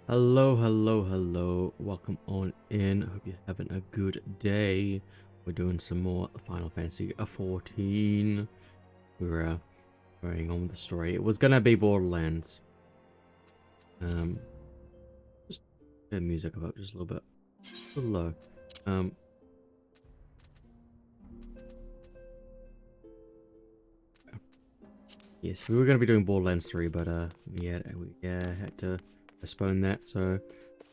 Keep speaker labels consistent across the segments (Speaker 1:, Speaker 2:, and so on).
Speaker 1: Hello, hello, hello. Welcome on in. Hope you're having a good day. We're doing some more Final Fantasy 14. We're carrying on with the story. It was gonna be Borderlands. Just turn music up just a little bit. A little low. Yes, we were gonna be doing Borderlands 3, but we had to postpone that. So we're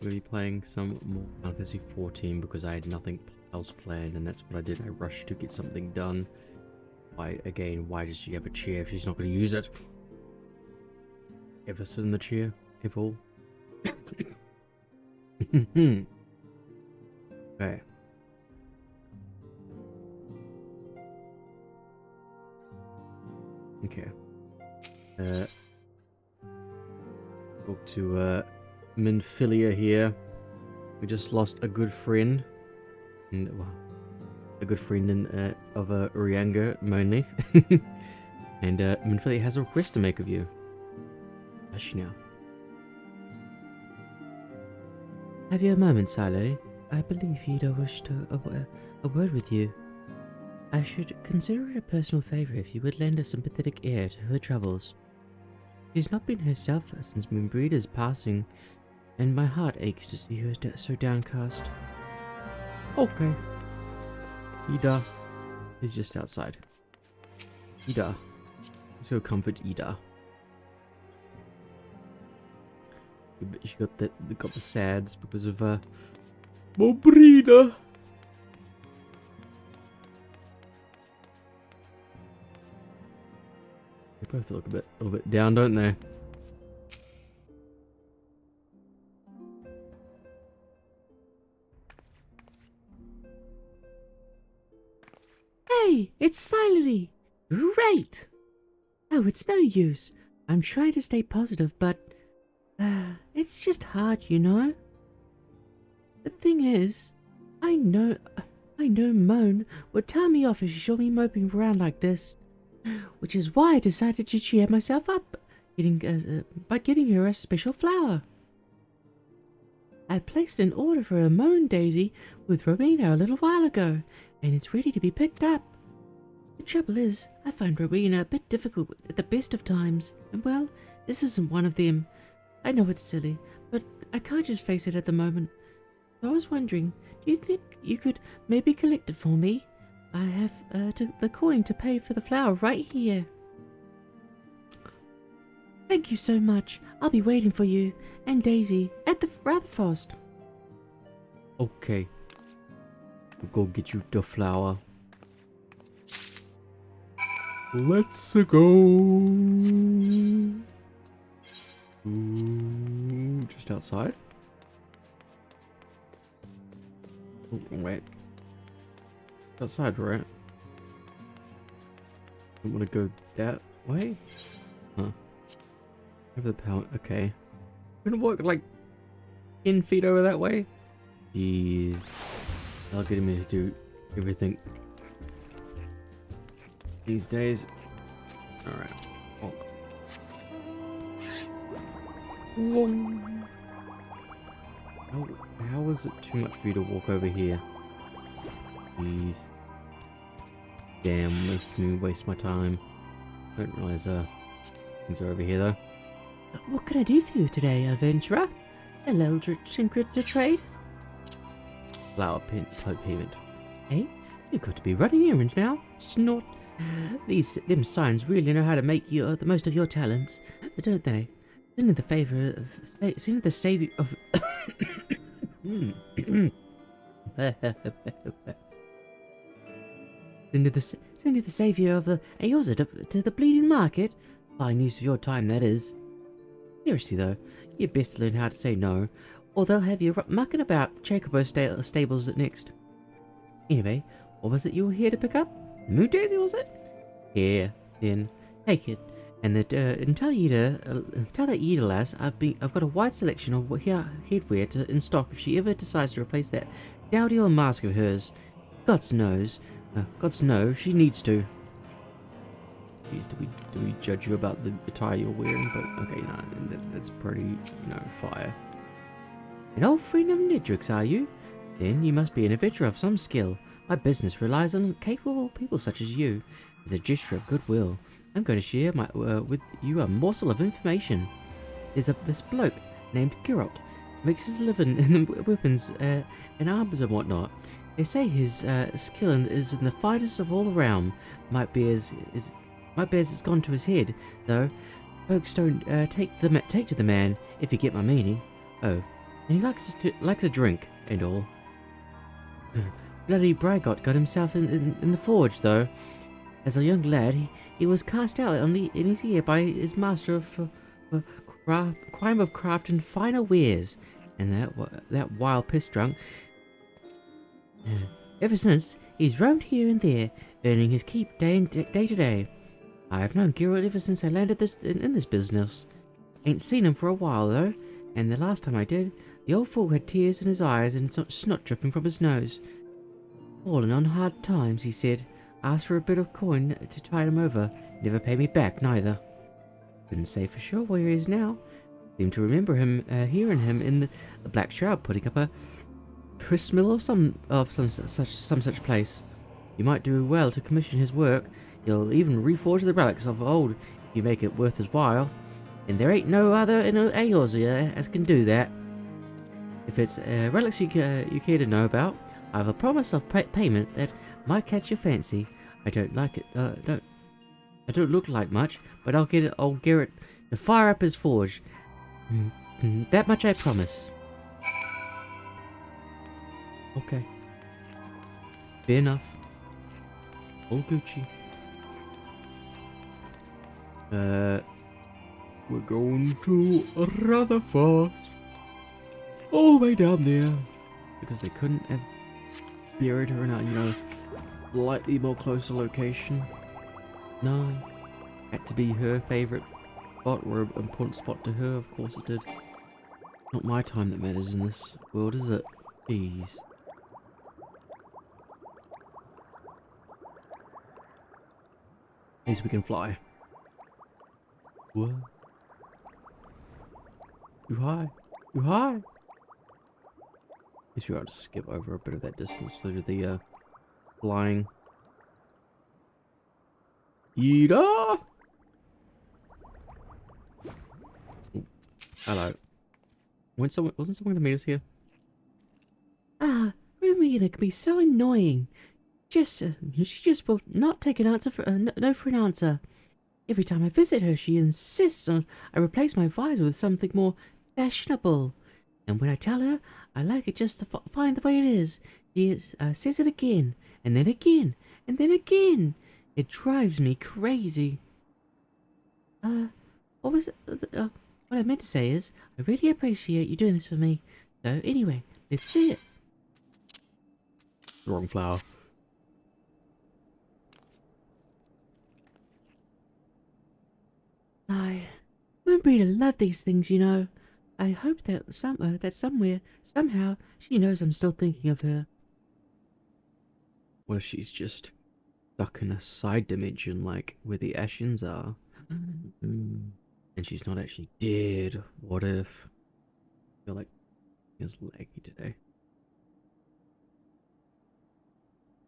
Speaker 1: gonna be playing some more Final Fantasy 14 because I had nothing else planned, and that's what I did. I rushed to get something done. Why does she have a chair if she's not gonna use it? Ever sit in the chair? Ever? Okay. Okay. Talk to Minfilia here. We just lost a good friend, and a good friend of Urianga mainly. And Minfilia has a request to make of you. Does she now? Have you a moment, Silo? I believe Ida wished a word with you. I should consider it a personal favor if you would lend a sympathetic ear to her troubles. She's not been herself since Minbreeda's passing, and my heart aches to see her so downcast. Okay. Ida is just outside. Ida. Let's go comfort Ida. She got the sads because of Minbreeda. They both look a little bit down, don't they?
Speaker 2: Hey, it's Silently! Great! Oh, it's no use. I'm trying to stay positive, but it's just hard, you know? The thing is, I know Moan would tell me off if she saw me moping around like this, which is why I decided to cheer myself up, by getting her a special flower. I placed an order for a Moan daisy with Rowena a little while ago, and it's ready to be picked up. The trouble is, I find Rowena a bit difficult at the best of times, and well, this isn't one of them. I know it's silly, but I can't just face it at the moment. So I was wondering, do you think you could maybe collect it for me? I have the coin to pay for the flower right here. Thank you so much. I'll be waiting for you and Daisy at the Rutherford.
Speaker 1: Okay. We'll go get you the flower. Let's go. Ooh, just outside. Oh, wait. Outside, right? I want to go that way? Huh. Over the power. Okay. I'm gonna walk like 10 feet over that way? Jeez. I'll get me to do everything these days. Alright. Oh. How is it too much for you to walk over here? Jeez. Damn, making me waste my time. I don't realize things are over here though.
Speaker 2: What can I do for you today, adventurer? A little trinket to trade?
Speaker 1: Flower payment.
Speaker 2: Hey, you've got to be running errands now. Snort. Them signs really know how to make you the most of your talents, don't they? Send in the favor of, send the savior of. Send the savior of the Eorzea to the bleeding market. Fine use of your time, that is. Seriously though, you best learn how to say no, or they'll have you mucking about Chocobo stables at next. Anyway, what was it you were here to pick up? Moon Daisy, was it? Here, then, take it, and tell that Ida lass I've got a wide selection of headwear in stock if she ever decides to replace that dowdy old mask of hers. Gods knows she needs to. Jeez, do we judge you about the attire you're wearing? But okay, no, that's pretty, fire.
Speaker 1: An old friend of Nidrick's, are you? Then you must be an adventurer of some skill. My business relies on capable people such as you. As a gesture of goodwill, I'm going to share with you a morsel of information. There's this bloke named Geralt. Makes his living in weapons and arms and whatnot. They say his skill is in the finest of all the realm. Might be as it's gone to his head, though. Folks don't take to the man, if you get my meaning. Oh, and he likes a drink and all. Bloody Bragot got himself in the forge, though. As a young lad, he was cast out in his ear by his master for crime of crafting finer wares, and that wild piss drunk. Ever since, he's roamed here and there, earning his keep day to day. I've known Geralt ever since I landed in this business. Ain't seen him for a while, though, and the last time I did, the old fool had tears in his eyes and snot dripping from his nose. Falling on hard times, he said. Asked for a bit of coin to tide him over. Never paid me back, neither. Couldn't say for sure where he is now. Seem to remember hearing him in the Black Shroud putting up a gristmill or some such place. You might do well to commission his work. He'll even reforge the relics of old if you make it worth his while. And there ain't no other in Eorzea as can do that. If it's relics you care to know about, I have a promise of payment that might catch your fancy. I don't like it. I don't look like much, but I'll get old Geralt to fire up his forge. That much I promise. Okay. Fair enough. All Gucci. We're going to Rutherford. All the way down there. Because they couldn't have buried her in a, slightly more closer location. No. Had to be her favourite spot, or an important spot to her, of course it did. Not my time that matters in this world, is it? Jeez. At least we can fly. What? Too high. Too high. Guess we ought to skip over a bit of that distance for the flying. Yeeta! Hello. Wasn't someone going to meet us here?
Speaker 2: Rumina can be so annoying. She just will not take an answer for no for an answer. Every time I visit her, she insists on I replace my visor with something more fashionable. And when I tell her I like it just fine the way it is, she says it again, and then again, and then again. It drives me crazy. What was what I meant to say is, I really appreciate you doing this for me. So anyway, let's see it.
Speaker 1: Wrong flower.
Speaker 2: Moonbreeder love these things, you know. I hope that somehow, she knows I'm still thinking of her.
Speaker 1: What if she's just stuck in a side dimension, like where the Ashens are? And she's not actually dead. What if? I feel like it's laggy today.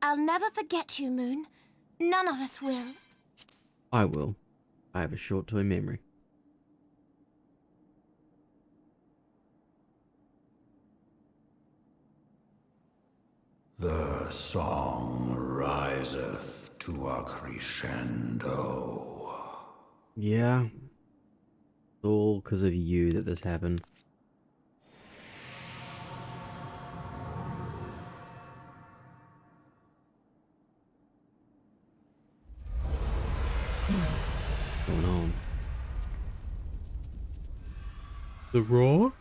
Speaker 3: I'll never forget you, Moon. None of us will.
Speaker 1: I will. I have a short-term memory.
Speaker 4: The song riseth to a crescendo.
Speaker 1: Yeah. It's all because of you that this happened. What's going on? The Raw?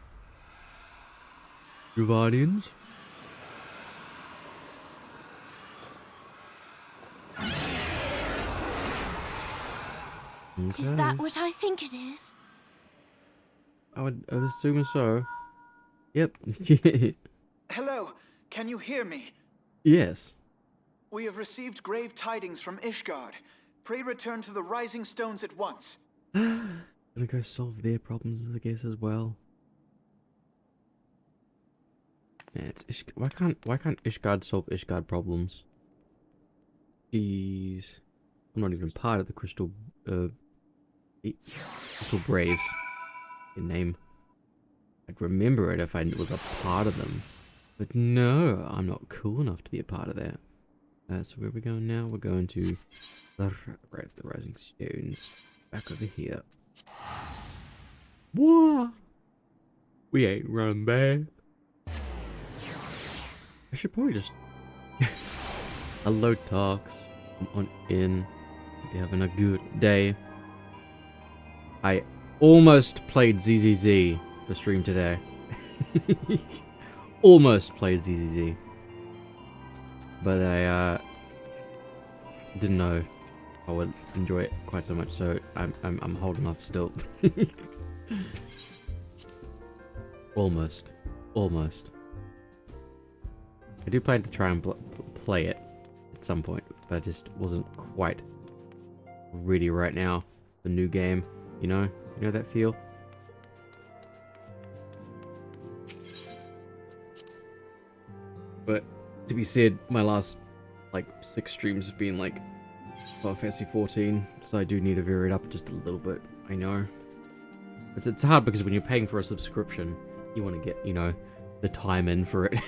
Speaker 1: Rivadians? Okay.
Speaker 3: Is that what I think it is?
Speaker 1: I would assume so. Yep.
Speaker 5: Hello, can you hear me?
Speaker 1: Yes.
Speaker 5: We have received grave tidings from Ishgard. Pray return to the Rising Stones at once.
Speaker 1: Gonna go solve their problems, I guess, as well. Man, it's why can't Ishgard solve Ishgard problems? Jeez, I'm not even part of the Crystal Braves. Your name. I'd remember it if I was a part of them. But no, I'm not cool enough to be a part of that. So where are we going now? We're going to the Rising Stones. Back over here. Whoa! We ain't run bad. I should probably just... Hello, Talks. Come on in. You're having a good day. I almost played ZZZ for stream today. Almost played ZZZ. But I didn't know I would enjoy it quite so much, so I'm holding off still. Almost. I do plan to try and play it at some point, but I just wasn't quite ready right now. The new game, you know that feel? But to be said, my last like 6 streams have been like Final Fantasy 14, so I do need to vary it up just a little bit. I know. It's hard because when you're paying for a subscription, you want to get, the time in for it.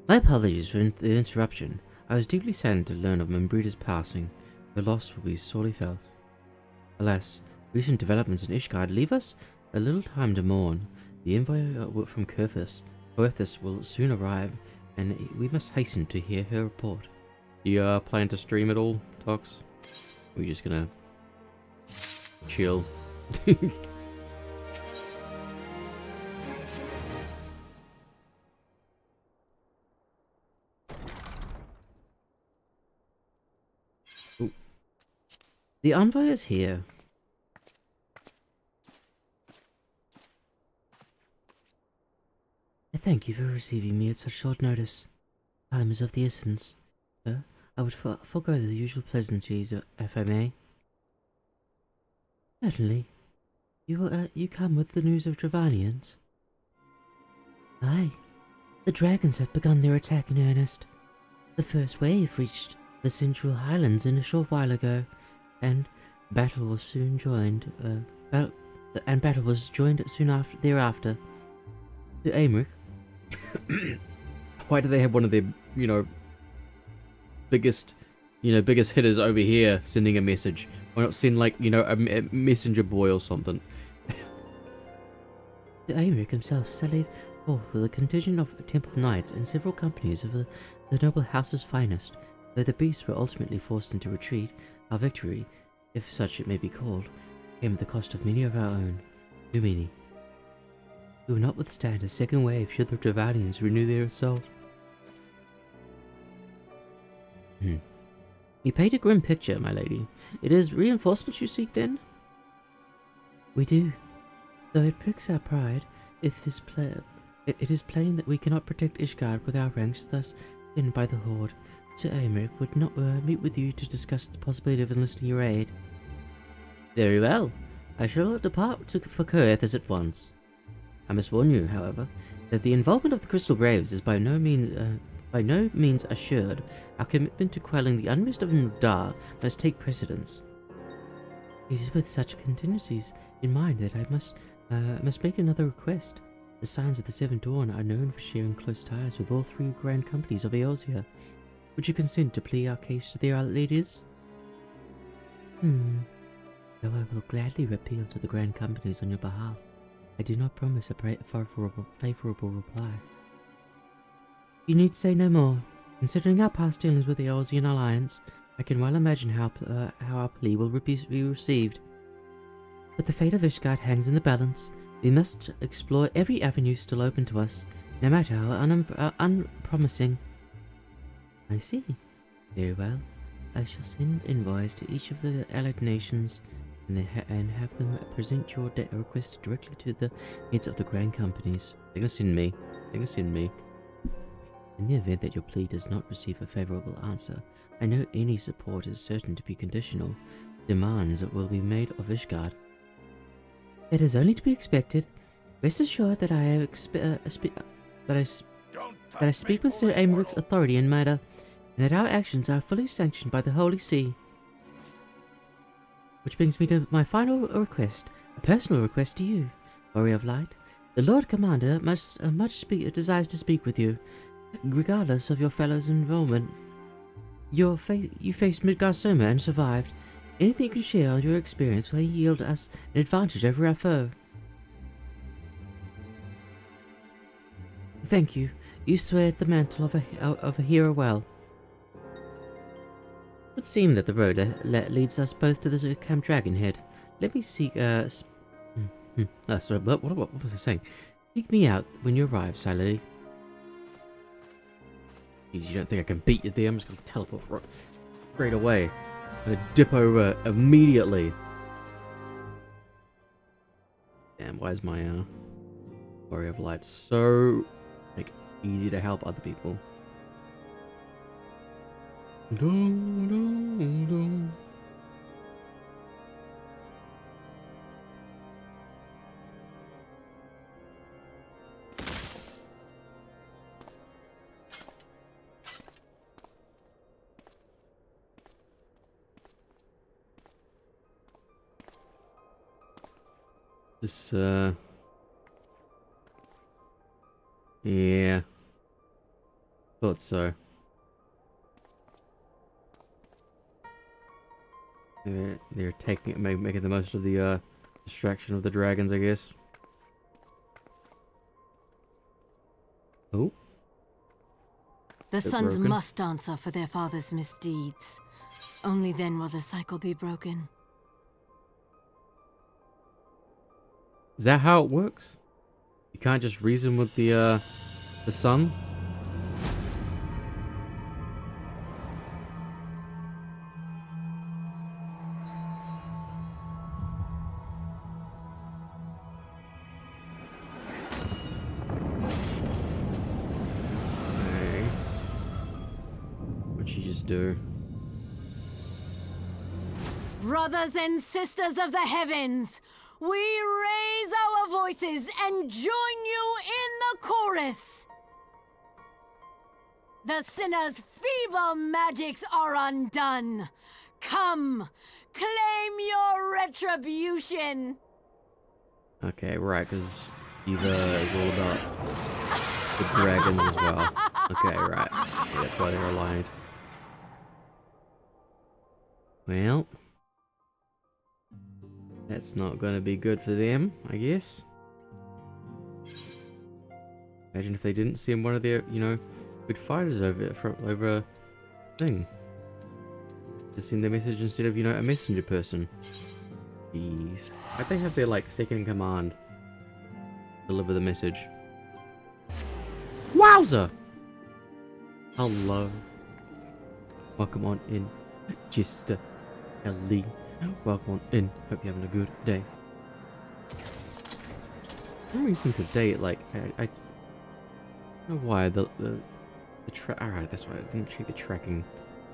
Speaker 2: My apologies for the interruption. I was deeply saddened to learn of Membreda's passing. Her loss will be sorely felt. Alas, recent developments in Ishgard leave us a little time to mourn. The envoy from Kurthus will soon arrive, and we must hasten to hear her report.
Speaker 1: Do you plan to stream at all, Tox? Or are you just gonna chill?
Speaker 2: The envoy is here. I thank you for receiving me at such short notice. Time is of the essence. Sir, I would forego the usual pleasantries, if I may. Certainly. You come with the news of Dravanians? Aye. The dragons have begun their attack in earnest. The first wave reached the Central Highlands a short while ago, and battle was soon joined. Battle was joined soon thereafter. To Aymeric.
Speaker 1: Why do they have one of their, biggest hitters over here sending a message? Why not send a messenger boy or something?
Speaker 2: To Aymeric himself sallied forth with a contingent of temple knights and several companies of the noble house's finest. Though the beasts were ultimately forced into retreat, our victory, if such it may be called, came at the cost of many of our own. Too many. We will not withstand a second wave should the Dravanians renew their assault. You paint a grim picture, my lady. It is reinforcements you seek, then? We do. Though it pricks our pride, it is plain that we cannot protect Ishgard with our ranks thus thinned by the Horde. Sir Aymeric would not meet with you to discuss the possibility of enlisting your aid. Very well. I shall depart for Kurthus at once. I must warn you, however, that the involvement of the Crystal Braves is by no means assured. Our commitment to quelling the unrest of Nudar must take precedence. It is with such contingencies in mind that I must make another request. The Signs of the Seven Dawn are known for sharing close ties with all 3 grand companies of Eorzea. Would you consent to plead our case to their leaders? Though I will gladly appeal to the grand companies on your behalf, I do not promise a favourable reply. You need say no more. Considering our past dealings with the Eorzean Alliance, I can well imagine how our plea will be received. But the fate of Ishgard hangs in the balance. We must explore every avenue still open to us, no matter how unpromising. I see. Very well. I shall send envoys to each of the allied nations and have them present your request directly to the heads of the grand companies.
Speaker 1: They're gonna send me.
Speaker 2: In the event that your plea does not receive a favourable answer, I know any support is certain to be conditional. Demands will be made of Ishgard.
Speaker 1: It is only to be expected. Rest assured that I have that I speak with Sir Aymerick's authority in matter, and that our actions are fully sanctioned by the Holy See. Which brings me to my final request, a personal request to you, Warrior of Light. The Lord Commander desires to speak with you, regardless of your fellow's involvement. You faced Midgard and survived. Anything you can share on your experience will yield us an advantage over our foe. Thank you. You swear the mantle of a hero well. It would seem that the road leads us both to the Camp Dragonhead. Let me seek, sorry, what was I saying? Seek me out when you arrive, Sally. Jeez, you don't think I can beat you there? I'm just gonna teleport straight away. I'm gonna dip over immediately. Damn, why is my, Warrior of Light so, like, easy to help other people? This, yeah. Thought so. They're taking it, making the most of the, distraction of the dragons, I guess. Oh.
Speaker 6: The sons
Speaker 1: broken.
Speaker 6: must answer for their father's misdeeds. Only then will the cycle be broken.
Speaker 1: Is that how it works? You can't just reason with the sun? Okay. What'd she just do?
Speaker 6: Brothers and sisters of the heavens, we raise our voices and join you in the chorus. The sinner's feeble magics are undone. Come, claim your retribution.
Speaker 1: Okay, right, because Eva is all about the dragons as well. Okay, right. Yeah, that's why they're aligned. Well, that's not going to be good for them, I guess. Imagine if they didn't send one of their, you know, good fighters over a thing. To send their message instead of, you know, a messenger person. Jeez. Why'd they have their, like, second in command deliver the message? Wowza! Hello. Welcome on in, Chester Ellie. Welcome on in. Hope you're having a good day. For some reason today, like, I don't know why the alright, that's why I didn't check the tracking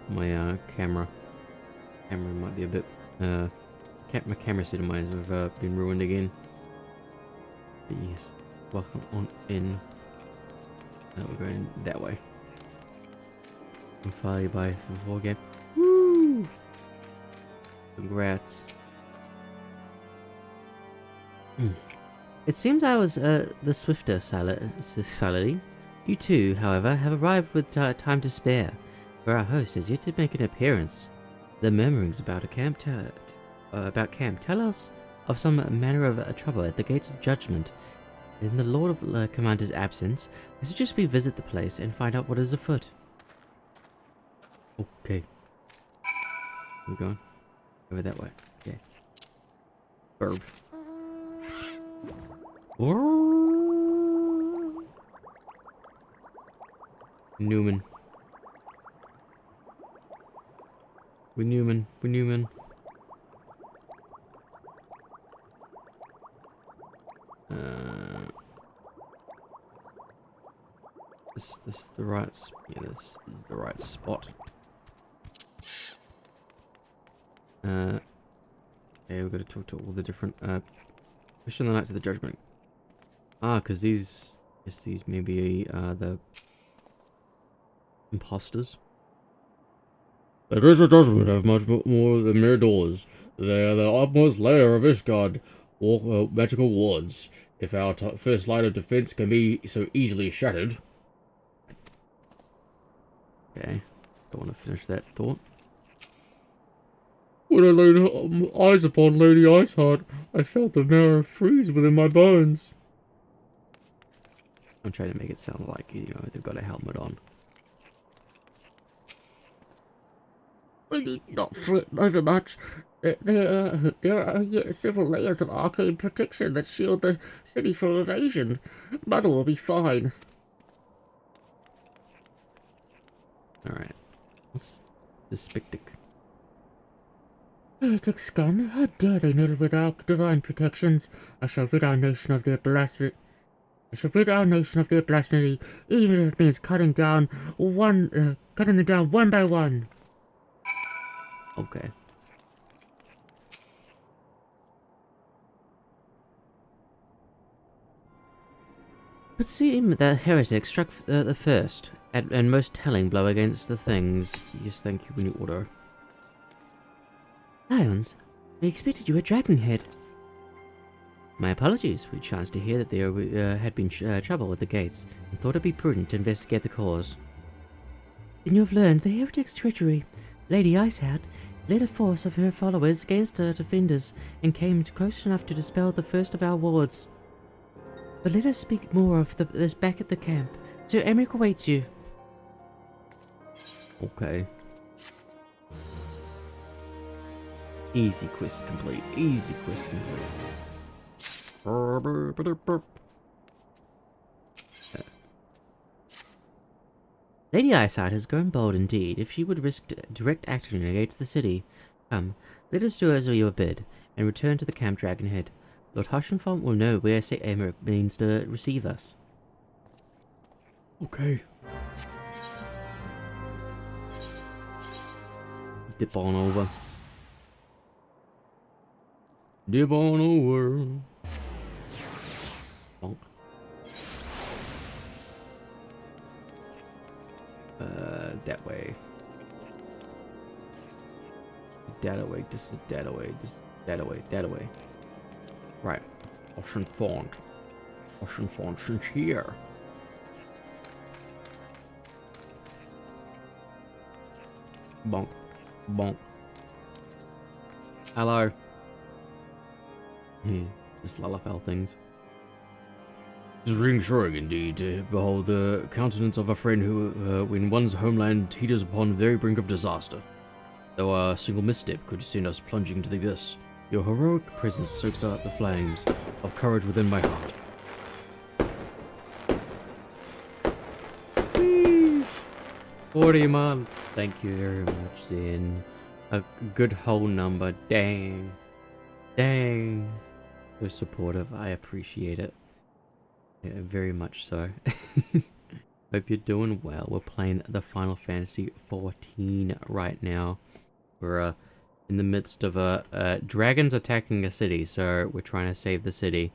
Speaker 1: on my camera. Camera might be a bit my camera setting might have been ruined again. But yes, welcome on in. Now we're going that way. I'm finally by before again. Woo! Congrats. It seems I was the swifter, Sally. You two, however, have arrived with time to spare, for our host has yet to make an appearance. The murmurings about camp tell us of some manner of trouble at the gates of judgment. In the Lord of Commander's absence, I suggest we visit the place and find out what is afoot. Okay. We're going over that way. Okay. Burb. Newman. We Newman. This is the right. Yeah, this is the right spot. Okay, we've got to talk to all the different Pushing the Knights of the Judgment. Ah, because these may be the imposters. The Gates of Judgment have much more than mere doors. They are the utmost layer of Ishgard, magical wards. If our first line of defense can be so easily shattered. Okay, don't want to finish that thought. When I laid eyes upon Lady Iceheart, I felt the marrow freeze within my bones. I'm trying to make it sound like, you know, they've got a helmet on.
Speaker 7: We need not fret overmuch. There are yet several layers of arcane protection that shield the city from evasion. Mother will be fine.
Speaker 1: Alright. Dyspictic.
Speaker 7: Heretic scum, how dare they meddle with our divine protections? I shall rid our nation of their blasphemy. Even if it means cutting them down one by one.
Speaker 1: Okay. It would seem the heretic struck the first and most telling blow against the things. Yes, thank you when you order.
Speaker 2: Lions, we expected you at Dragonhead.
Speaker 1: My apologies. We chanced to hear that there had been trouble with the gates, and thought it'd be prudent to investigate the cause.
Speaker 2: Then you've learned the heretic's treachery. Lady Iceheart led a force of her followers against her defenders, and came close enough to dispel the first of our wards. But let us speak more of this back at the camp. Sir Emmerich awaits you.
Speaker 1: Okay. Easy quest complete. Easy quest complete. Lady Iceheart has grown bold indeed. If she would risk direct action against the city, come, let us do as you bid, and return to the Camp Dragonhead. Lord Hushenfont will know where Sir Emmerich means to receive us. Okay. Dip on over. Dip on over. Bonk. That way. That away, just that away, just that away, that away. Right. Hushenfont. Hushenfont is here. Bonk. Bonk. Hello. Just Lalafell things. It is reassuring indeed to behold the countenance of a friend who, when one's homeland teeters upon the very brink of disaster. Though a single misstep could send us plunging to the abyss, your heroic presence soaks out the flames of courage within my heart. 40 months. Thank you very much, Zen. A good whole number. Dang. Dang. So supportive. I appreciate it. Yeah, very much so. Hope you're doing well. We're playing the Final Fantasy 14 right now. We're in the midst of dragons attacking a city, so we're trying to save the city,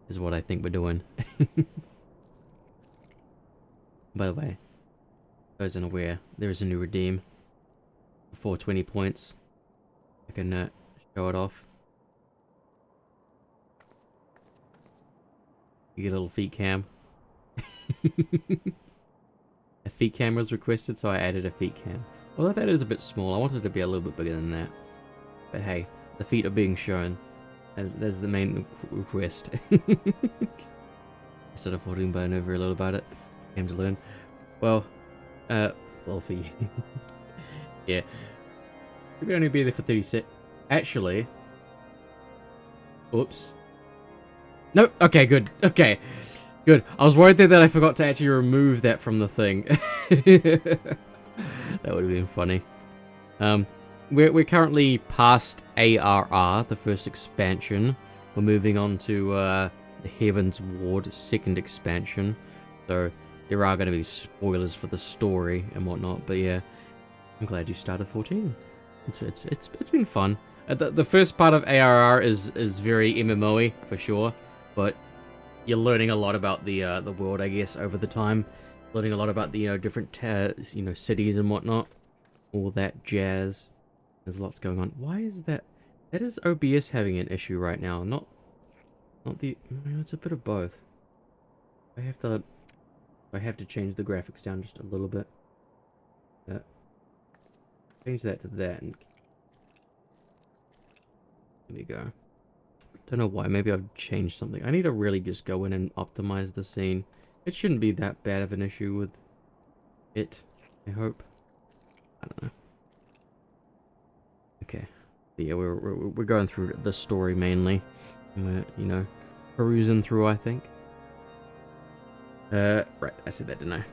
Speaker 1: is what I think we're doing. By the way, those unaware, there is a new redeem for 20 points. I can show it off. You get a little feet cam. A feet cam was requested, so I added a feet cam. Although that is a bit small, I wanted it to be a little bit bigger than that. But hey, the feet are being shown. And that's the main request. Instead of holding by over a little about it, came to learn. Well, well for you. Yeah. We'd only be there for 36. Actually. Oops. No, okay, good. Okay, good. I was worried there that I forgot to actually remove that from the thing. That would have been funny. We're currently past ARR, the first expansion. We're moving on to the Heavensward, second expansion. So there are going to be spoilers for the story and whatnot. But yeah, I'm glad you started 14. It's been fun. The first part of ARR is very MMO-y for sure, but you're learning a lot about the world, I guess, over the time. Learning a lot about the different cities and whatnot, all that jazz. There's lots going on. Why is that? That is OBS having an issue right now. Not the. It's a bit of both. I have to change the graphics down just a little bit. Change that to that, and there we go. Don't know why. Maybe I've changed something. I need to really just go in and optimize the scene. It shouldn't be that bad of an issue with it, I hope. I don't know. Okay. Yeah, we're going through the story mainly. We're, perusing through, I think. Right, I said that, didn't I?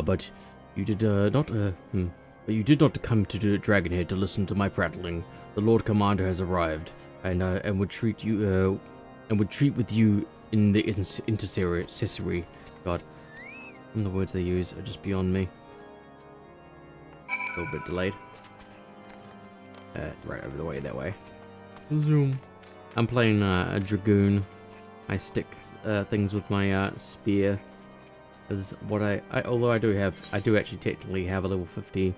Speaker 1: But you did but you did not come to the Dragonhead to listen to my prattling. The Lord Commander has arrived, and would treat with you in the intercessory. God, some of the words they use are just beyond me. A little bit delayed. Right over the way that way. Zoom. I'm playing a Dragoon. I stick things with my spear. Is what although I do actually technically have a level 50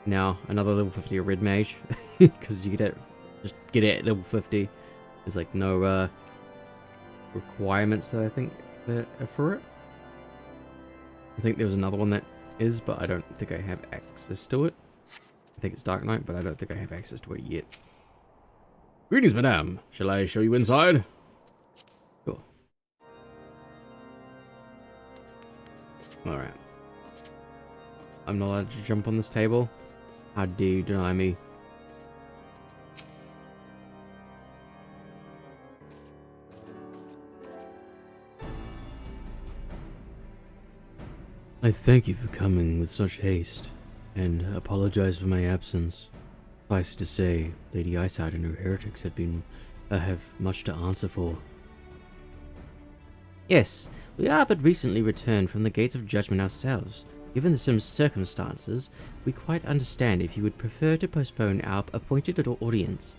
Speaker 1: now, another level 50 of Red Mage, because you just get it at level 50. There's like no requirements that I think that are for it. I think there was another one that is, but I don't think I have access to it. I think it's Dark Knight, but I don't think I have access to it yet. Greetings, madame. Shall I show you inside? Sure. Alright. I'm not allowed to jump on this table. How dare you deny me? I thank you for coming with such haste, and apologize for my absence. Suffice to say, Lady Eyesight and her heretics have much to answer for. Yes, we are but recently returned from the gates of judgment ourselves. Given the circumstances, we quite understand if you would prefer to postpone our appointed audience.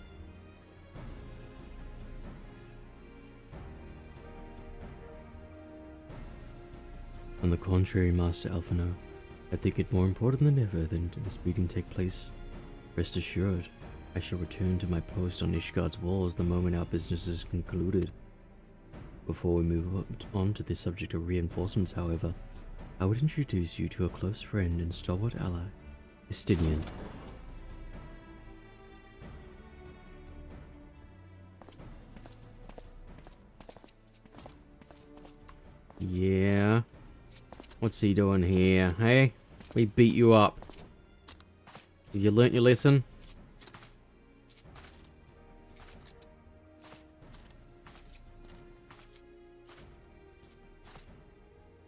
Speaker 1: On the contrary, Master Alphino, I think it more important than ever that this meeting take place. Rest assured, I shall return to my post on Ishgard's walls the moment our business is concluded. Before we move on to the subject of reinforcements, however, I would introduce you to a close friend and stalwart ally, Estinian. Yeah. What's he doing here, hey? We beat you up. Have you learnt your lesson?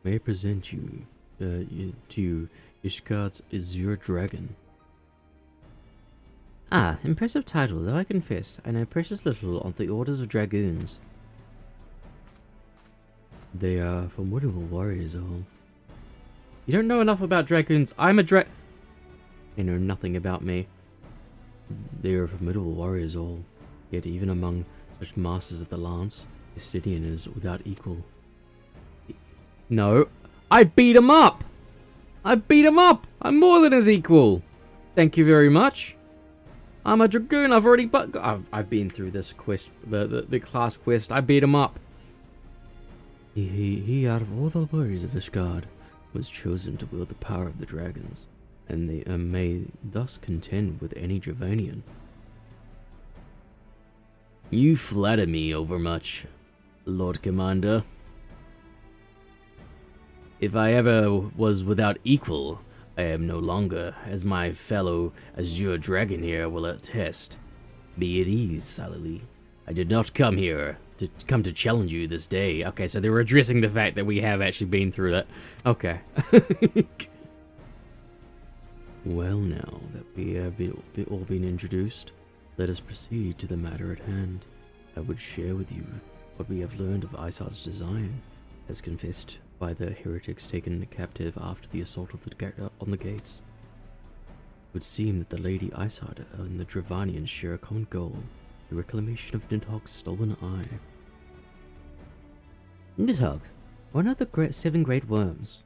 Speaker 1: May I present you to Ishgard's Azure Dragon. Ah, impressive title, though I confess, I know precious little of the orders of dragoons. They are formidable warriors, all. You don't know enough about dragoons. I'm a They know nothing about me. They are formidable warriors, all. Yet even among such masters of the lance, Estinian is without equal. No, I beat him up! I beat him up! I'm more than his equal! Thank you very much. I'm a dragoon, I've been through this quest, the class quest, I beat him up. He out of all the warriors of Ishgard, was chosen to wield the power of the dragons, and they may thus contend with any Dravanian. You flatter me overmuch, Lord Commander. If I ever was without equal, I am no longer, as my fellow Azure Dragon here will attest. Be at ease, Salili. I did not come here to challenge you this day. Okay, so they were addressing the fact that we have actually been through that. Okay. Well, now that we have all been introduced, let us proceed to the matter at hand. I would share with you what we have learned of Isad's design, as confessed by the heretics taken captive after the assault on the gates. would seem that the Lady Icehard and the Dravanians share a common goal, the reclamation of Nidhogg's stolen eye. Nidhogg, one of the 7 great worms.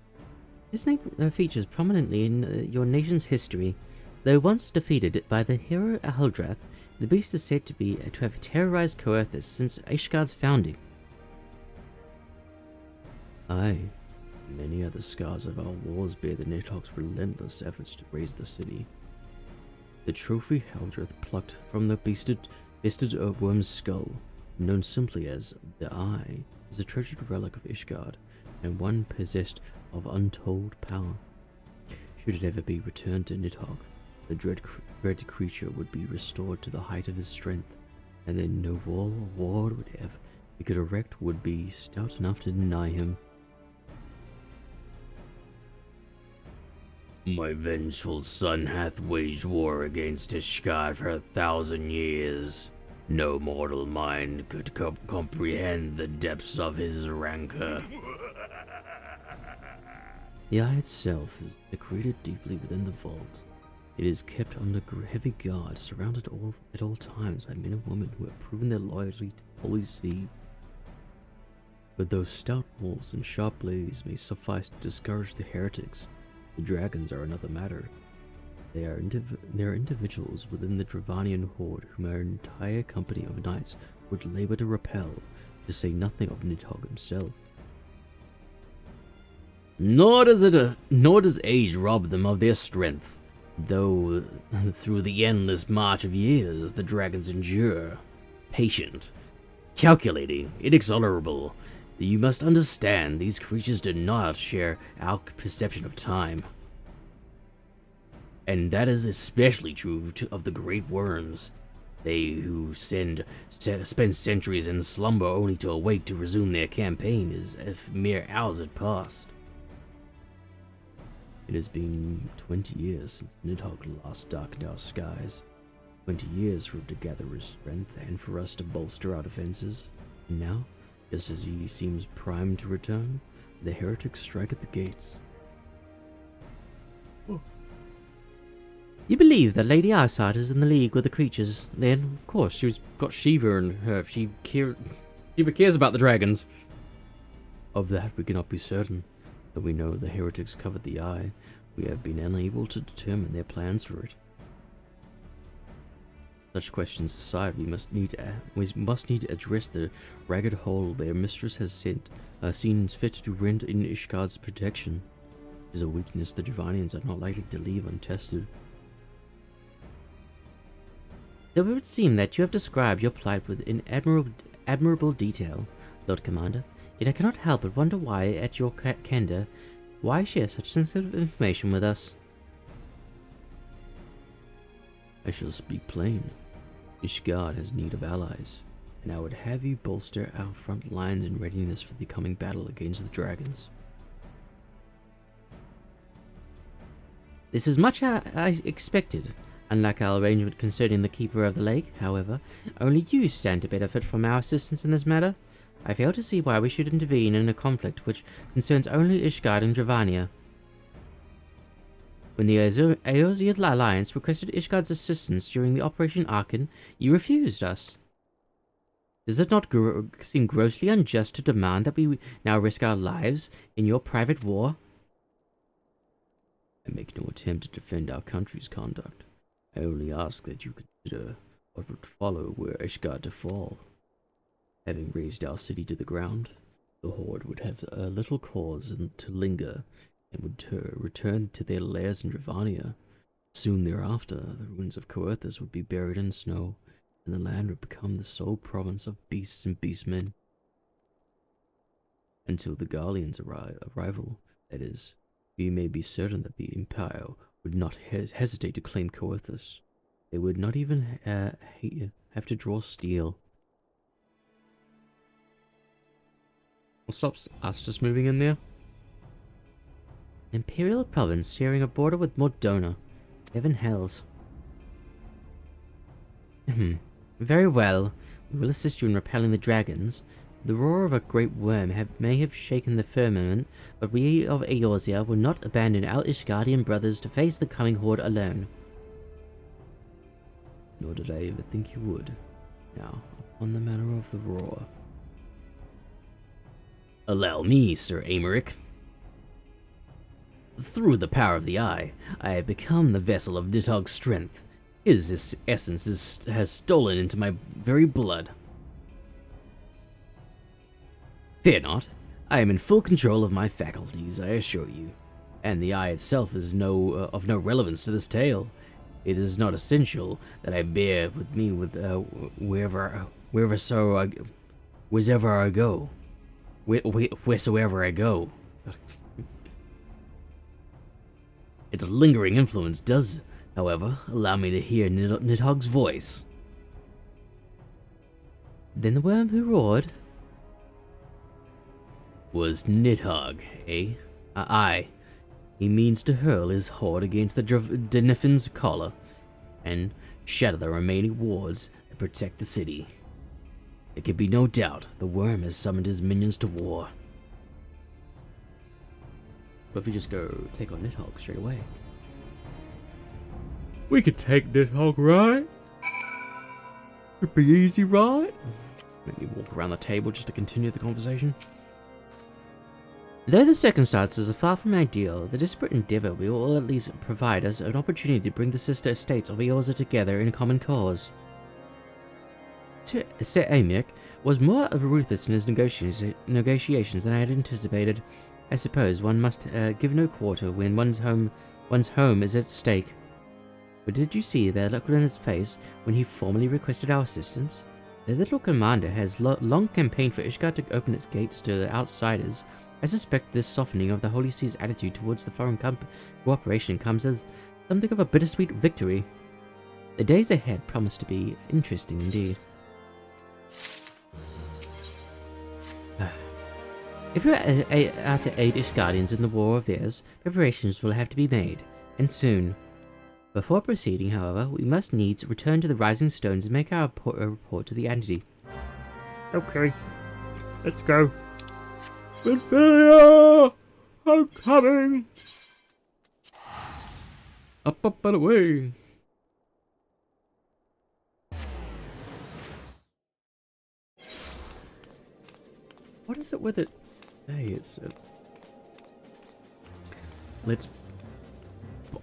Speaker 1: His name features prominently in your nation's history. Though once defeated by the hero Aldrath, the beast is said to have terrorized Coerthas since Ishgard's founding. Aye, many other scars of our wars bear the Nidhogg's relentless efforts to raise the city. The trophy Aldrath plucked from the bested worm's skull, known simply as the Eye, is a treasured relic of Ishgard, and one possessed of untold power. Should it ever be returned to Nidhogg, the dread creature would be restored to the height of his strength, and then no wall or ward he could erect would be stout enough to deny him. My vengeful son hath waged war against Ishgard for 1,000 years. No mortal mind could comprehend the depths of his rancor. The eye itself is secreted deeply within the vault. It is kept under heavy guard, surrounded at all times by men and women who have proven their loyalty to the Holy See. But those stout walls and sharp blades may suffice to discourage the heretics. The dragons are another matter. They are individuals within the Dravanian horde whom our entire company of knights would labor to repel, to say nothing of Nidhogg himself. Nor does age rob them of their strength, though through the endless march of years the dragons endure, patient, calculating, inexorable. You must understand, these creatures do not share our perception of time. And that is especially true of the great worms. They who spend centuries in slumber only to awake to resume their campaign as if mere hours had passed. It has been 20 years since Nidhogg last darkened our skies. 20 years for him to gather his strength and for us to bolster our defenses. And now, just as he seems primed to return, the heretics strike at the gates. Oh. You believe that Lady Icehard is in the league with the creatures? Then, of course, she's got Shiva and her. Shiva cares about the dragons. Of that we cannot be certain. Though we know the heretics covered the eye, we have been unable to determine their plans for it. Such questions aside, we must need to address the ragged hole their mistress has seen fit to rend in Ishgard's protection. It is a weakness the Dravanians are not likely to leave untested. Though it would seem that you have described your plight with admirable detail, Lord Commander, yet I cannot help but wonder why, at your candor, why share such sensitive information with us? I shall speak plain. Ishgard has need of allies, and I would have you bolster our front lines in readiness for the coming battle against the dragons. This is much I expected. Unlike our arrangement concerning the Keeper of the Lake, however, only you stand to benefit from our assistance in this matter. I fail to see why we should intervene in a conflict which concerns only Ishgard and Dravania. When the Eorzea Alliance requested Ishgard's assistance during the Operation Arkan, you refused us. Does it not seem grossly unjust to demand that we now risk our lives in your private war? I make no attempt to defend our country's conduct. I only ask that you consider what would follow were Ishgard to fall. Having razed our city to the ground, the Horde would have little cause to linger, and would return to their lairs in Dravania. Soon thereafter, the ruins of Coerthas would be buried in snow, and the land would become the sole province of beasts and beastmen. Until the Garleans' arrival, that is, we may be certain that the Empire would not hesitate to claim Coerthas. They would not even have to draw steel. What stops us just moving in there? Imperial province sharing a border with Mordona. Heaven hells. Very well. We will assist you in repelling the dragons. The roar of a great worm may have shaken the firmament, but we of Eorzea will not abandon our Ishgardian brothers to face the coming horde alone. nor did I ever think you would. Now, on the matter of the roar. Allow me, Sir Amaric. Through the power of the Eye, I have become the vessel of Nidhogg's strength. His essence has stolen into my very blood. Fear not, I am in full control of my faculties, I assure you. And the Eye itself is of no relevance to this tale. It is not essential that I bear with me wheresoever I go. Wheresoever I go. Its lingering influence does, however, allow me to hear Nidhogg's voice.
Speaker 2: Then the worm who roared
Speaker 1: was Nidhogg, eh? Aye. He means to hurl his horde against the Denifin's collar, and shatter the remaining wards that protect the city. There can be no doubt the worm has summoned his minions to war.
Speaker 2: What if we just go take on Nidhogg straight away?
Speaker 1: We could take Nidhogg, right? It'd be easy, right?
Speaker 2: Let me walk around the table just to continue the conversation. Though the circumstances are far from ideal, the desperate endeavour will at least provide us an opportunity to bring the sister estates of Eorzea together in a common cause. Sir Amaric was more ruthless in his negotiations than I had anticipated. I suppose one must give no quarter when one's home is at stake. But did you see the look on his face when he formally requested our assistance? The little commander has long campaigned for Ishgard to open its gates to the outsiders. I suspect this softening of the Holy See's attitude towards the foreign cooperation comes as something of a bittersweet victory. The days ahead promise to be interesting indeed. If we are to aid Ishgardians in the war of theirs, preparations will have to be made, and soon. Before proceeding, however, we must needs return to the Rising Stones and make our report to the entity.
Speaker 1: Okay, let's go. Ophelia! I'm coming! Up and away! What is it with it? Hey, it's let's...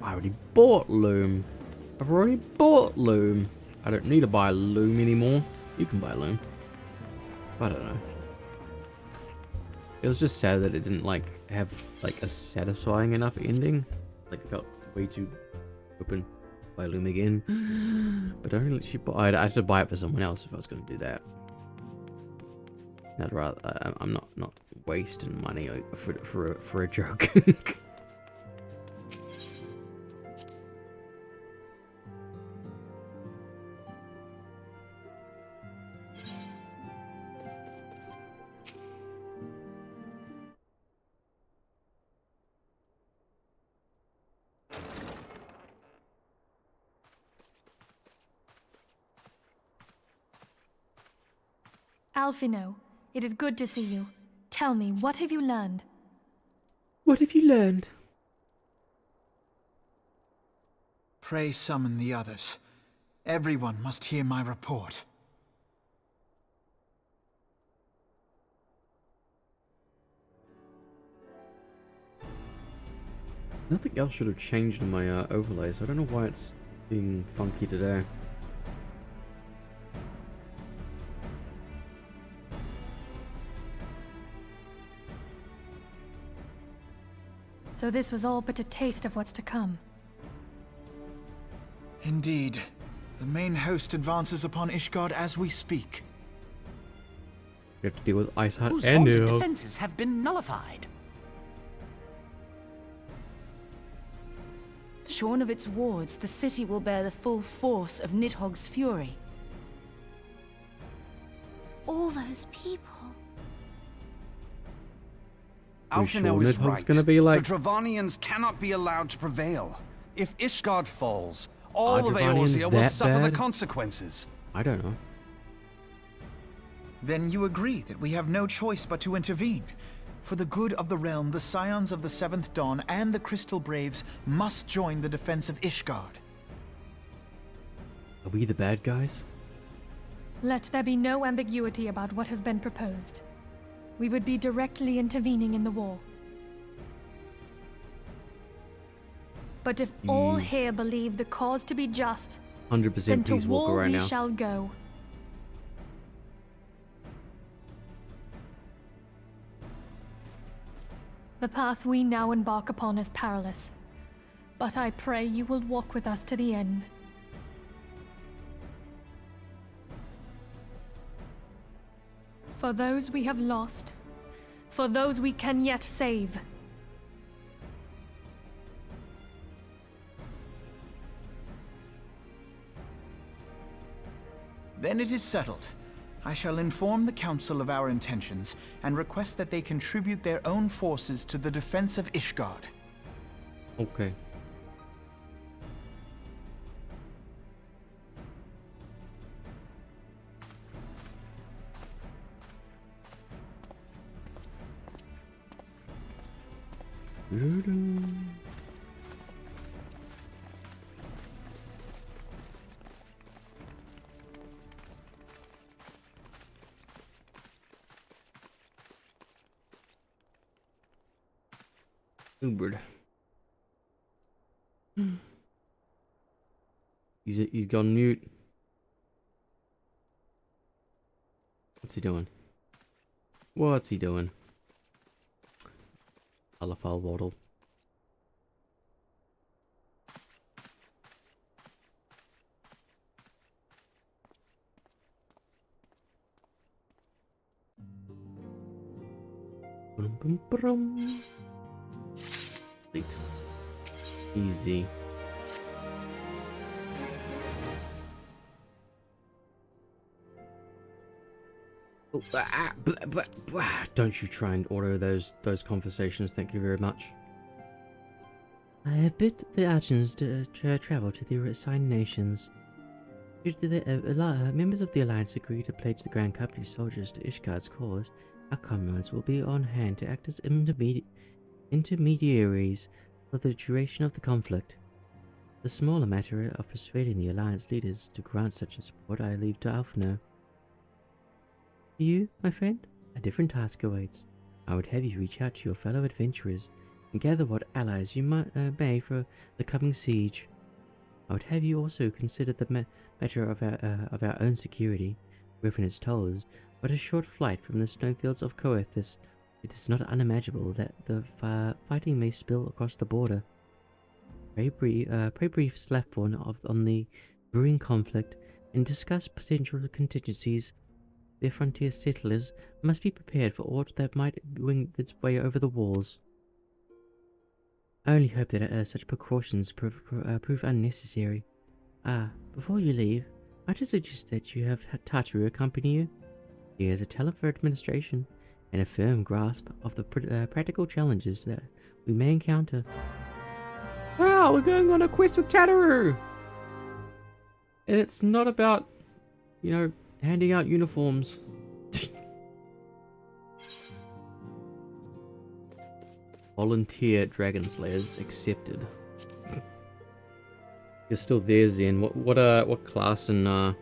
Speaker 1: I already bought Loom. I've already bought Loom. I don't need to buy Loom anymore. You can buy Loom. I don't know. It was just sad that it didn't have a satisfying enough ending. Like it felt way too open. Buy Loom again. But I only let you buy it. I had to buy it for someone else if I was going to do that. I'd rather I'm not wasting money for a joke.
Speaker 8: Alphino, it is good to see you. Tell me, what have you learned?
Speaker 2: What have you learned?
Speaker 5: Pray summon the others. Everyone must hear my report.
Speaker 1: Nothing else should have changed in my overlays. I don't know why it's being funky today.
Speaker 8: So this was all but a taste of what's to come.
Speaker 5: Indeed. The main host advances upon Ishgard as we speak.
Speaker 1: We have to deal with Ice Heart
Speaker 9: Whose
Speaker 1: and
Speaker 9: vaunted
Speaker 1: Nidhogg.
Speaker 9: defenses have been nullified?
Speaker 10: Shorn of its wards, the city will bear the full force of Nidhogg's fury.
Speaker 3: All those people.
Speaker 9: Alphino is
Speaker 1: Nidhogg's
Speaker 9: right.
Speaker 1: gonna be like...
Speaker 9: The Dravanians cannot be allowed to prevail. If Ishgard falls, all of
Speaker 1: Dravanians
Speaker 9: Eorzea will
Speaker 1: that
Speaker 9: suffer the
Speaker 1: bad?
Speaker 9: consequences.
Speaker 1: I don't know.
Speaker 5: Then you agree that we have no choice but to intervene. For the good of the realm, the Scions of the Seventh Dawn and the Crystal Braves must join the defense of Ishgard.
Speaker 1: Are we the bad guys?
Speaker 8: Let there be no ambiguity about what has been proposed. We would be directly intervening in the war. But if all here believe the cause to be just,
Speaker 1: 100%
Speaker 8: then to
Speaker 1: Peace Walker
Speaker 8: war
Speaker 1: right
Speaker 8: we
Speaker 1: now.
Speaker 8: shall go. The path we now embark upon is perilous, but I pray you will walk with us to the end. For those we have lost, for those we can yet save.
Speaker 5: Then it is settled. I shall inform the Council of our intentions and request that they contribute their own forces to the defense of Ishgard.
Speaker 1: Okay. Ubered. He's gone mute. What's he doing? What's he doing? Alafal waddle. Brum, brum, brum. Complete. Easy. Oh, don't you try and order those conversations, thank you very much. I have bid the Archons to travel to the assigned nations. Should the members of the Alliance agree to pledge the Grand Company soldiers to Ishgard's cause, our comrades will be on hand to act as intermediaries for the duration of the conflict. The smaller matter of persuading the Alliance leaders to grant such a support I leave to Alphino. For you, my friend, a different task awaits. I would have you reach out to your fellow adventurers and gather what allies you may for the coming siege. I would have you also consider the matter of our own security. Revenant's Toll is but a short flight from the snowfields of Coerthus. It is not unimaginable that the fighting may spill across the border. Pray brief Slathborn on the brewing conflict and discuss potential contingencies. The frontier settlers must be prepared for aught that might wing its way over the walls. I only hope that such precautions prove unnecessary. Before you leave, might I suggest that you have Tartaru accompany you? He has a talent for administration and a firm grasp of the practical challenges that we may encounter. Wow, we're going on a quest with Tartaru! And it's not about, you know, handing out uniforms. Volunteer Dragon Slayers accepted. You're still there, Zen. What class and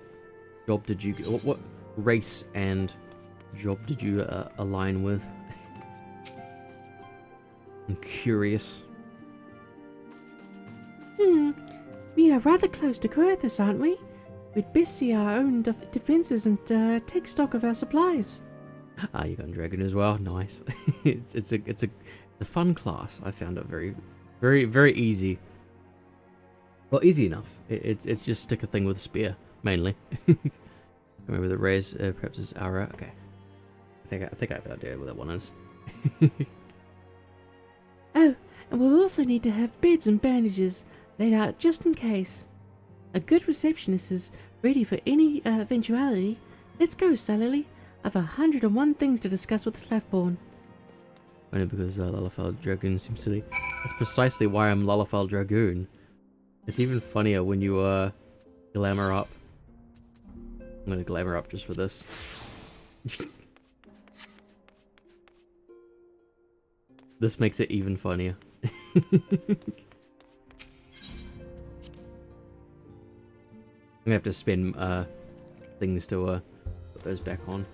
Speaker 1: job did you? What race and job did you align with? I'm curious.
Speaker 2: We are rather close to Coerthus, aren't we? We'd best see our own defenses and take stock of our supplies.
Speaker 1: You got a dragon as well. Nice. it's a fun class. I found it very easy. Well, easy enough. It's just stick a thing with a spear mainly. Remember the raise. Perhaps it's Aura. Okay. I think I have an idea what that one is.
Speaker 2: Oh, and we'll also need to have beds and bandages laid out just in case. A good receptionist is ready for any eventuality. Let's go, Salily. I've 101 things to discuss with the Slathborn.
Speaker 1: Only because Lullafell Dragoon seems silly. That's precisely why I'm Lullafell Dragoon. It's even funnier when you glamour up. I'm gonna glamour up just for this. This makes it even funnier. gonna have to spend things to put those back on.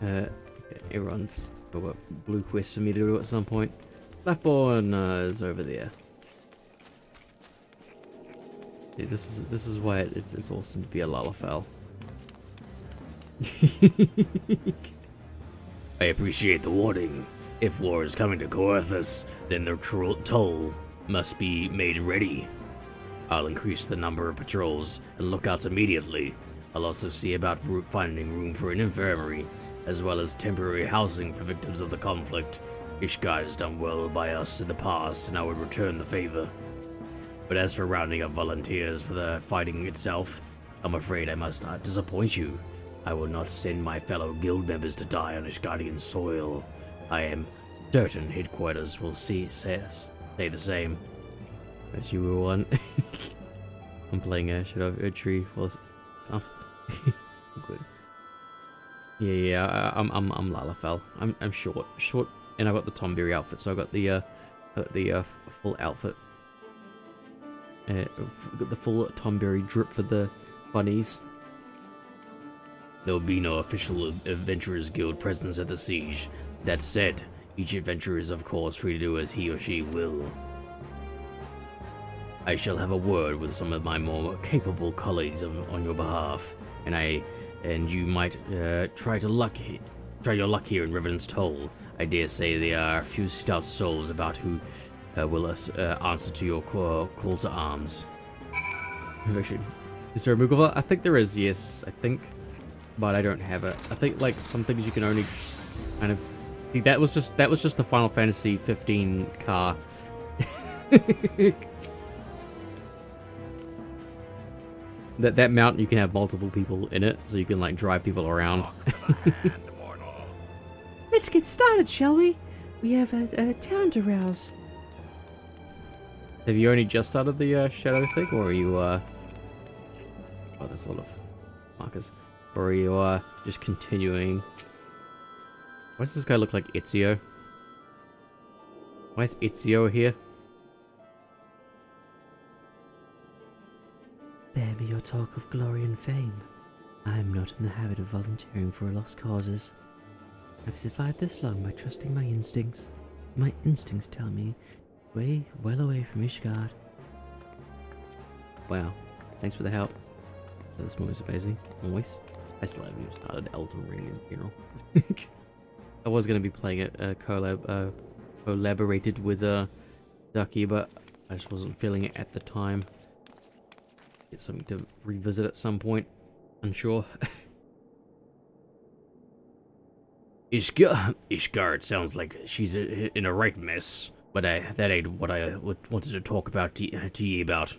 Speaker 1: Okay, everyone's got a blue quest for me to do at some point. Blackborn is over there. Yeah, this is why it's awesome to be a Lalafell.
Speaker 11: I appreciate the warning. If war is coming to Coerthus, then the toll must be made ready. I'll increase the number of patrols and lookouts immediately. I'll also see about finding room for an infirmary, as well as temporary housing for victims of the conflict. Ishgard has done well by us in the past, and I would return the favor. But as for rounding up volunteers for the fighting itself, I'm afraid I must disappoint you. I will not send my fellow guild members to die on Ishgardian soil. I am certain headquarters will say the same.
Speaker 1: As you were one. I'm playing Shadow of Erdtree. Well, good. Yeah, I'm Lalafell. I'm short, and I got the Tomberry outfit, so I got the full outfit. Got the full Tomberry drip for the bunnies.
Speaker 11: There will be no official Adventurers Guild presence at the siege. That said, each adventurer is of course free to do as he or she will. I shall have a word with some of my more capable colleagues on your behalf, and you might try your luck here in Revenant's Toll. I dare say there are a few stout souls about who will answer to your call to arms.
Speaker 1: Is there a Moogle? I think there is, yes, I think. But I don't have it. I think like some things you can only kind of see, that was just the Final Fantasy 15 car. that mount, you can have multiple people in it, so you can like drive people around.
Speaker 2: Let's get started, shall we? We have a town to rouse.
Speaker 1: Have you only just started the shadow thing, or are you oh, there's a lot of markers. Or are you just continuing? Why does this guy look like Ezio? Why is Ezio here?
Speaker 2: There be your talk of glory and fame. I am not in the habit of volunteering for lost causes. I've survived this long by trusting my instincts. My instincts tell me well away from Ishgard.
Speaker 1: Wow. Thanks for the help. This movie's amazing. Always. I still haven't even started Elden Ring in general. I was going to be playing it collaborated with Ducky, but I just wasn't feeling it at the time. Get something to revisit at some point. Unsure.
Speaker 11: Ishgard sounds like she's in a right mess, but that ain't what I wanted to talk about to ye about.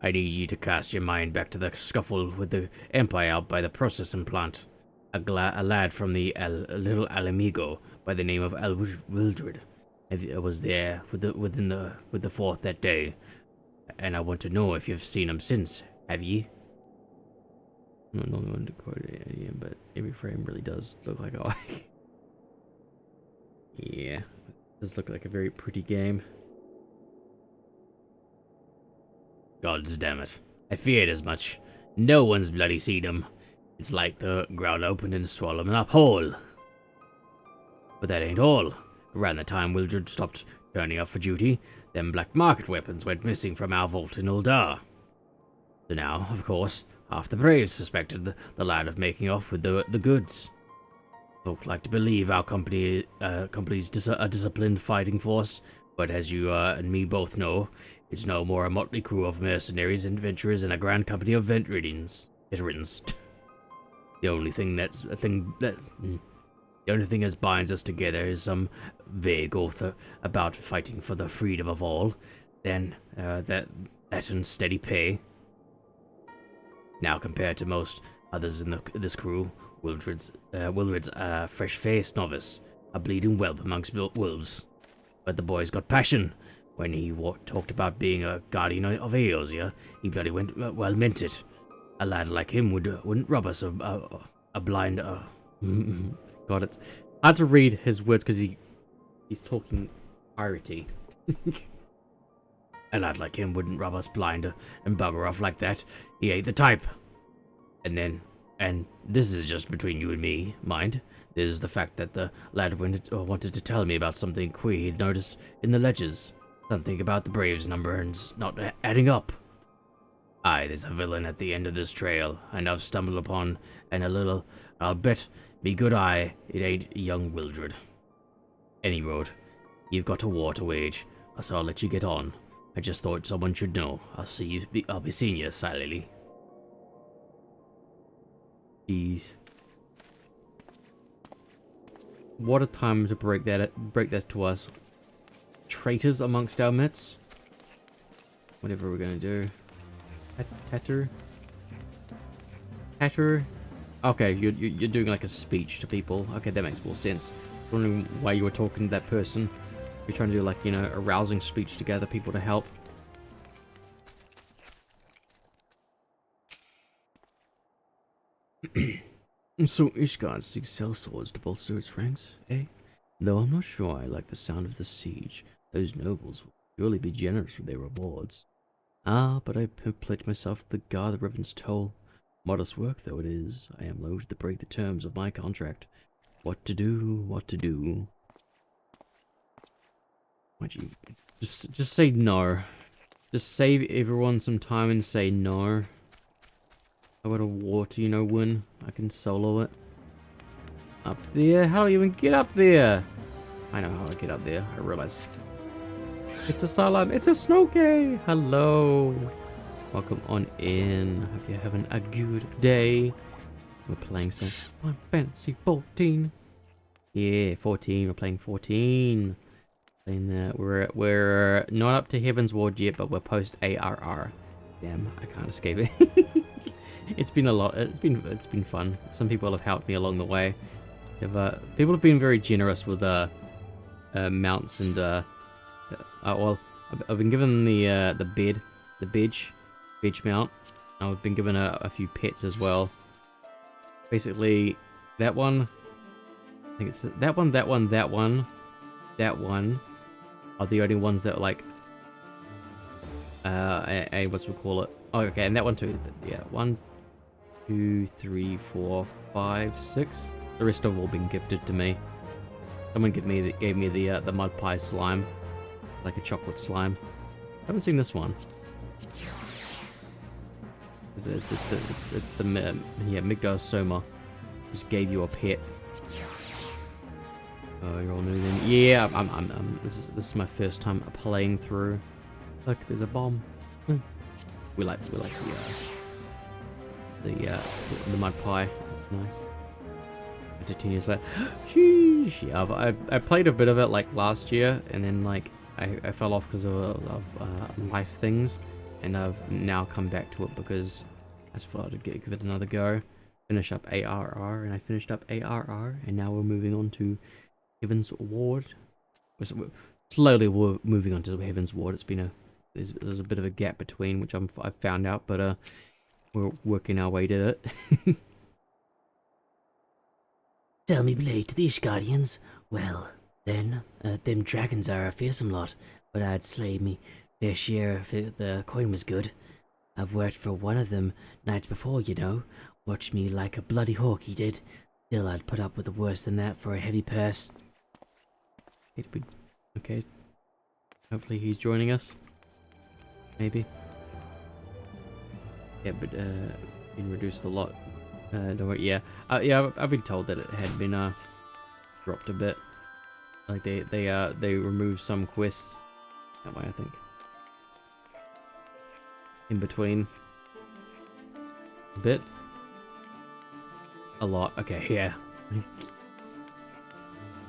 Speaker 11: I need you to cast your mind back to the scuffle with the Empire out by the processing plant. A lad from the Little Alamigo by the name of Wildred was there with the fourth that day, and I want to know if you've seen him since. Have ye?
Speaker 1: I'm not going to quote it again, but every frame really does look like a yeah, it does look like a very pretty game.
Speaker 11: Gods damn it. I feared as much. No one's bloody seen him. It's like the ground opened and swallowed him up whole. But that ain't all. Around the time Wildred stopped turning up for duty, them black market weapons went missing from our vault in Uldar. So now, of course, half the Braves suspected the lad of making off with the goods. Folk like to believe our company's a disciplined fighting force, but as you and me both know, it's no more a motley crew of mercenaries and adventurers and a grand company of veterans. The only thing that binds us together is some vague oath about fighting for the freedom of all. Then that and steady pay. Now, compared to most others in this crew, Wildred's fresh-faced novice, a bleeding whelp amongst wolves. But the boy's got passion. When he talked about being a guardian of Eorzea, he bloody meant it. A lad like him wouldn't rob us of a blind.
Speaker 1: God, it's hard to read his words because he's talking piratey.
Speaker 11: A lad like him wouldn't rob us blind and bugger off like that. He ain't the type. And this is just between you and me, mind. There's the fact that the lad wanted to tell me about something queer he'd noticed in the ledgers. Something about the Braves numbers not adding up. Aye, there's a villain at the end of this trail, and I've stumbled upon, and I'll bet me good eye it ain't young Wildred. Any road, you've got a war to wage, so I'll let you get on. I just thought someone should know. I'll be seeing you, silently. Jeez. What a time to break that to us. Traitors amongst our midst. Whatever we're gonna do. Tatter. Okay, you're doing like a speech to people. Okay, that makes more sense. Wondering why you were talking to that person. You're trying to do like, you know, a rousing speech to gather people to help. So Ishgard seeks sell swords to bolster its ranks, eh? Though I'm not sure I like the sound of the siege. Those nobles will surely be generous with their rewards. Ah, but I pledge myself to guard the Riven's toll. Modest work though it is, I am loath to break the terms of my contract. What to do, what to do. Why'd you... Just say no. Just save everyone some time and say no. How about a water, you know, win? I can solo it. Up there? How do you even get up there? I know how I get up there. I realized. It's a Salon. It's a Snowkay. Hello. Welcome on in. Hope you're having a good day. We're playing some Final Fantasy 14. Yeah, 14. We're playing 14. Playing that. We're not up to Heavensward yet, but we're post ARR. Damn, I can't escape it. It's been a lot. It's been fun. Some people have helped me along the way. People have been very generous with mounts and well, I've been given the bedge mount. I've been given a few pets as well. Basically, that one. I think it's that one are the only ones that are like what's we call it? Oh, okay, and that one too. Yeah, 1, 2, 3, 4, 5, 6. The rest have all been gifted to me. Someone gave me the mud pie slime, like a chocolate slime. I haven't seen this one. It's the Migdal Soma. Just gave you a pet. Oh, you're all new then. Yeah, I'm. This is my first time playing through. Look, there's a bomb. We like the mud pie. It's nice. 10 years later. Sheesh. Yeah, I played a bit of it like last year, and then like I fell off because of life things, and I've now come back to it because I just thought I'd give it another go. Finish up ARR, and I finished up ARR, and now we're moving on to Heavensward. We're slowly moving on to Heavensward. It's been there's a bit of a gap between, which I've found out, but we're working our way to it.
Speaker 1: Tell me blade to the Ishgardians. Well, then, them dragons are a fearsome lot, but I'd slay me fair share if the coin was good. I've worked for one of them nights before, you know. Watched me like a bloody hawk, he did. Still, I'd put up with worse than that for a heavy purse. Okay. Hopefully he's joining us. Maybe. Yeah, but, been reduced a lot. Don't worry, yeah. Yeah, I've been told that it had been, dropped a bit. Like, they removed some quests. That way, I think. In between. A bit. A lot. Okay, yeah.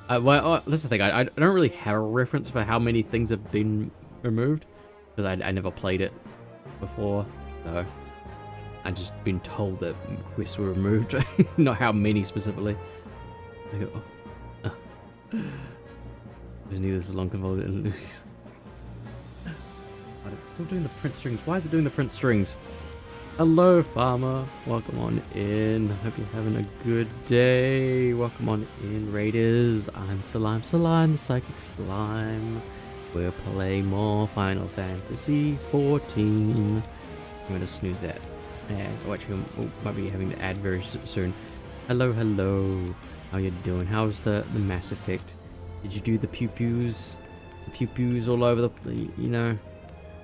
Speaker 1: Well, that's the thing. I don't really have a reference for how many things have been removed. Because I never played it before. So, I've just been told that quests were removed. Not how many specifically. I knew this is long convoluted and loose. But it's still doing the print strings. Why is it doing the print strings? Hello, farmer. Welcome on in. Hope you're having a good day. Welcome on in, raiders. I'm Salim, the psychic slime. We'll play more Final Fantasy 14. I'm gonna snooze that. And actually, we might be having the ad very soon. Hello, hello. How you doing? How's the Mass Effect? Did you do the pew-pews? The pew-pews all over the, you know,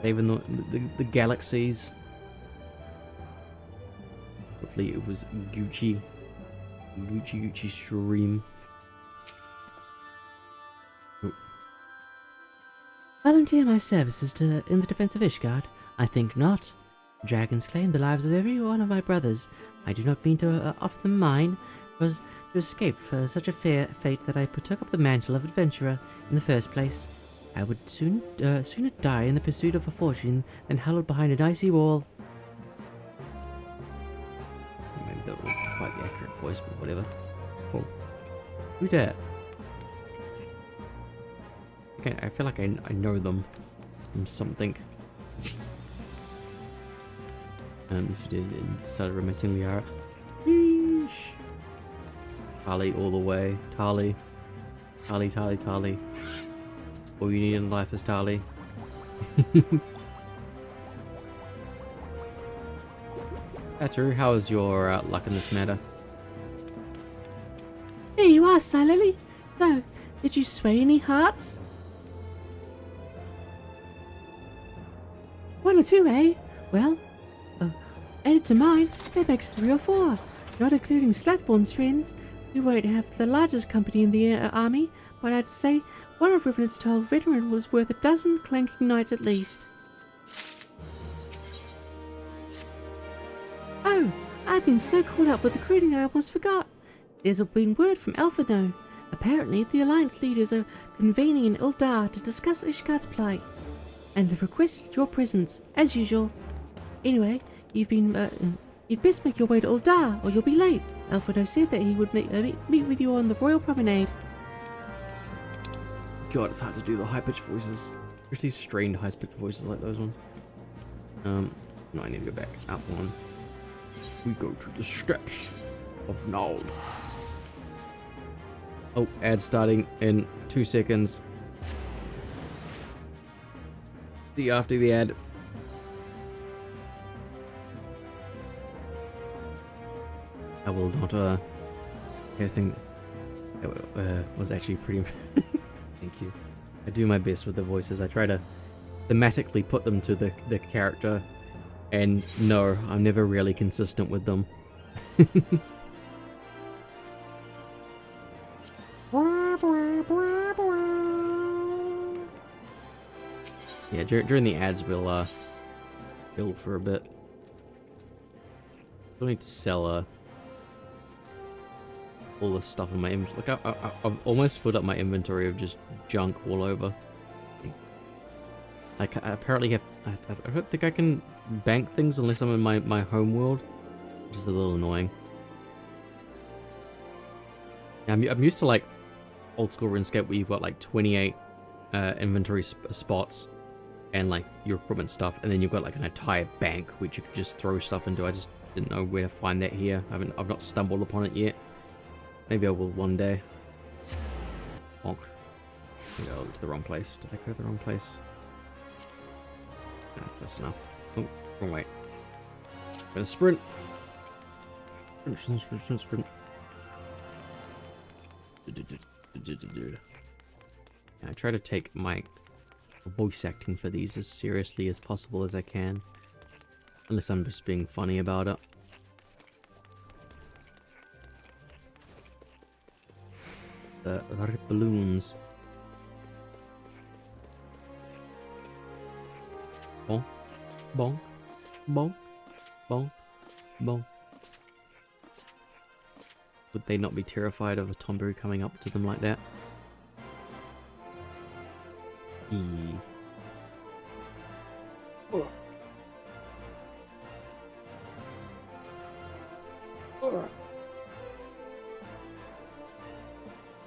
Speaker 1: saving the galaxies? Hopefully it was Gucci stream. Oh.
Speaker 2: Volunteer my services in the defense of Ishgard? I think not. Dragons claim the lives of every one of my brothers. I do not mean to offer them mine. It was to escape for such a fate that I took up the mantle of adventurer in the first place. I would sooner die in the pursuit of a fortune than hallowed behind an icy wall.
Speaker 1: Maybe that was quite the accurate voice, but whatever. Oh. Who that? Okay, I feel like I know them from something. Yes, you did, and started reminiscing Liara. Yeesh. Tali all the way. Tali. Tali. All you need in life is Tali. Atru, how is your luck in this matter?
Speaker 2: There you are, Lily. So, did you sway any hearts? 1 or 2, eh? Well, added to mine, that makes 3 or 4. Not including Slathborn's friends. We won't have the largest company in the army, but I'd say one of Rivenant's tall veteran was worth 12 clanking knights at least. Oh, I've been so caught up with recruiting I almost forgot. There's been word from Alphino. Apparently, the Alliance leaders are convening in Uldar to discuss Ishgard's plight, and have requested your presence, as usual. Anyway, you'd best make your way to Uldar, or you'll be late. Alphino said that he would meet with you on the Royal Promenade.
Speaker 1: God, it's hard to do the high-pitched voices. Especially strained high-pitched voices like those ones. No, I need to go back. Up one. We go to the steps of now. Oh, ad starting in 2 seconds. See you after the ad. I will not, I think was actually pretty... Thank you. I do my best with the voices. I try to thematically put them to the character, and no, I'm never really consistent with them. Yeah, during the ads we'll build for a bit. Still need to sell all the stuff in my inventory. Look, I've almost filled up my inventory of just junk all over. I apparently have... I don't think I can bank things unless I'm in my home world, which is a little annoying. I'm used to like old school RuneScape where you've got like 28 inventory spots and like your equipment stuff, and then you've got like an entire bank which you could just throw stuff into. I just didn't know where to find that here. I've not stumbled upon it yet. Maybe I will one day. Bonk. Maybe I went to the wrong place. Did I go to the wrong place? No, that's close enough. Oh, wrong way. Gonna sprint. Sprint. I try to take my voice acting for these as seriously as possible as I can. Unless I'm just being funny about it. The balloons. Bonk, bonk, bonk, bonk, bonk. Would they not be terrified of a Tombu coming up to them like that?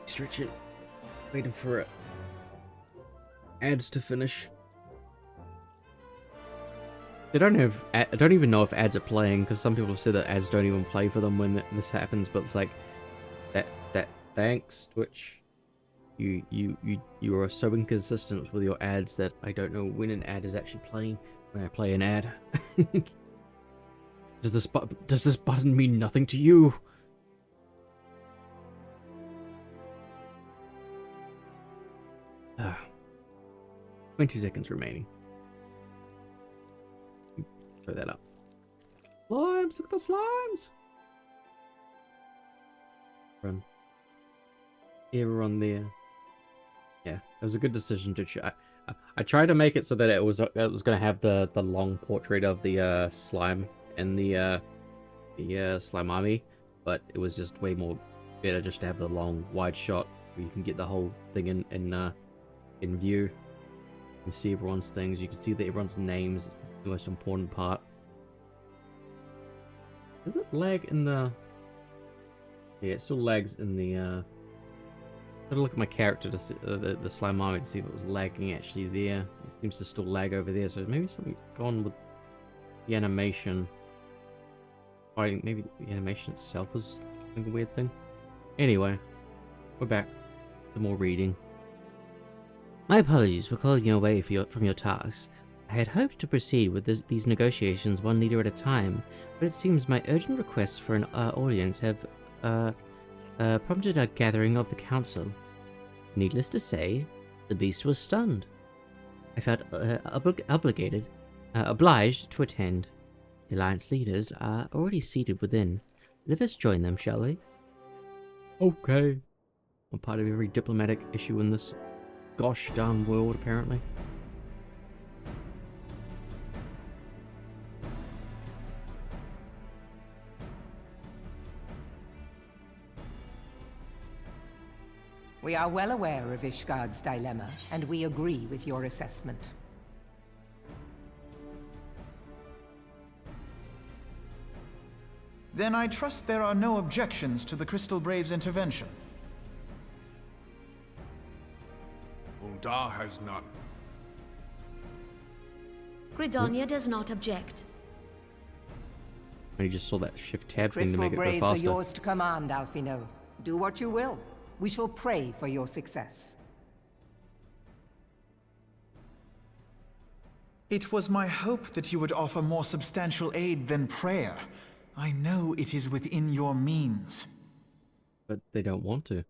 Speaker 1: Stretch it. Waiting for it. Ads to finish. I don't even know if ads are playing, because some people have said that ads don't even play for them when this happens, but it's like, that thanks, Twitch. You are so inconsistent with your ads that I don't know when an ad is actually playing when I play an ad. Does this button mean nothing to you? 20 seconds remaining. Throw that up. Slimes! Look at the slimes! Run. Yeah, we're on there. Yeah, it was a good decision to I tried to make it so that it was gonna have the long portrait of the slime and the slime army, but it was just way more better just to have the long wide shot where you can get the whole thing in view. You can see everyone's things. You can see that everyone's names. It's the most important part. Does it lag in the? Yeah, it still lags in the. Got to look at my character to see the slime army to see if it was lagging actually there. It seems to still lag over there, so maybe something's gone with the animation. Maybe the animation itself is a weird thing. Anyway, we're back to more reading.
Speaker 2: My apologies for calling you away from your tasks. I had hoped to proceed with these negotiations one leader at a time, but it seems my urgent requests for an audience have prompted a gathering of the council. Needless to say, the beast was stunned. I felt obliged to attend. The Alliance leaders are already seated within. Let us join them, shall we?
Speaker 1: Okay. I'm part of every diplomatic issue in this gosh darn world, apparently.
Speaker 12: We are well aware of Ishgard's dilemma, and we agree with your assessment.
Speaker 5: Then I trust there are no objections to the Crystal Brave's intervention.
Speaker 4: Uldar has none.
Speaker 13: Gridania does not object.
Speaker 1: I just saw that shift tab thing to
Speaker 12: Crystal
Speaker 1: make it go
Speaker 12: Braves are
Speaker 1: faster.
Speaker 12: yours to command, Alphino. Do what you will. We shall pray for your success.
Speaker 5: It was my hope that you would offer more substantial aid than prayer. I know it is within your means.
Speaker 1: But they don't want to.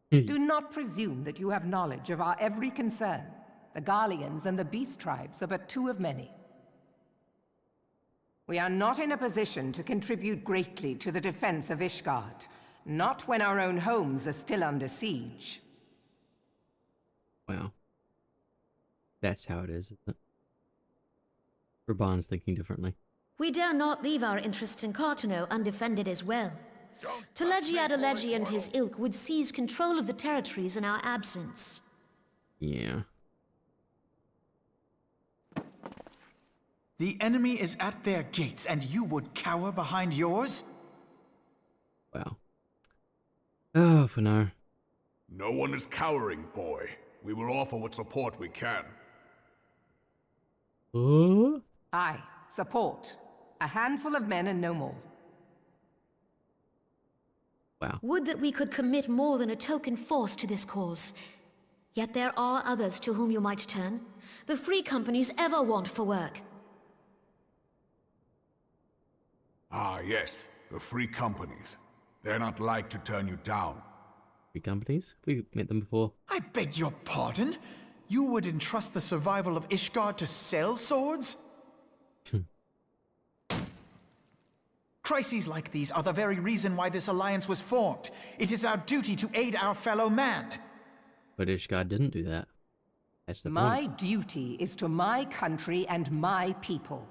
Speaker 12: Do not presume that you have knowledge of our every concern. The Garleans and the Beast Tribes are but two of many. We are not in a position to contribute greatly to the defense of Ishgard. Not when our own homes are still under siege.
Speaker 1: Wow. That's how it is, isn't it? Raban's thinking differently.
Speaker 13: We dare not leave our interests in Cartano undefended as well. Telegia Adeleji and his ilk would seize control of the territories in our absence.
Speaker 1: Yeah.
Speaker 5: The enemy is at their gates, and you would cower behind yours?
Speaker 1: Wow. Oh, for now.
Speaker 4: No one is cowering, boy. We will offer what support we can.
Speaker 12: Aye, support. A handful of men and no more.
Speaker 1: Wow.
Speaker 13: Would that we could commit more than a token force to this cause. Yet there are others to whom you might turn. The free companies ever want for work.
Speaker 4: Ah, yes. The free companies. They're not like to turn you down.
Speaker 1: Free companies? We've met them before.
Speaker 5: I beg your pardon? You would entrust the survival of Ishgard to sell swords? Crises like these are the very reason why this alliance was formed. It is our duty to aid our fellow man.
Speaker 1: But Ishgard didn't do that. That's the
Speaker 12: My
Speaker 1: point.
Speaker 12: duty is to my country and my people.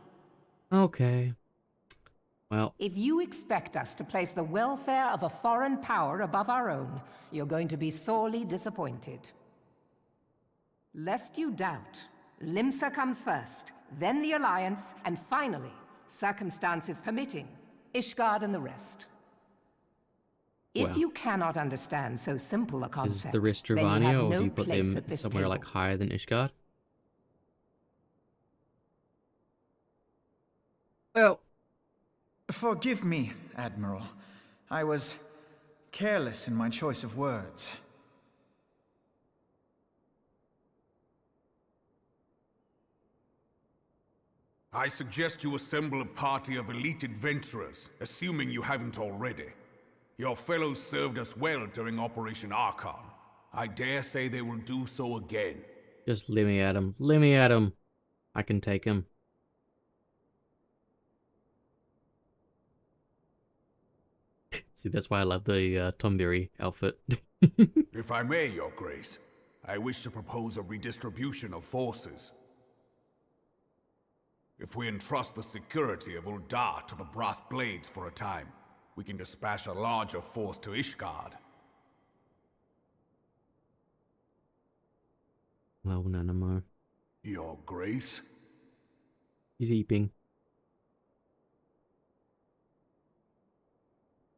Speaker 1: Okay. Well,
Speaker 12: If you expect us to place the welfare of a foreign power above our own, you're going to be sorely disappointed. Lest you doubt, Limsa comes first, then the Alliance, and finally, circumstances permitting, Ishgard and the rest. If
Speaker 1: Well.
Speaker 12: you cannot understand so simple a
Speaker 1: is
Speaker 12: concept,
Speaker 1: the rest
Speaker 12: then you
Speaker 1: Rivania,
Speaker 12: have
Speaker 1: or
Speaker 12: no
Speaker 1: do you put
Speaker 12: place
Speaker 1: them
Speaker 12: at this
Speaker 1: somewhere
Speaker 12: table.
Speaker 1: like higher than Ishgard? Well,
Speaker 5: Forgive me, Admiral. I was careless in my choice of words.
Speaker 4: I suggest you assemble a party of elite adventurers, assuming you haven't already. Your fellows served us well during Operation Archon. I dare say they will do so again.
Speaker 1: Just let me at him. Let me at him. I can take him. See, that's why I love the Tomberry outfit.
Speaker 4: If I may, Your Grace, I wish to propose a redistribution of forces. If we entrust the security of Uldar to the Brass Blades for a time, we can dispatch a larger force to Ishgard.
Speaker 1: Well, Nanamo.
Speaker 4: Your Grace?
Speaker 1: He's eeping.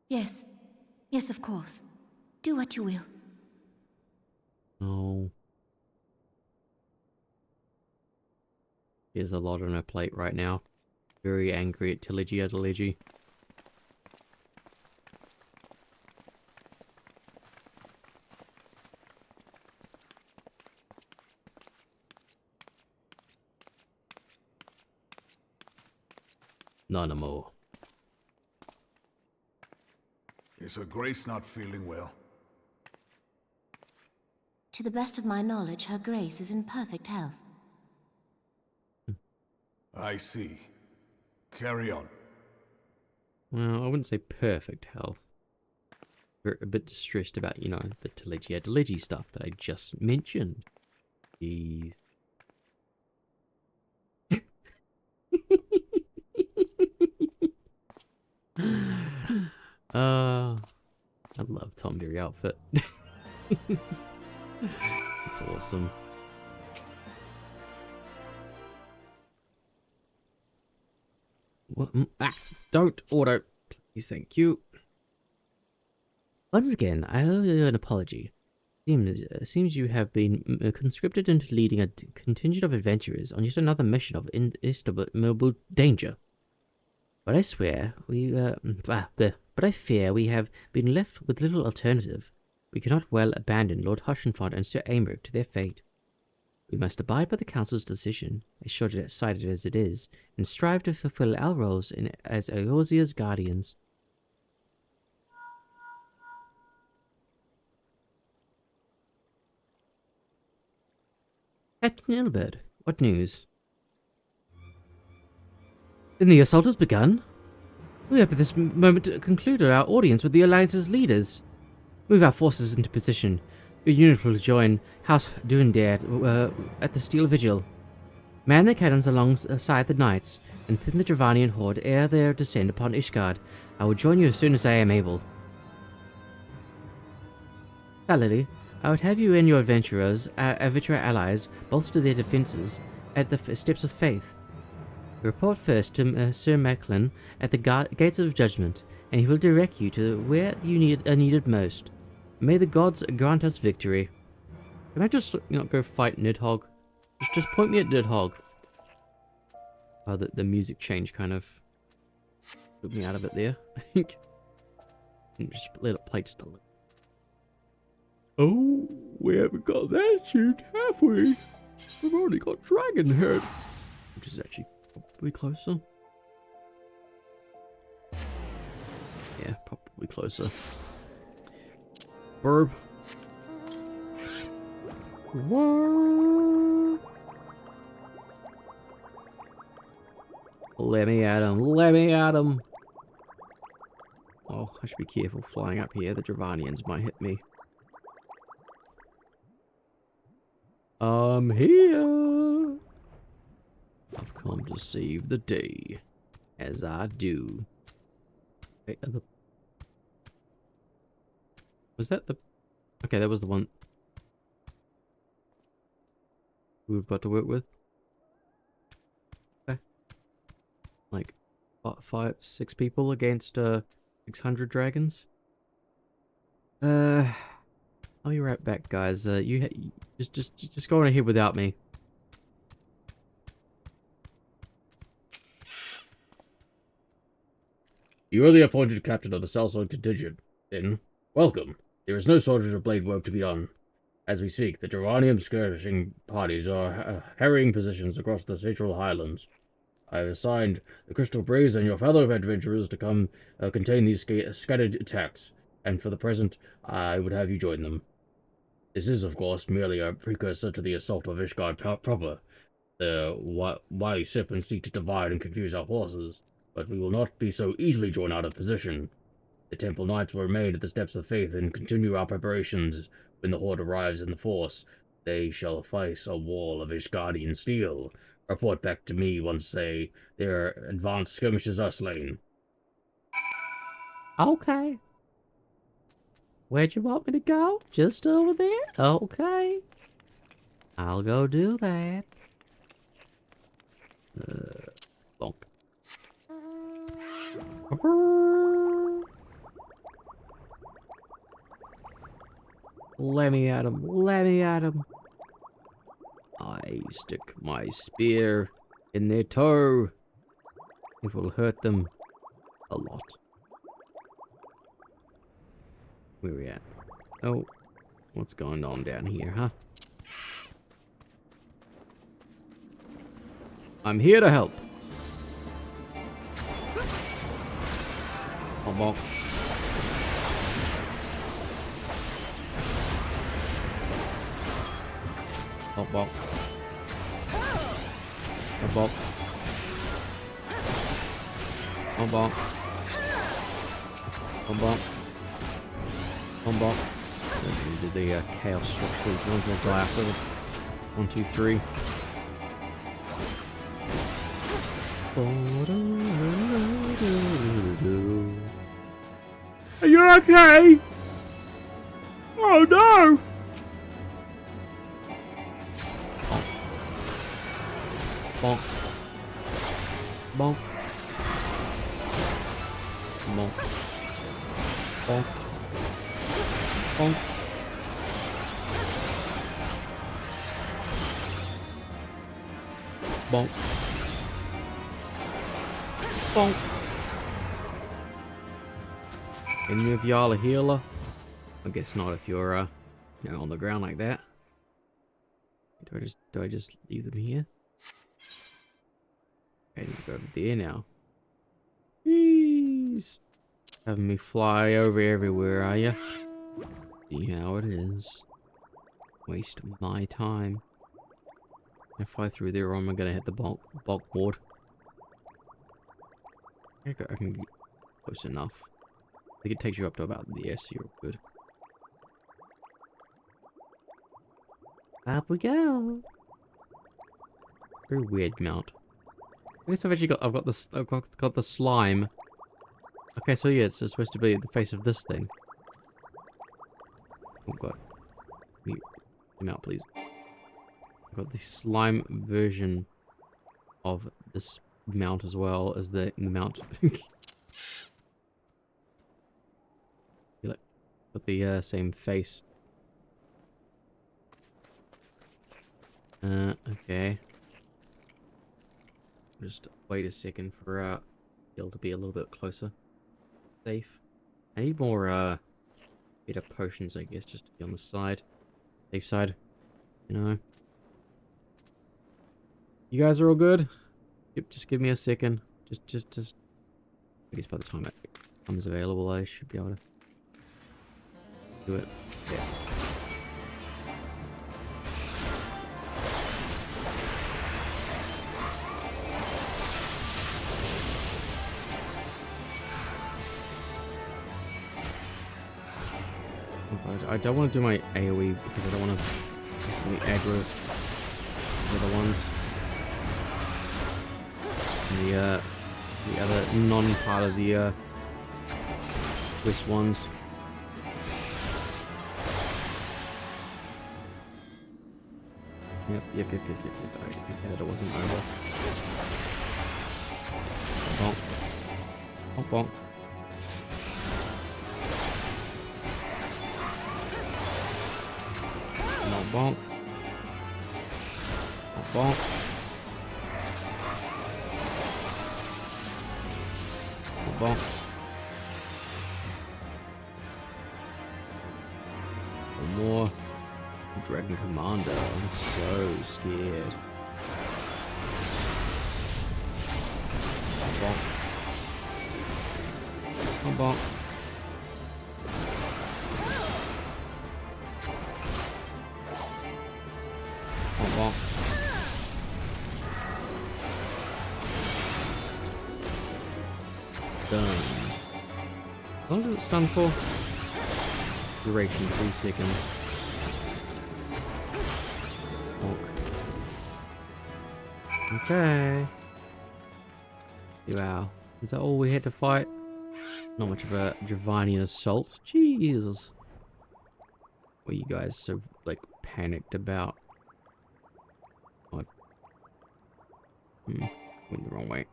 Speaker 13: Yes. Yes, of course. Do what you will.
Speaker 1: Oh. There's a lot on her plate right now. Very angry at Tilligi. None more.
Speaker 4: Is Her Grace not feeling well?
Speaker 3: To the best of my knowledge, Her Grace is in perfect health.
Speaker 4: I see. Carry on.
Speaker 1: Well, I wouldn't say perfect health. We're a bit distressed about, you know, the Tilligi stuff that I just mentioned. Jeez. I love Tomberry outfit. It's awesome. What? Don't auto, please, thank you. Once again, I owe you an apology. Seems you have been conscripted into leading a contingent of adventurers on yet another mission of inestimable danger. But I swear, but I fear we have been left with little alternative. We cannot well abandon Lord Hushenfont and Sir Aymeric to their fate. We must abide by the Council's decision, as short-sighted as it is, and strive to fulfill our roles as Eorzea's guardians. Captain Ilbert, what news? Then the assault has begun. We hope at this moment to conclude our audience with the Alliance's leaders. Move our forces into position. Your unit will join House Duendare at the Steel Vigil. Man the cannons alongside the knights, and thin the Dravanian horde ere their descent upon Ishgard. I will join you as soon as I am able. Salary, I would have you and your adventurer allies bolster their defences at the steps of faith. Report first to Sir Macklin at the Gates of Judgment, and he will direct you to where you are needed most. May the gods grant us victory. Can I just, go fight Nidhogg? Just point me at Nidhogg. Oh, the music change kind of took me out of it there, I think. And just let it play just a little. Oh, we haven't got that tuned, have we? We've already got Dragon Head, which is actually probably closer. Yeah, probably closer. Burb. What? Let me at him. Let me at him. Oh, I should be careful flying up here. The Dravanians might hit me. I'm here. I've come to save the day, as I do. Wait, was that the... Okay, that was the one we were about to work with. Okay. Like, 5, 6 people against 600 dragons. I'll be right back, guys. Just go on ahead without me.
Speaker 11: You are the appointed captain of the Southside contingent. Then, welcome. There is no shortage of blade work to be done. As we speak, the Geranium skirmishing parties are harrying positions across the Central Highlands. I have assigned the Crystal Braze and your fellow adventurers to come contain these scattered attacks, and for the present, I would have you join them. This is, of course, merely a precursor to the assault of Ishgard proper. The wily serpents seek to divide and confuse our forces, but we will not be so easily drawn out of position. The Temple Knights will remain at the steps of faith and continue our preparations. When the Horde arrives in the force, they shall face a wall of Ishgardian steel. Report back to me once their advanced skirmishers are slain.
Speaker 1: Okay. Where'd you want me to go? Just over there? Okay. I'll go do that. Bonk. Let me at him. Let me at him. I stick my spear in their toe. It will hurt them a lot. Where we at? Oh, what's going on down here, huh? I'm here to help. Bonk, bonk. Bonk, bonk. Bonk, bonk. Bonk, bonk. Bonk, bonk. Bonk, bonk. We did the chaos switch ones with glasses. 1, 2, 3. Are you okay? Oh no! Bonk. Bonk. Bonk. Bonk. Bonk. Bonk. Bonk. Any of y'all a healer? I guess not if you're you know, on the ground like that. Do I just leave them here? I need to go over there now. Jeez. Having me fly over everywhere, are ya? See how it is. Waste my time. If I fly through there, or am I gonna hit the bulk board? I can get close enough. I think it takes you up to about there, so you're good. Up we go. Very weird mount. I guess I've got the slime. Okay, so yeah, it's supposed to be the face of this thing. Oh god. Come out, please. I've got the slime version of this mount as well as the mount. Got the same face. Okay. Just wait a second for Bill to be a little bit closer. Safe. I need more better potions, I guess, just to be on the side. Safe side. You know. You guys are all good? Yep, just give me a second. Just I guess by the time it becomes available I should be able to do it. Yeah. I don't want to do my AoE because I don't want to instantly aggro the other ones. The other non-part of the Swiss ones. Yep. I think that it wasn't over. Bonk. Bonk, bonk. Bonk. Bonk. Bonk. One more. Dragon Commander. I'm so scared.
Speaker 11: bonk. Bonk, bonk. Done. How long does it stun for? Duration 3 seconds. Bonk. Okay. Wow. Is that all we had to fight? Not much of a Dravanian assault. Jesus. What are you guys so, like, panicked about? What? Went the wrong way.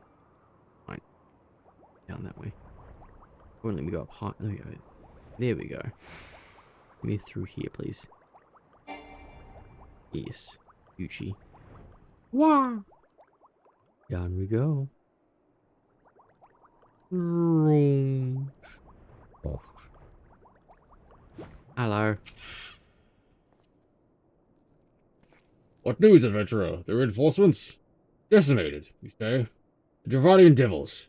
Speaker 11: Fine. Down that way. Won't let me go up high. There we go. There we go. Let me through here, please. Yes. Gucci. Wow. Down we go. Hello.
Speaker 7: What news, adventurer? The reinforcements? Decimated, you say? The Dravanian devils.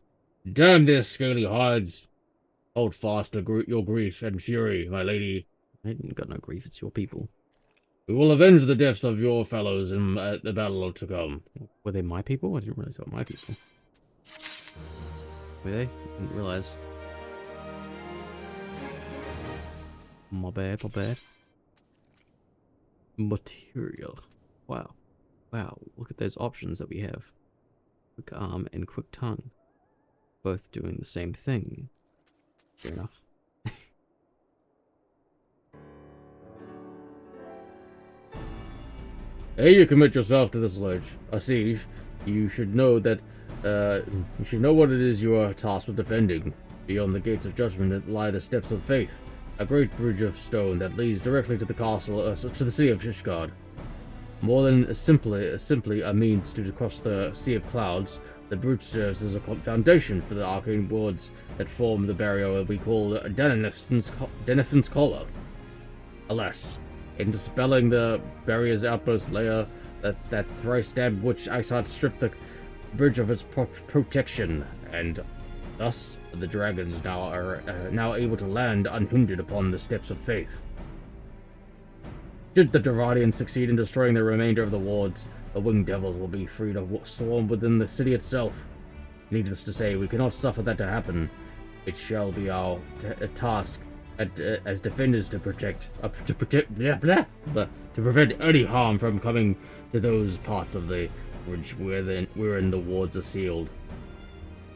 Speaker 7: Damn their scaly hides. Hold fast to your grief and fury, my lady.
Speaker 11: I ain't got no grief, it's your people.
Speaker 7: We will avenge the deaths of your fellows in the battle to come.
Speaker 11: Were they my people? I didn't realize they were my people. Were they? Didn't realize. My bad, my bad. Material. Wow. Wow, look at those options that we have. Quick arm and quick tongue. Both doing the same thing. Fair enough.
Speaker 7: Ere you commit yourself to this siege, you should know that you should know what it is you are tasked with defending. Beyond the gates of judgment lie the steps of faith, a great bridge of stone that leads directly to the castle, to the city of Ishgard. More than simply a means to cross the sea of clouds, the bridge serves as a foundation for the arcane wards that form the barrier we call Denethon's Collar. Alas, in dispelling the barrier's outpost layer, that thrice-stabbed witch Iceheart stripped the bridge of its protection, and thus the dragons are now able to land unhindered upon the steps of faith. Should the Dravanians succeed in destroying the remainder of the wards, the winged devils will be free to swarm within the city itself. Needless to say, we cannot suffer that to happen. It shall be our task as defenders to prevent any harm from coming to those parts of the bridge wherein the wards are sealed.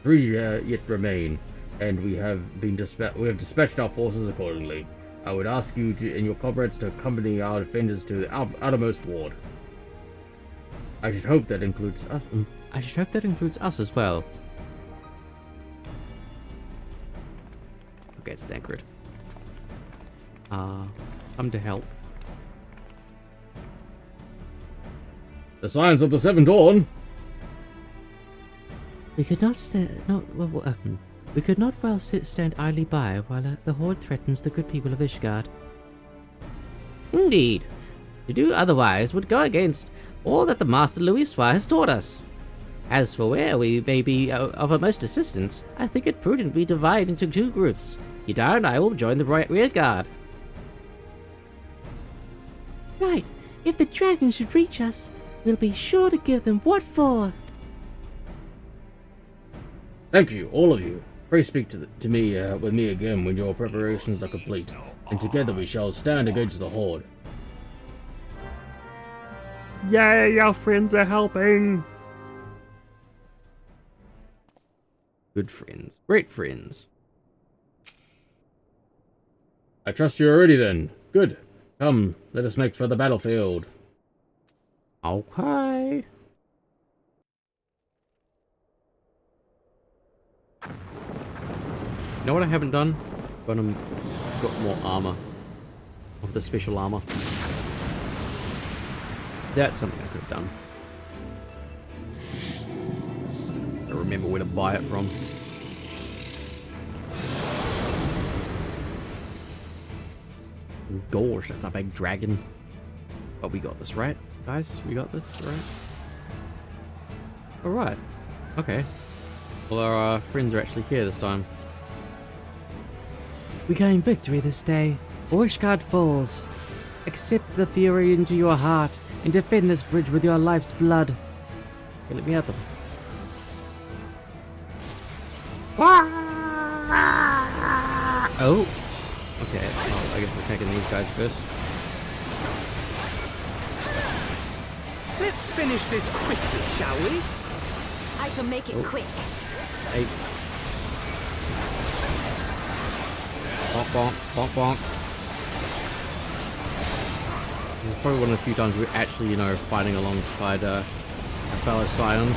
Speaker 7: 3 yet remain, and we have dispatched our forces accordingly. I would ask you and your comrades to accompany our defenders to the outermost ward. I should hope that includes us.
Speaker 11: I should hope that includes us as well. Okay, it's Thancred. Come to help.
Speaker 7: The signs of the Seventh Dawn.
Speaker 1: We could not we could not well stand idly by while the Horde threatens the good people of Ishgard.
Speaker 2: Indeed. To do otherwise would go against all that the Master Louisois has taught us. As for where we may be of most assistance, I think it prudent we divide into 2 groups. Yadar and I will join the rear guard.
Speaker 1: Right. If the dragons should reach us, we'll be sure to give them what for.
Speaker 7: Thank you, all of you. Pray speak to me with me again when your preparations are complete, and together we shall stand against the Horde.
Speaker 11: Yay, our friends are helping! Good friends. Great friends.
Speaker 7: I trust you are ready then. Good. Come, let us make for the battlefield.
Speaker 11: Okay. You know what I haven't done? Got more armor. Of the special armor. That's something I could have done. I remember where to buy it from. Gosh, that's a big dragon. But we got this, right? Guys, we got this, right? Alright. Okay. Well, our friends are actually here this time.
Speaker 1: We claim victory this day. Ishgard falls. Accept the fury into your heart and defend this bridge with your life's blood. Okay, let me have them. Oh. Okay, well, I guess we're taking these guys first.
Speaker 14: Let's finish this quickly, shall we?
Speaker 6: I shall make it quick.
Speaker 1: Hey. Bonk, bonk, bonk, bonk. This is probably one of the few times we're actually, you know, fighting alongside our fellow Scions.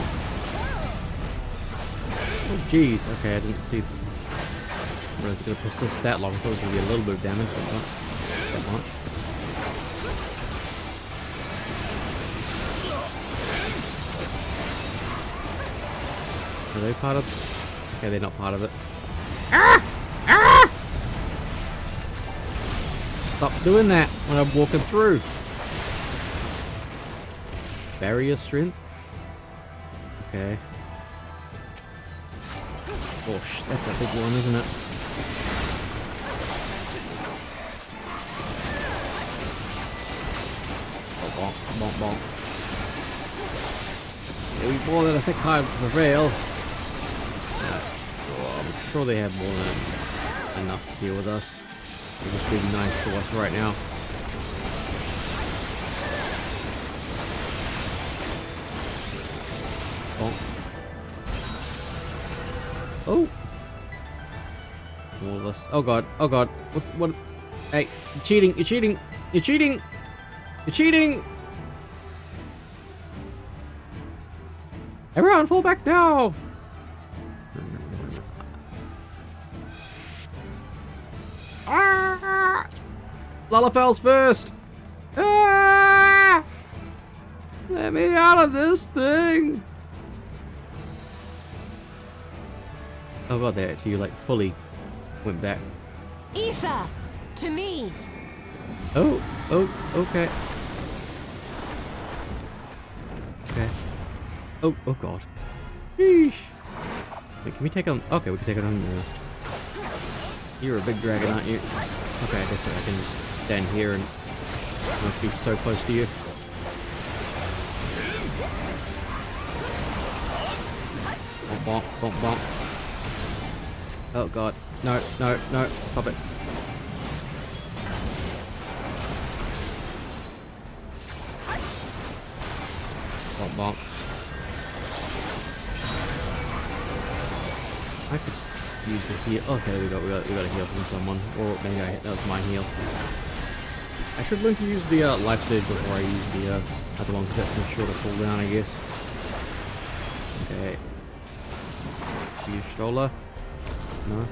Speaker 1: Oh, jeez. Okay, I didn't see. I was going to persist that long. I thought it was going to be a little bit of damage, but not that much. Are they part of? Okay, they're not part of it. Stop doing that when I'm walking through. Barrier strength. Okay. Gosh, that's a big one, isn't it? Oh, bonk, bonk, bonk. Yeah, we more than a thick hide to prevail. I'm sure they have more than enough to deal with us. They're just being nice to us right now. Bonk. Oh! All of us. Oh god. Oh god. What? Hey, you're cheating. You're cheating. You're cheating. You're cheating. Everyone, fall back now. Ah! Lullafel's first. Ah! Let me out of this thing. Oh god, they actually like fully went back.
Speaker 6: Ether, to me.
Speaker 1: Oh, okay. Okay. Oh god. Sheesh. Wait, can we take on? Okay, we can take it on. You're a big dragon, aren't you? Okay, I guess I can just stand here and not be so close to you. Bonk, bonk, bonk, bonk. Oh god. No, no, no. Stop it. Bonk, bonk. I could use the heal. Okay, we got a heal from someone. Or maybe that was my heal. I should learn to use the life stage before I use the other one because that's a shorter cooldown, I guess. Okay. Use Stola. No.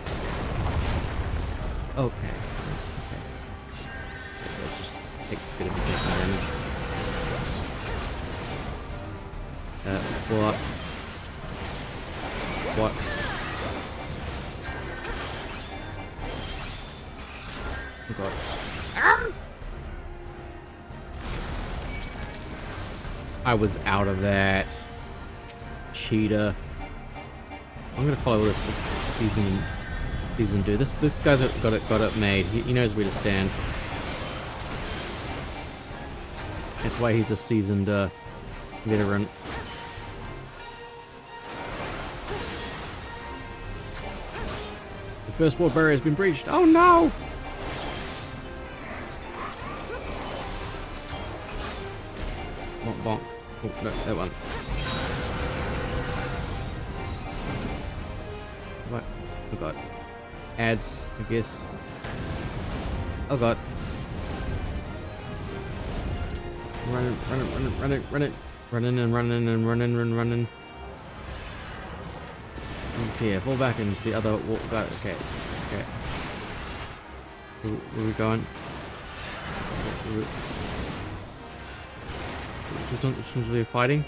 Speaker 1: Okay. Let's just take a bit of damage. What? What? Oh god. I was out of that. Cheater. I'm gonna follow this season dude. This guy's got it made. He knows where to stand. That's why he's a seasoned veteran. The first wall barrier has been breached. Oh no! Bonk, bonk. Oh, no, that one. What? Oh god. Ads, I guess. Oh god. Running. Running and running. Let's see here. Fall back into the other wall. Okay. Where are we going? Which ones are we fighting?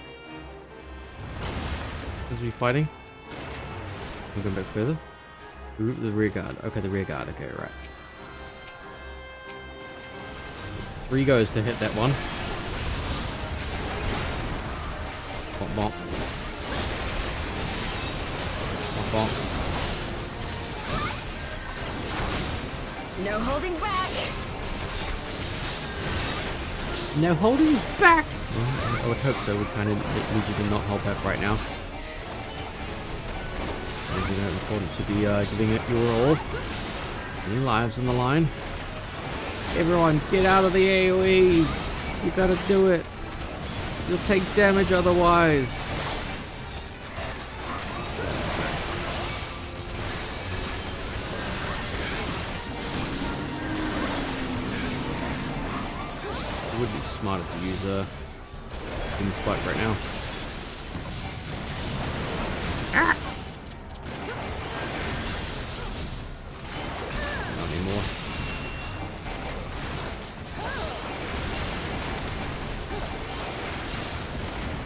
Speaker 1: We're going back further. The rear guard. Okay, the rear guard. Okay, right. 3 goes to hit that one. Bonk, bonk. Bonk, bonk.
Speaker 3: No holding back.
Speaker 1: No holding back! Well, I would hope so. We kind of need you to not hold back right now. It's important to be giving it your all. Any lives on the line. Everyone, get out of the AoEs! You gotta do it. You'll take damage otherwise. It would be smarter to use Doom Spike right now. Ah! Not anymore.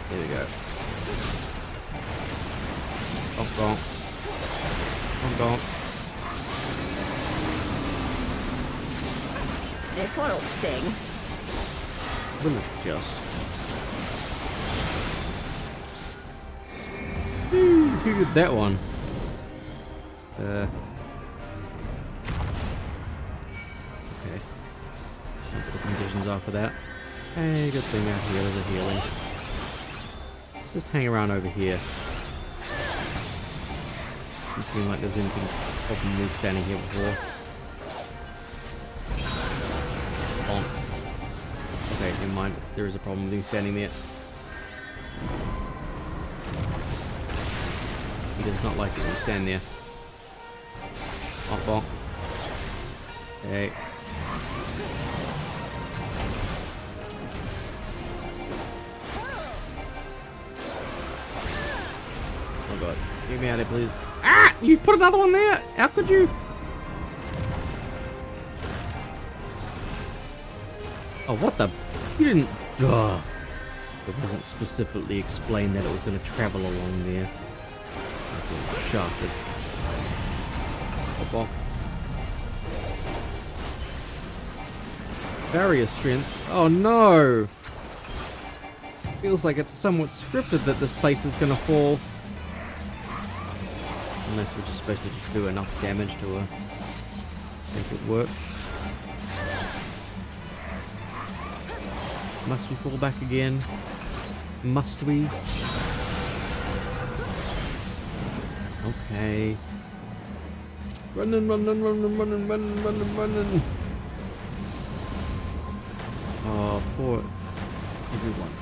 Speaker 1: There we go. Bonk bonk. Bonk bonk.
Speaker 3: This one'll sting.
Speaker 1: Will it just? Who did that one? Okay. What the conditions are for that. Hey, good thing our healers are healing. Let's just hang around over here. Doesn't seem like there's anything stopping me standing here before. Bonk. Okay, never mind. There is a problem with him standing there. He does not like it when you stand there. Bonk bonk. Okay. Oh god. Get me out of here, please. Ah! You put another one there! How could you? Oh, what the? You didn't... Ugh. It wasn't specifically explained that it was going to travel along there. I feel shafted. Oh, bonk. Barrier strength. Oh no! Feels like it's somewhat scripted that this place is going to fall. Unless we're just supposed to just do enough damage to make it work. Must we fall back again? Must we? Okay. Running, running, running, running, running, running, running. Oh, poor everyone.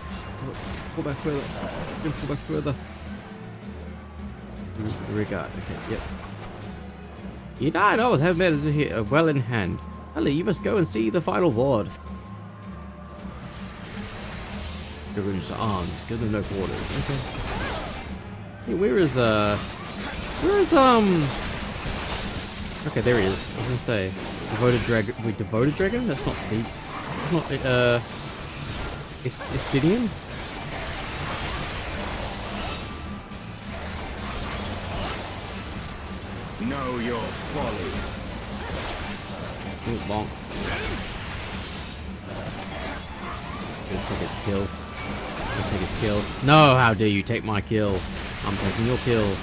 Speaker 1: Pull back further. Pull back further. Regard. Okay, yep. You died. Oh, have matters here well in hand. Ellie, you must go and see the final ward. Dragoon's arms. Give them no quarters. Okay. Hey, where is okay, there he is. I was gonna say devoted dragon. Wait, devoted dragon? That's not the. That's not Estidian?
Speaker 4: Know your folly.
Speaker 1: Ooh, bonk. Gonna take his kill. Gonna take his kill. No, how dare you take my kill? I'm taking your kill.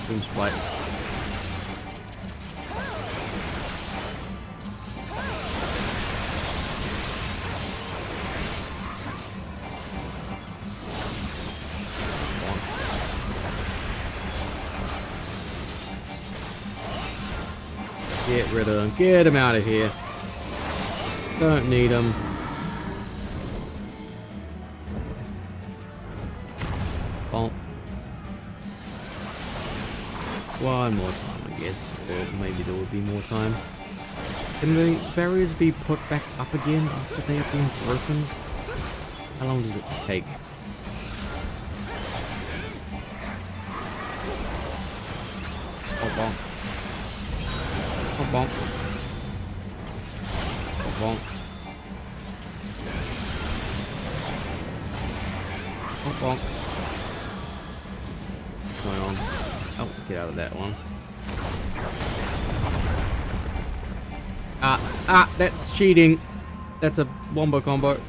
Speaker 1: Boom spike. Get rid of them. Get him out of here. Don't need him. Bonk. One more time, I guess. Maybe there would be more time. Can the barriers be put back up again after they have been broken? How long does it take? Oh, bonk. Oh, bonk. Oh, bonk. Oh, bonk. What's going on? Oh, get out of that one. That's cheating. That's a wombo combo.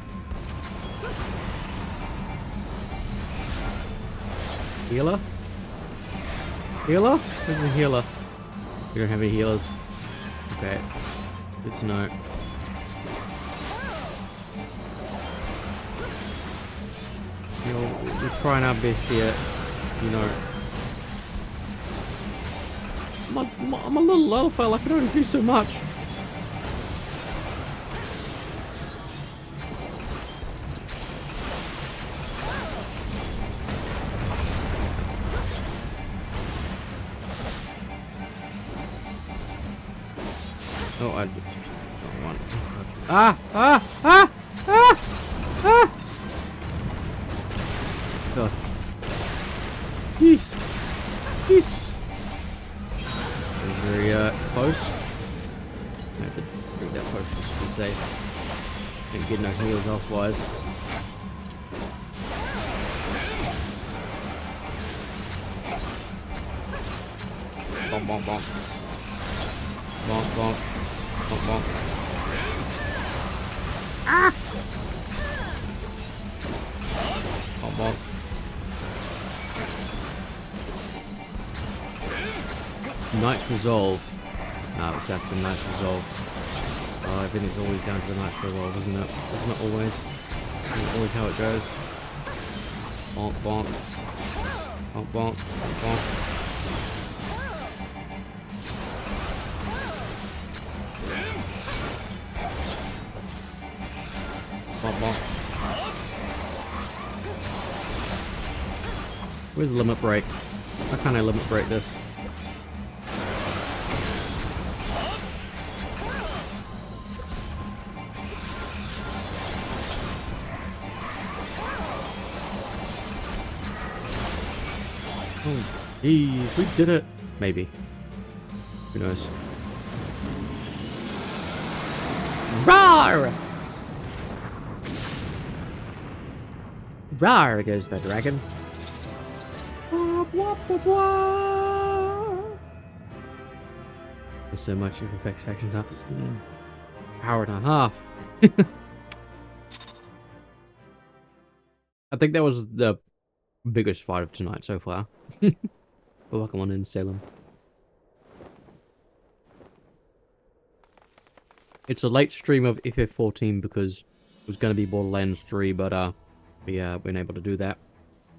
Speaker 1: Healer? Healer? Where's the healer? We don't have any healers. Okay. Good to know. You know, we're trying our best here. You know. I'm a little low fella. I can only do so much. Oh, I don't want. Ah! Ah! Ah! Ah! Ah! God. Jeez. Jeez. Very close. I have to bring that close just to be safe. Can't get no heals elsewise. Bonk, bonk, bonk. Bonk, bonk. Bonk, bonk. Ah! Bonk, bonk. Knight's Resolve. Ah, it's after Knight's Resolve. Oh, everything's always down to the Knight's Resolve, isn't it? Isn't it always? Isn't it always how it goes? Bonk, bonk. Bonk, bonk. Bonk, bonk. Where's the limit break? How can I limit break this? Oh, jeez, we did it. Maybe. Who knows? Rawr! Rawr goes the dragon. There's so much of effect sections up. Hour and a half. I think that was the biggest fight of tonight so far. But welcome on in, Salem. It's a late stream of FF14 because it was going to be Borderlands 3, but we weren't able to do that.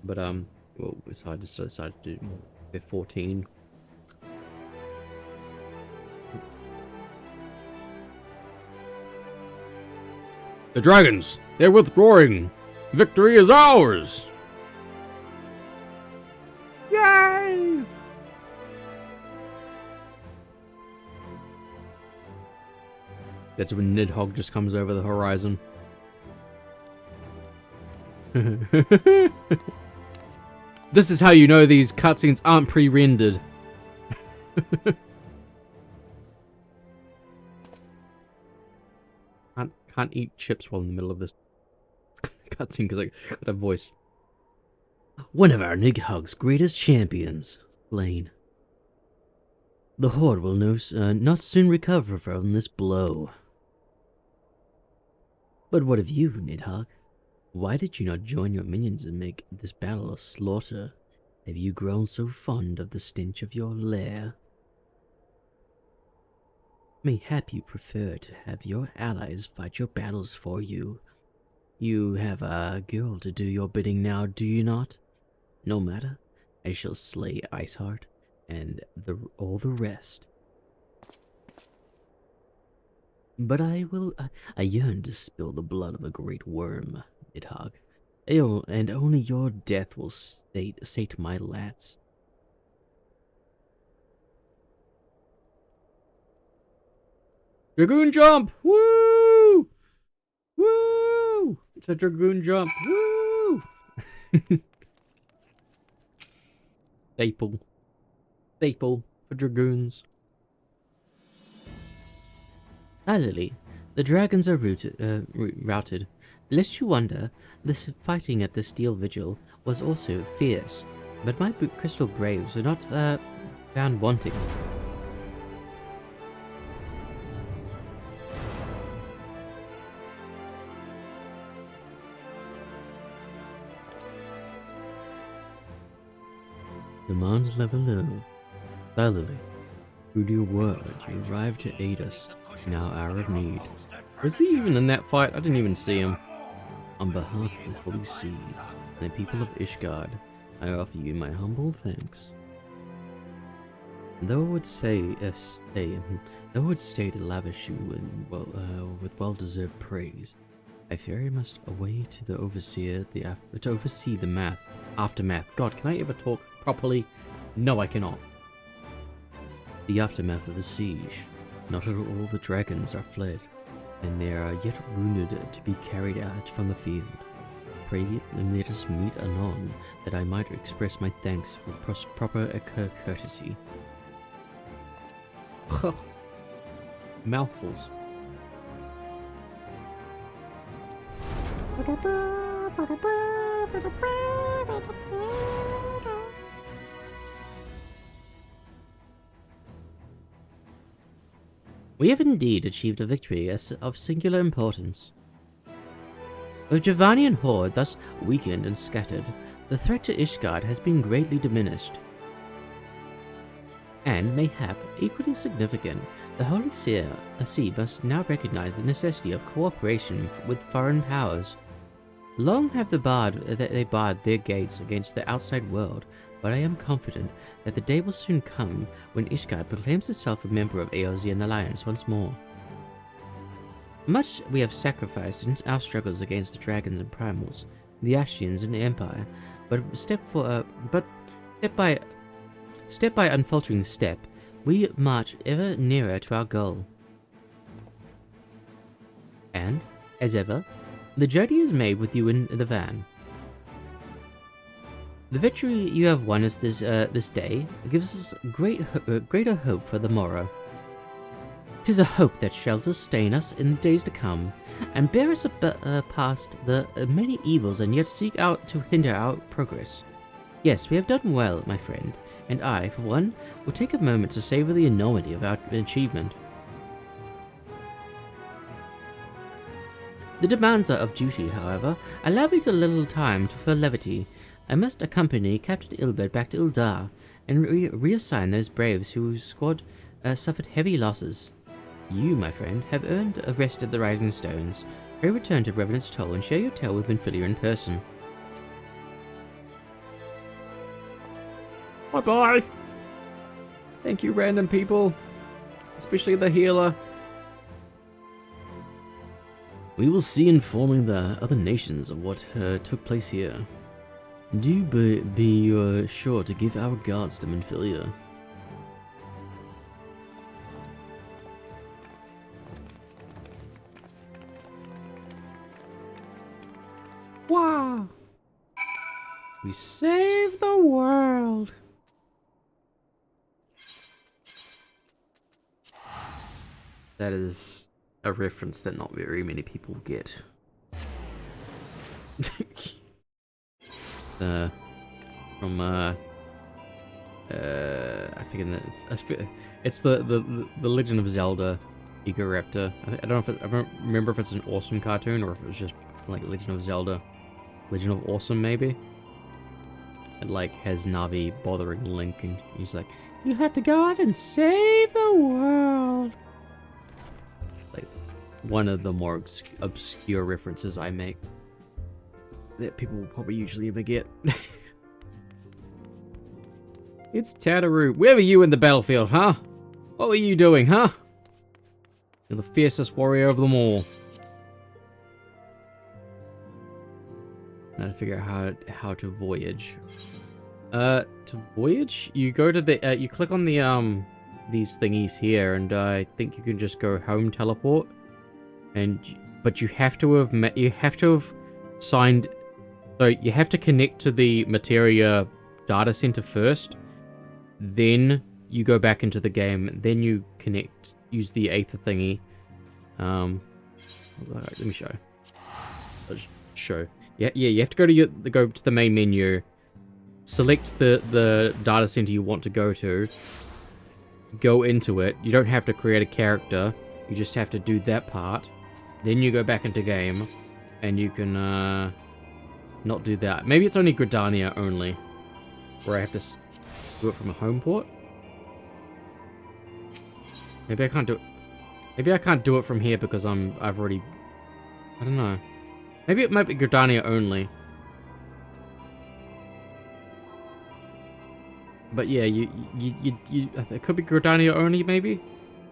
Speaker 1: But well, we decided to do FF14.
Speaker 7: The dragons! They're withdrawing! Victory is ours! Yay!
Speaker 1: That's when Nidhogg just comes over the horizon. This is how you know these cutscenes aren't pre-rendered. Can't eat chips while in the middle of this cutscene because I got a voice. One of our Nidhogg's greatest champions, slain. The Horde will not soon recover from this blow. But what of you, Nidhogg? Why did you not join your minions and make this battle a slaughter? Have you grown so fond of the stench of your lair? Mayhap you prefer to have your allies fight your battles for you. You have a girl to do your bidding now, do you not? No matter, I shall slay Iceheart and all the rest. But I yearn to spill the blood of a great worm, Nidhogg, and only your death will sate my lats.
Speaker 7: Dragoon jump! Woo! Woo! It's a dragoon jump! Woo!
Speaker 1: Staple for dragoons. Lily, the dragons are routed. Lest you wonder, this fighting at the Steel Vigil was also fierce, but my crystal braves were not found wanting. Command level low. Lily, True to your word, you arrived to aid us in our hour of need. Was he even in that fight? I didn't even see him. On behalf of the Holy See and the people of Ishgard, I offer you my humble thanks. Though I would stay to lavish you with well-deserved praise, I fear I must away to the overseer to oversee the aftermath. God, can I ever talk properly? No, I cannot. The aftermath of the siege. Not at all the dragons are fled, and there are yet wounded to be carried out from the field. Pray let us meet anon, that I might express my thanks with proper courtesy. Mouthfuls. We have indeed achieved a victory of singular importance. With Javanian horde thus weakened and scattered, the threat to Ishgard has been greatly diminished. And, mayhap, equally significant, the Holy See must now recognize the necessity of cooperation with foreign powers. Long have they barred their gates against the outside world, but I am confident that the day will soon come when Ishgard proclaims itself a member of Eorzean alliance once more. Much we have sacrificed in our struggles against the dragons and primals, the Ashians and the Empire, but step by unfaltering step, we march ever nearer to our goal. And, as ever, the journey is made with you in the van. The victory you have won us this day gives us greater hope for the morrow. 'Tis a hope that shall sustain us in the days to come, and bear us past the many evils and yet seek out to hinder our progress. Yes, we have done well, my friend, and I, for one, will take a moment to savor the enormity of our achievement. The demands of duty, however, allow me a little time for levity. I must accompany Captain Ilbert back to Ildar, and reassign those braves whose squad suffered heavy losses. You, my friend, have earned a rest at the Rising Stones. Pray return to Revenant's Toll and share your tale with Minfilia in person. Bye-bye! Thank you, random people. Especially the healer. We will see informing the other nations of what took place here. Do be sure to give our regards to Minfilia. Wow! We saved the world! That is a reference that not very many people get. From I think it's the Legend of Zelda Egoraptor. I don't remember if it's an awesome cartoon or if it was just like Legend of Zelda, Legend of Awesome maybe. It like has Navi bothering Link and he's like, "You have to go out and save the world." Like one of the more obscure references I make that people will probably usually ever get. It's Tataru. Where were you in the battlefield, huh? What were you doing, huh? You're the fiercest warrior of them all. Now to figure out how to voyage. To voyage, you go to the you click on the these thingies here, and I think you can just go home teleport. But you have to have signed. So you have to connect to the Materia data center first, then you go back into the game, then you use the Aether thingy. Let me show. Let's show. Yeah, you have to go to the main menu, select the data center you want to go to, go into it. You don't have to create a character, you just have to do that part. Then you go back into game, and you can not do that. Maybe it's only Gridania only, where I have to do it from a home port.
Speaker 7: Maybe I can't do it. Maybe I can't do it from here because I've already... I don't know. Maybe it might be Gridania only. But yeah, it could be Gridania only, maybe.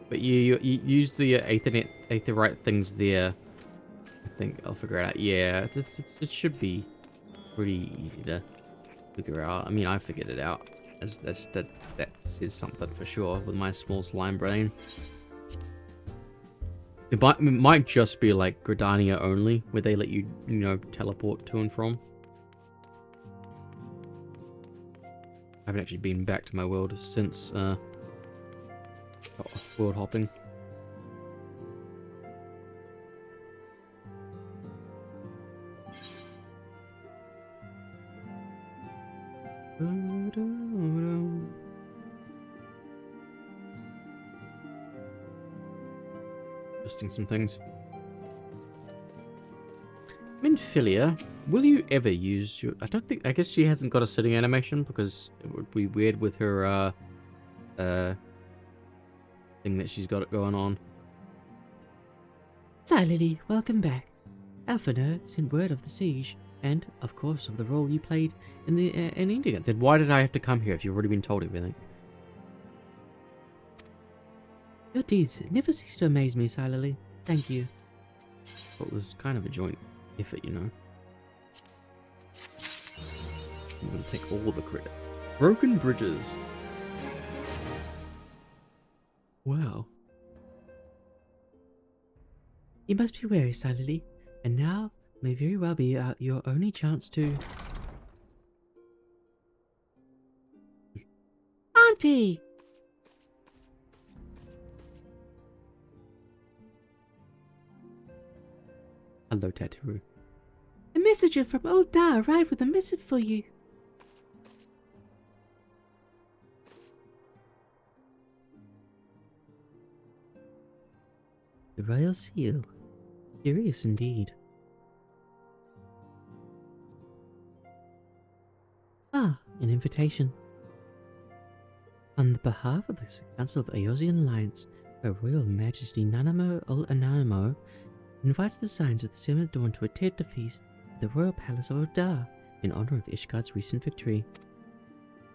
Speaker 7: But you use the Aetherite things there. I think I'll figure it out. Yeah, it should be pretty easy to figure out. I mean, I figured it out. That is something for sure with my small slime brain. It might just be like Gridania only, where they let you, teleport to and from. I haven't actually been back to my world since world hopping. Adjusting some things. Minfilia, will you ever use your... I guess she hasn't got a sitting animation because it would be weird with her thing that she's got going on.
Speaker 2: Lily, welcome back. Alphino sent word of the siege, and, of course, of the role you played in India.
Speaker 7: Then why did I have to come here if you've already been told everything?
Speaker 2: Your deeds never cease to amaze me, Lily. Thank you.
Speaker 7: It was kind of a joint effort, I'm gonna take all the credit. Broken bridges. Wow.
Speaker 2: You must be wary, Lily, and now may very well be your only chance to... Auntie!
Speaker 7: Hello, Tattoo.
Speaker 2: A messenger from Old Da arrived with a missive for you.
Speaker 1: The royal seal. Curious indeed.
Speaker 2: Ah, an invitation.
Speaker 1: On the behalf of the Council of the Eorzean Alliance, Her Royal Majesty Nanamo Ul Anamo invites the Signs of the Seventh Dawn to attend a feast at the Royal Palace of Odar in honor of Ishgard's recent victory.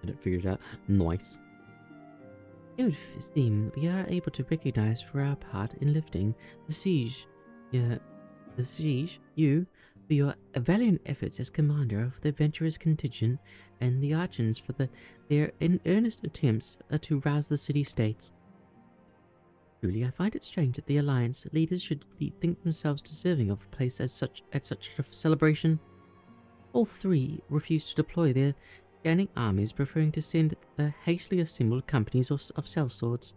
Speaker 7: I didn't figure it out. Nice.
Speaker 1: It would seem that we are able to recognize for our part in lifting the siege. You, for your valiant efforts as commander of the adventurers contingent, and the Archons for their earnest attempts to rouse the city-states. Truly, I find it strange that the Alliance leaders should think themselves deserving of a place at such a celebration. All three refused to deploy their standing armies, preferring to send hastily assembled companies of sellswords,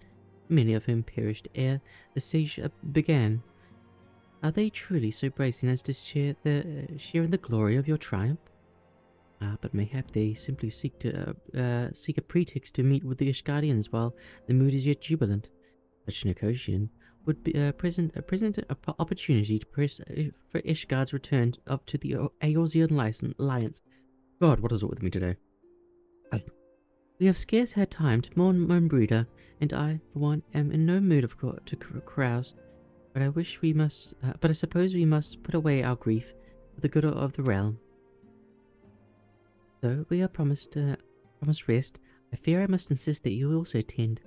Speaker 1: many of whom perished ere the siege began. Are they truly so brazen as to share in the glory of your triumph? But mayhap they simply seek a pretext to meet with the Ishgardians while the mood is yet jubilant. Such an occasion would be present an opportunity to press for Ishgard's return up to the Eorzean Alliance.
Speaker 7: God, what is it with me today?
Speaker 1: We have scarce had time to mourn Moonbreeder, and I, for one, am in no mood to carouse. But I suppose we must put away our grief for the good of the realm. So we are promised rest. I fear I must insist that you also attend.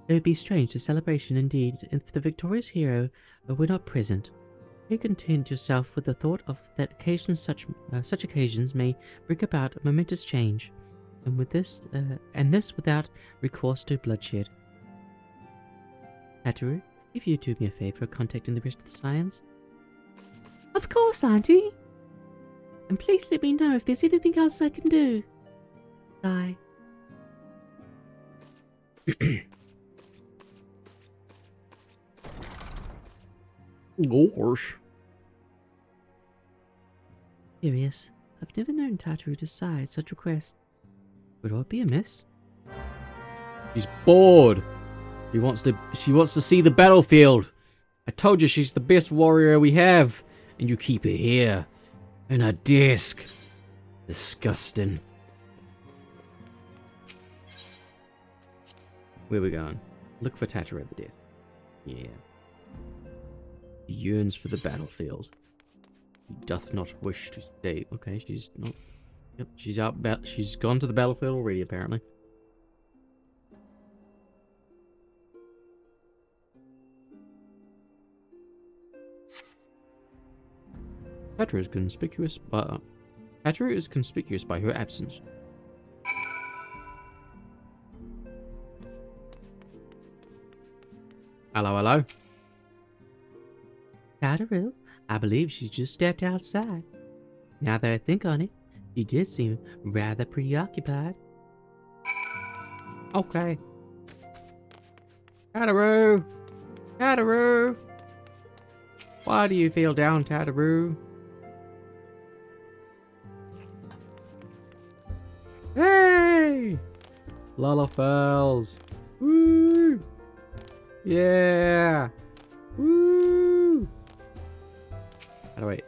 Speaker 1: It would be strange, a celebration indeed, if the victorious hero were not present. You content yourself with the thought of that such occasions may bring about a momentous change, and this without recourse to bloodshed. Ataru, if you do me a favor of contacting the rest of the Scions.
Speaker 2: Of course, Auntie. And please let me know if there's anything else I can do. Bye.
Speaker 7: Gosh.
Speaker 1: Curious. I've never known Tataru to sigh at such requests. Would all be amiss?
Speaker 7: She's bored. She wants to see the battlefield. I told you she's the best warrior we have, and you keep her here in a desk. Disgusting.
Speaker 1: Where we going? Look for Tatra at the desk. Yeah. She yearns for the battlefield. She doth not wish to stay. Okay, she's not. Yep, she's out. She's gone to the battlefield already, apparently. Tatra is conspicuous by her absence. Hello, hello.
Speaker 2: Tataru, I believe she's just stepped outside. Now that I think on it, she did seem rather preoccupied.
Speaker 1: Okay. Tataru! Tataru! Why do you feel down, Tataru? Hey! Lullafels! Woo! Yeah! Woo! How do I...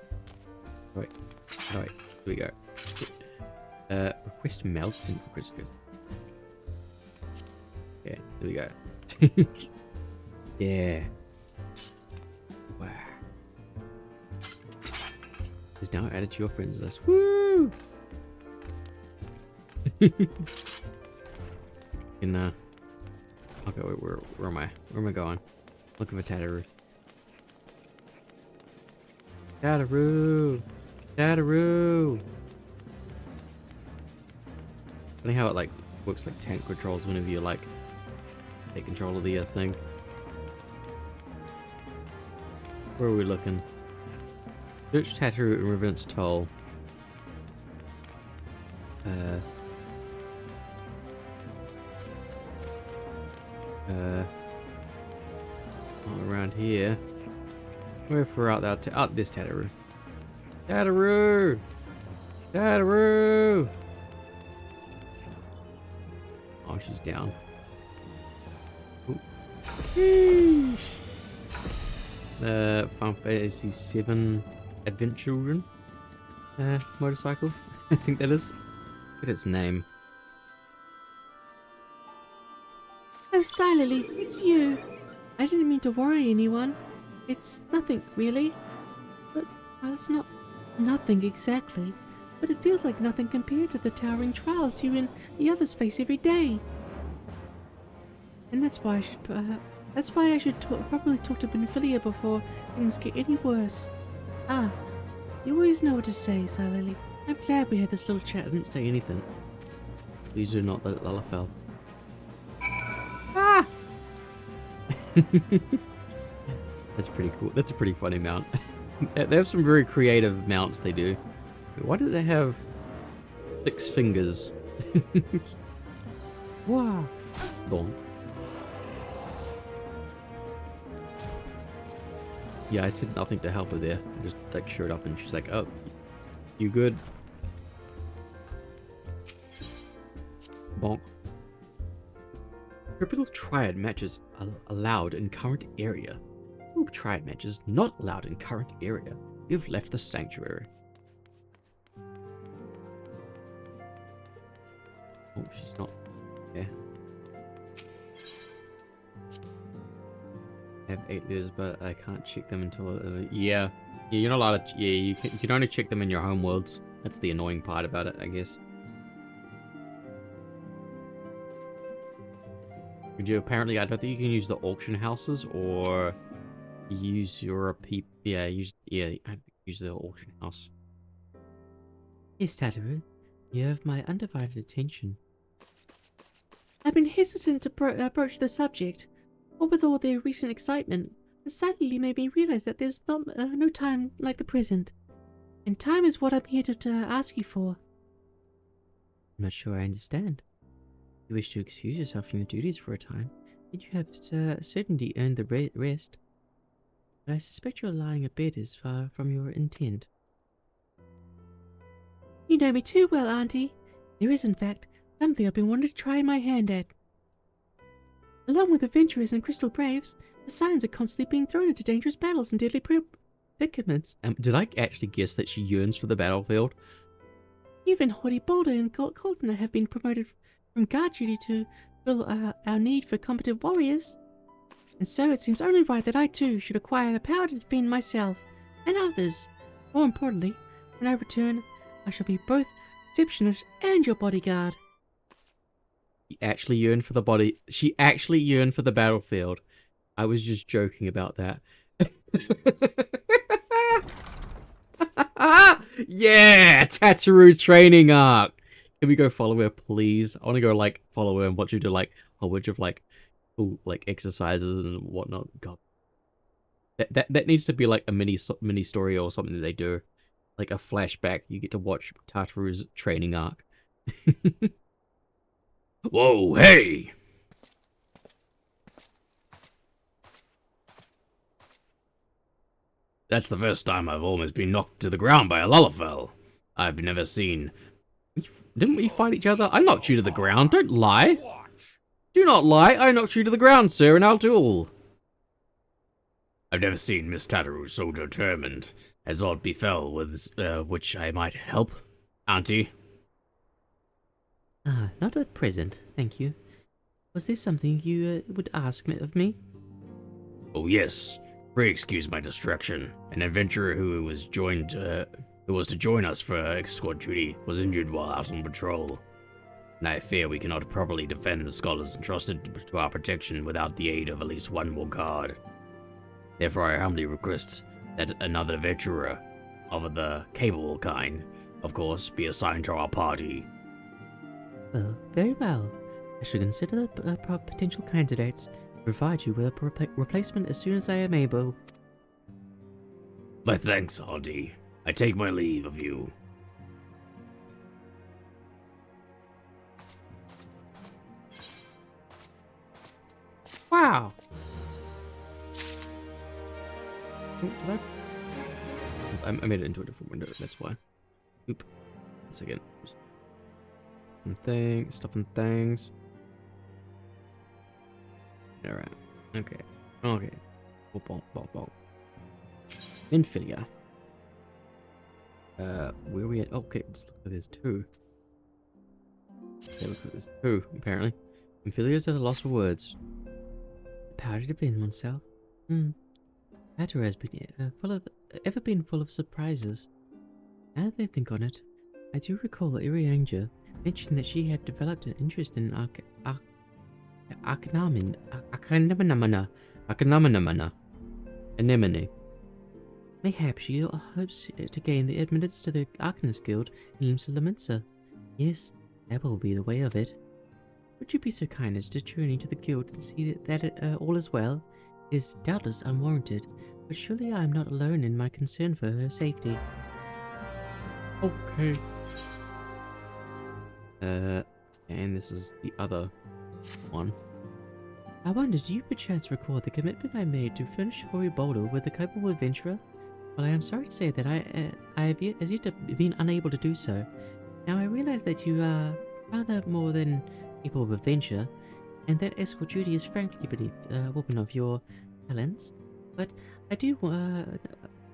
Speaker 1: Here we go. Request melting. Yeah, here we go. Yeah. Wow. Is now added to your friends list. Woo! Okay, wait, where am I? Where am I going? Looking for Tataru. Tataru! Tataru! Funny how it like works like tank controls whenever you like take control of the thing. Where are we looking? Search Tataru and Revenant's Toll. All around here. Where if we're out there? Out this Tataru. Tataru! Tataru! Oh, she's down. Ooh. Sheesh. Final Fantasy 7 Advent Children motorcycle. I think that is. Look at its name.
Speaker 2: Oh, Silently, it's you. I didn't mean to worry anyone. It's nothing, really. But, well, it's not nothing exactly. But it feels like nothing compared to the towering trials you and the others face every day. And that's why I should probably talk to Benfilia before things get any worse. Ah, you always know what to say, Silently. I'm glad we had this little chat.
Speaker 1: I didn't say anything. Please do not let it Lullafell. Ah! That's pretty cool. That's a pretty funny mount. They have some very creative mounts they do. Why does it have 6 fingers? Wow. Bonk. Yeah, I said nothing to help her there. I just like showed up and she's like, oh, you good? Bonk. Triple triad matches allowed in current area. Group triad matches not allowed in current area. You've left the sanctuary. Oh, she's not there. I have 8 leaders, but I can't check them until yeah, you're not allowed to. Yeah, you can only check them in your home worlds. That's the annoying part about it, I guess. Would you apparently? I don't think you can use the auction houses or use your use the auction house.
Speaker 2: Yes, Tataru, you have my undivided attention. I've been hesitant to approach the subject. What with all the recent excitement, it suddenly made me realize that there's no time like the present. And time is what I'm here to ask you for.
Speaker 1: I'm not sure I understand. You wish to excuse yourself from your duties for a time, and you have certainly earned the rest. But I suspect your lying abed is far from your intent.
Speaker 2: You know me too well, Auntie. There is, in fact, something I've been wanting to try my hand at. Along with adventurers and crystal braves, the Scions are constantly being thrown into dangerous battles and deadly predicaments.
Speaker 1: Did I actually guess that she yearns for the battlefield?
Speaker 2: Even Haughty Boulder and Colton have been promoted from guard duty to fulfill our need for competent warriors. And so it seems only right that I too should acquire the power to defend myself and others. More importantly, when I return, I shall be both receptionist and your bodyguard.
Speaker 1: She actually yearned for the body. She actually yearned for the battlefield. I was just joking about that. Yeah, Tataru's training arc. Can we go follow her, please? I want to go like follow her and watch her do like a whole bunch of like cool like exercises and whatnot. God, that needs to be like a mini story or something that they do, like a flashback. You get to watch Tataru's training arc.
Speaker 11: Whoa, hey! That's the first time I've almost been knocked to the ground by a lullafell. I've never seen...
Speaker 1: Didn't we fight each other? I knocked you to the ground. Don't lie. Do not lie. I knocked you to the ground, sir, in our duel.
Speaker 11: I've never seen Miss Tataru so determined. Has aught befell with which I might help, Auntie?
Speaker 1: Not at present, thank you. Was there something you would ask of me?
Speaker 11: Oh yes. Pray excuse my distraction. An adventurer who was to join us for escort duty was injured while out on patrol, and I fear we cannot properly defend the scholars entrusted to our protection without the aid of at least one more guard. Therefore, I humbly request that another adventurer of the capable kind, of course, be assigned to our party.
Speaker 1: Well, very well. I shall consider the potential candidates. Provide you with a replacement as soon as I am able.
Speaker 11: My thanks, Auntie. I take my leave of you.
Speaker 1: Wow. Oh, I made it into a different window, that's why. Oop. 1 second. Stuff and things. Alright. Okay. Okay. Ball. Infilia. Where are we at? Okay, there's 2. Okay, there's 2, apparently. Infilia's at a loss for words. The power to defend oneself. Matter has been ever been full of surprises. Now that I think on it, I do recall that Eorzea mentioned that she had developed an interest in anemone. Mayhap she hopes to gain the admittance to the Arcanist Guild in Limsa. Yes, that will be the way of it. Would you be so kind as to journey to the guild and see that all is well? It is doubtless unwarranted, but surely I am not alone in my concern for her safety. Okay. And this is the other one. I wonder, do you perchance recall the commitment I made to furnish Horiboldo with a capable adventurer? Well, I am sorry to say that I have yet been unable to do so. Now I realize that you are rather more than capable of adventure, and that escort duty is frankly beneath a woman of your talents. But I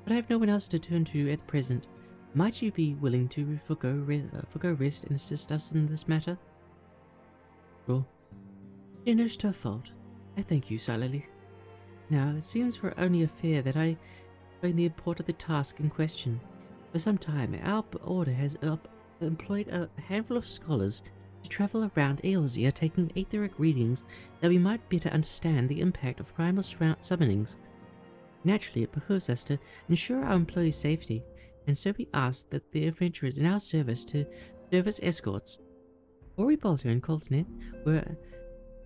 Speaker 1: have no one else to turn to at present. Might you be willing to forgo rest and assist us in this matter? Sure. Generous to a fault. I thank you, silently. Now, it seems only fair that I explain the import of the task in question. For some time, our order has employed a handful of scholars to travel around Eorzea taking etheric readings that we might better understand the impact of primal summonings. Naturally, it behooves us to ensure our employees' safety, and so we ask that the adventurers in our service to serve as escorts. Horiboldo and Coltnet were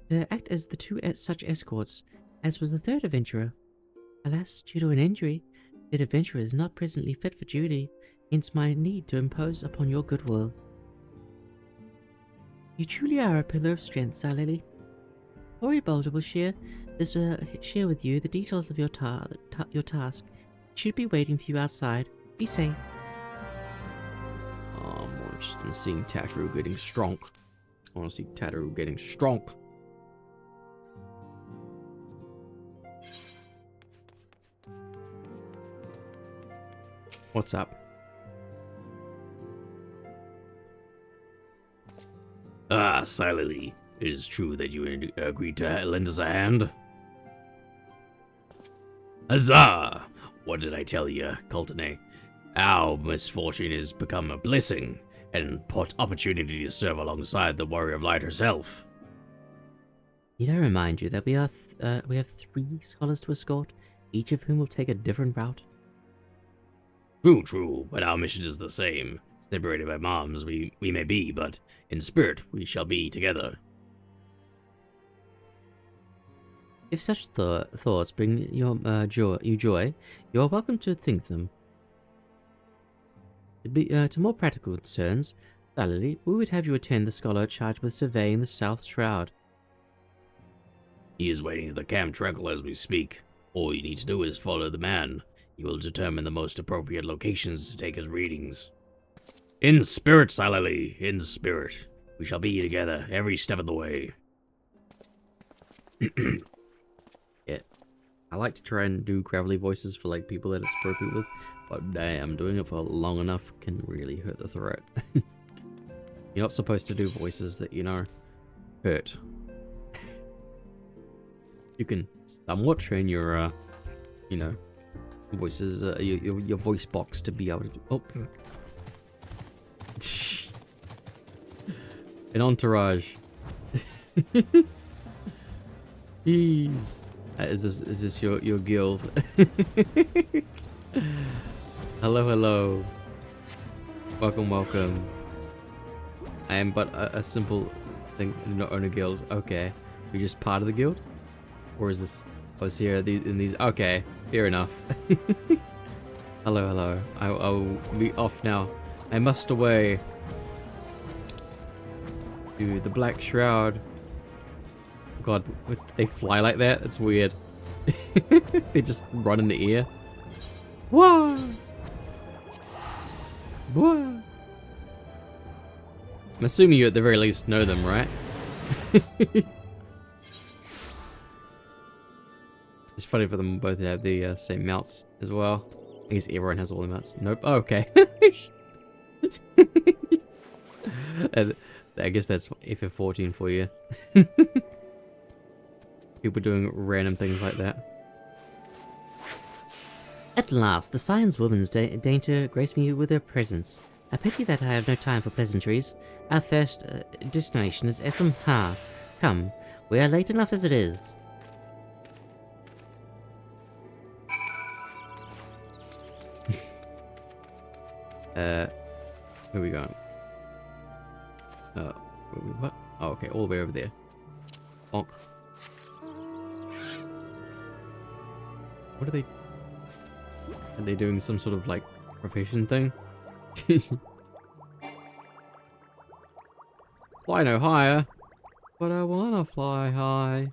Speaker 1: to act as the 2 such escorts, as was the 3rd adventurer. Alas, due to an injury, the adventurer is not presently fit for duty, hence my need to impose upon your goodwill. You truly are a pillar of strength, Silely. Horiboldo will share with you the details of your task. It should be waiting for you outside. Be safe. I'm more interested in seeing Tataru getting strong. I want to see Tataru getting strong. What's up?
Speaker 11: Ah, Silently. It is true that you agreed to lend us a hand? Huzzah! What did I tell you, Coltone? Our misfortune has become a blessing, and opportunity to serve alongside the Warrior of Light herself.
Speaker 1: Need I remind you that we have 3 scholars to escort, each of whom will take a different route?
Speaker 11: True, but our mission is the same. Separated by moms, we may be, but in spirit we shall be together.
Speaker 1: If such thoughts bring you joy, you are welcome to think them. To more practical concerns, Valerie, we would have you attend the scholar charged with surveying the South Shroud.
Speaker 11: He is waiting at the camp tranquil as we speak. All you need to do is follow the man. He will determine the most appropriate locations to take his readings. In spirit, Silally, in spirit. We shall be together every step of the way.
Speaker 1: Yeah. I like to try and do gravelly voices for like people that it's appropriate with, but damn, doing it for long enough can really hurt the throat. You're not supposed to do voices that, you know, hurt. You can somewhat train your, you know, voices, your voice box to be able to do. Oh. An entourage. Jeez. Is this your guild? Hello. Welcome. I am but a simple thing, not own a guild. Okay. You're just part of the guild? Or is this... Oh, it's here in these... Okay, fair enough. Hello. I'll be off now. I must away to the Black Shroud. God, they fly like that? That's weird. They just run in the air. Whoa! I'm assuming you at the very least know them, right? It's funny for them both to have the same mounts as well. I guess everyone has all the mounts. Nope. Oh, okay. I guess that's FF14 for you. People doing random things like that.
Speaker 2: At last, the Science Woman's deign to grace me with her presence. A pity that I have no time for pleasantries. Our first destination is Esam Ha. Come, we are late enough as it is.
Speaker 1: Where are we going? What? Oh, okay, all the way over there. Bonk. What are they? Are they doing some sort of like profession thing? Fly no higher, but I wanna fly high.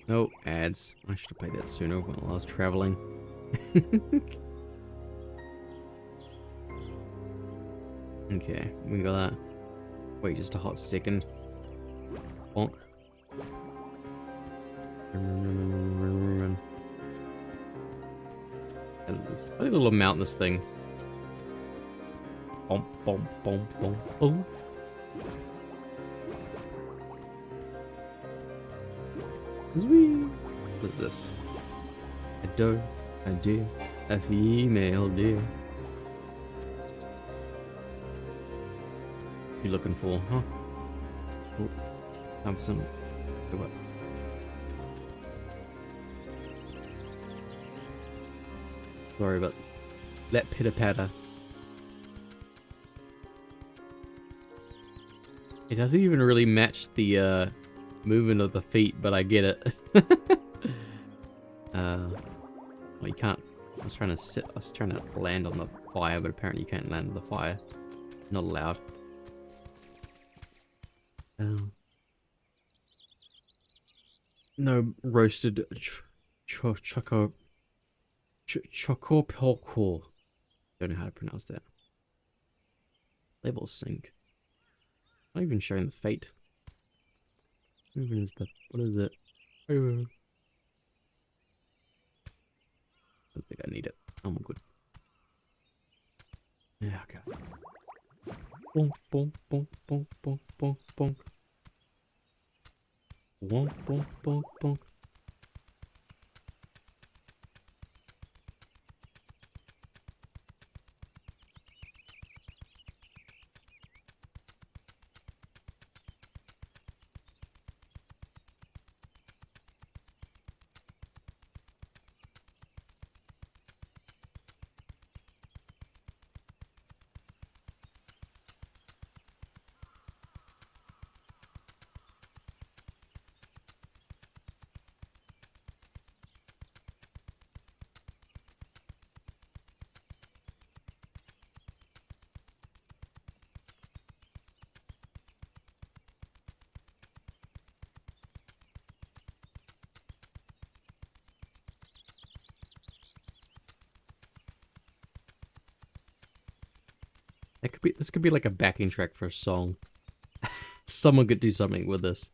Speaker 1: No ads. I should have played that sooner while I was traveling. Okay, we got that. Wait just a hot second. Bonk. Run. A little mountainous thing. Bomb. What is this? A deer, a female deer. What you looking for, huh? Oh, have some. What? Sorry about that pitter patter. It doesn't even really match the movement of the feet, but I get it. Well, you can't. I was trying to land on the fire, but apparently you can't land on the fire. Not allowed. No roasted choco polko. Don't know how to pronounce that. Label sync. Not even showing the fate. What is it? I don't think I need it.
Speaker 7: I'm good. Yeah, okay. Bonk, bonk, bonk, bonk, bonk, bonk, bonk. Bonk, bonk, bonk, bonk. This could be like a backing track for a song. Someone could do something with this.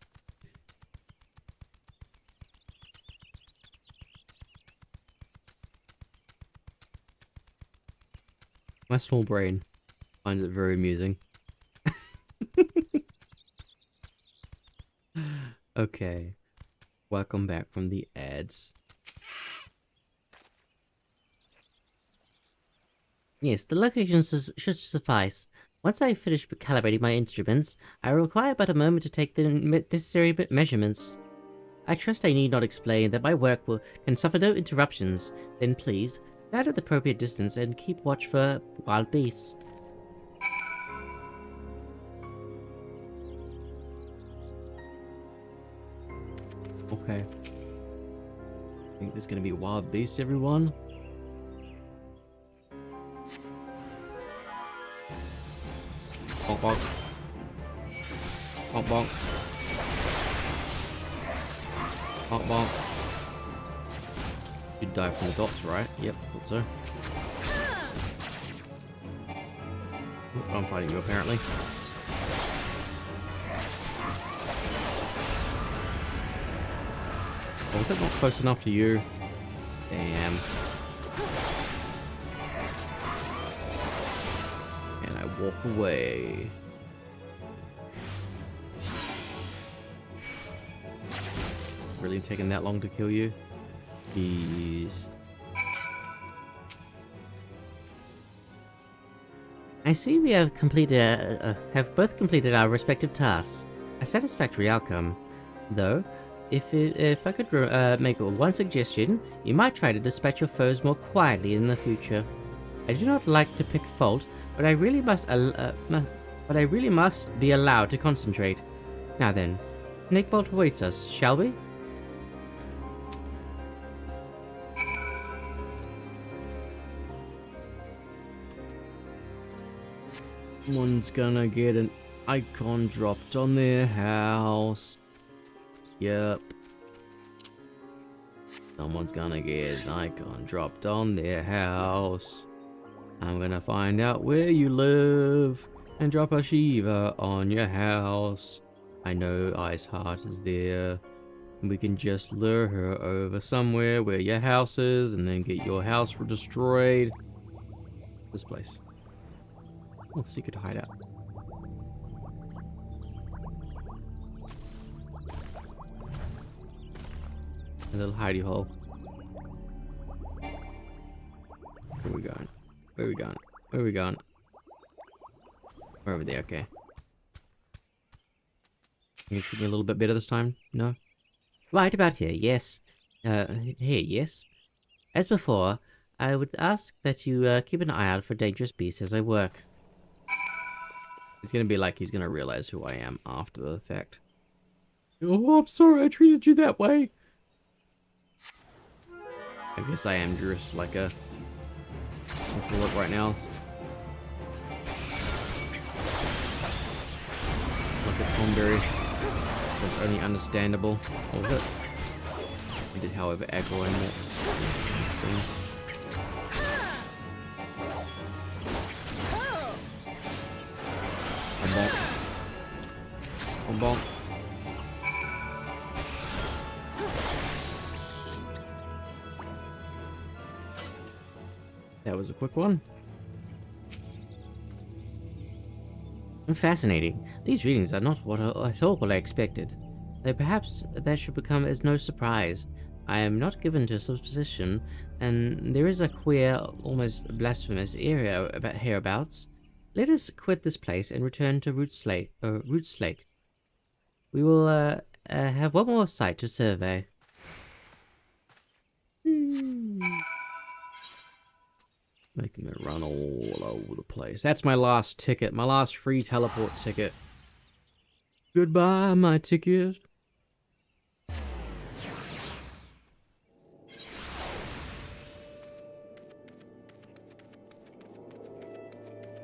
Speaker 7: My small brain finds it very amusing. Okay. Welcome back from the ads.
Speaker 1: Yes, the locations should suffice. Once I finish calibrating my instruments, I require but a moment to take the necessary measurements. I trust I need not explain that my work can suffer no interruptions. Then please, stand at the appropriate distance and keep watch for wild beasts.
Speaker 7: Okay. I think there's gonna be wild beasts, everyone. Bonk, bonk. Bonk, bonk. Bonk, bonk. You die from the dots, right? Yep, thought so. Ooh, I'm fighting you, apparently. Oh, was that not close enough to you? Damn. And I walk away. Really taking that long to kill you? Jeez.
Speaker 1: I see we have both completed our respective tasks. A satisfactory outcome. Though, if I could make one suggestion, you might try to dispatch your foes more quietly in the future. I do not like to pick fault, but I really must be allowed to concentrate. Now then, Snake Bolt awaits us, shall we?
Speaker 7: Someone's gonna get an icon dropped on their house. Yep. Someone's gonna get an icon dropped on their house. I'm gonna find out where you live and drop a Shiva on your house. I know Iceheart is there. We can just lure her over somewhere where your house is and then get your house destroyed. This place. Oh, secret hideout. A little hidey hole. Where are we going? Where are we going? Where are we going? We're over there, okay. Can you shoot me a little bit better this time? No?
Speaker 1: Right about here, yes. Here, yes. As before, I would ask that you keep an eye out for dangerous beasts as I work.
Speaker 7: It's gonna be like he's gonna realize who I am after the fact. Oh, I'm sorry I treated you that way. I guess I am just like a... I'll pull it right now. Like a Thornberry. That's only understandable. What was it? We did however aggro in that thing. Bonk.
Speaker 1: That was a quick one. Fascinating. These readings are not at all what I expected. Though perhaps that should become as no surprise. I am not given to superstition, and there is a queer, almost blasphemous area about hereabouts. Let us quit this place and return to Root Slake. We will have one more site to survey. Making me run all over the place. That's my last ticket. My last free teleport ticket. Goodbye, my ticket.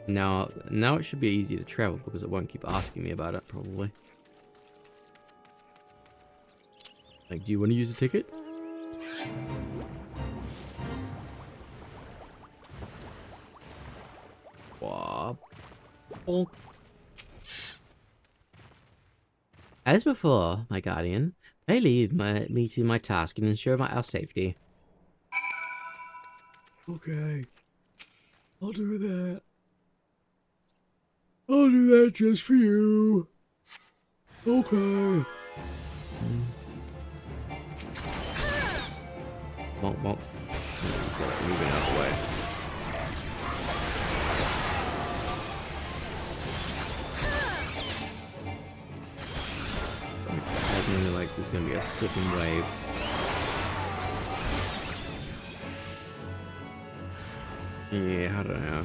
Speaker 1: Now it should be easy to travel because it won't keep asking me about it, probably. Like, do you want to use a ticket? Bonk. As before, my guardian, pray leave me to my task and ensure our safety. Okay. I'll do that. I'll do that just for you. Okay. Bonk. Moving out of the way. Like there's gonna be a second wave. Yeah, I don't know.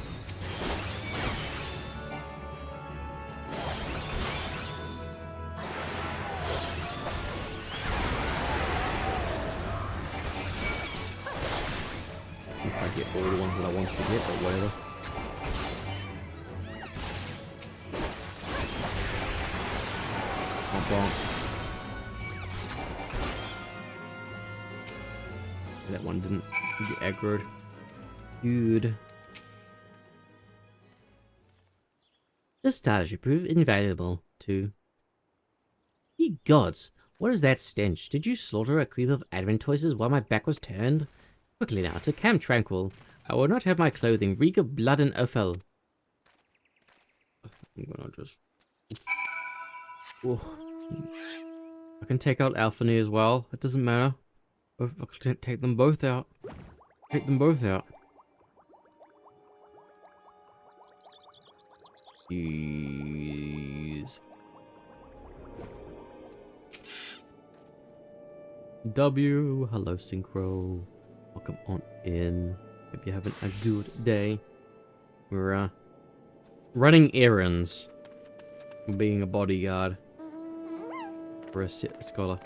Speaker 1: If I get all the ones that I want to get, but whatever. Bonk. That one didn't get aggroed. Good. This starter should prove invaluable to... Ye gods! What is that stench? Did you slaughter a creep of adventoises while my back was turned? Quickly now, to Camp Tranquil. I will not have my clothing reek of blood and offal. I'm gonna just... Oh. I can take out Alphany as well. It doesn't matter. I can take them both out. Take them both out. Jeez. W, hello Synchro. Welcome on in. Hope you're having a good day. We're running errands. Being a bodyguard. For a scholar.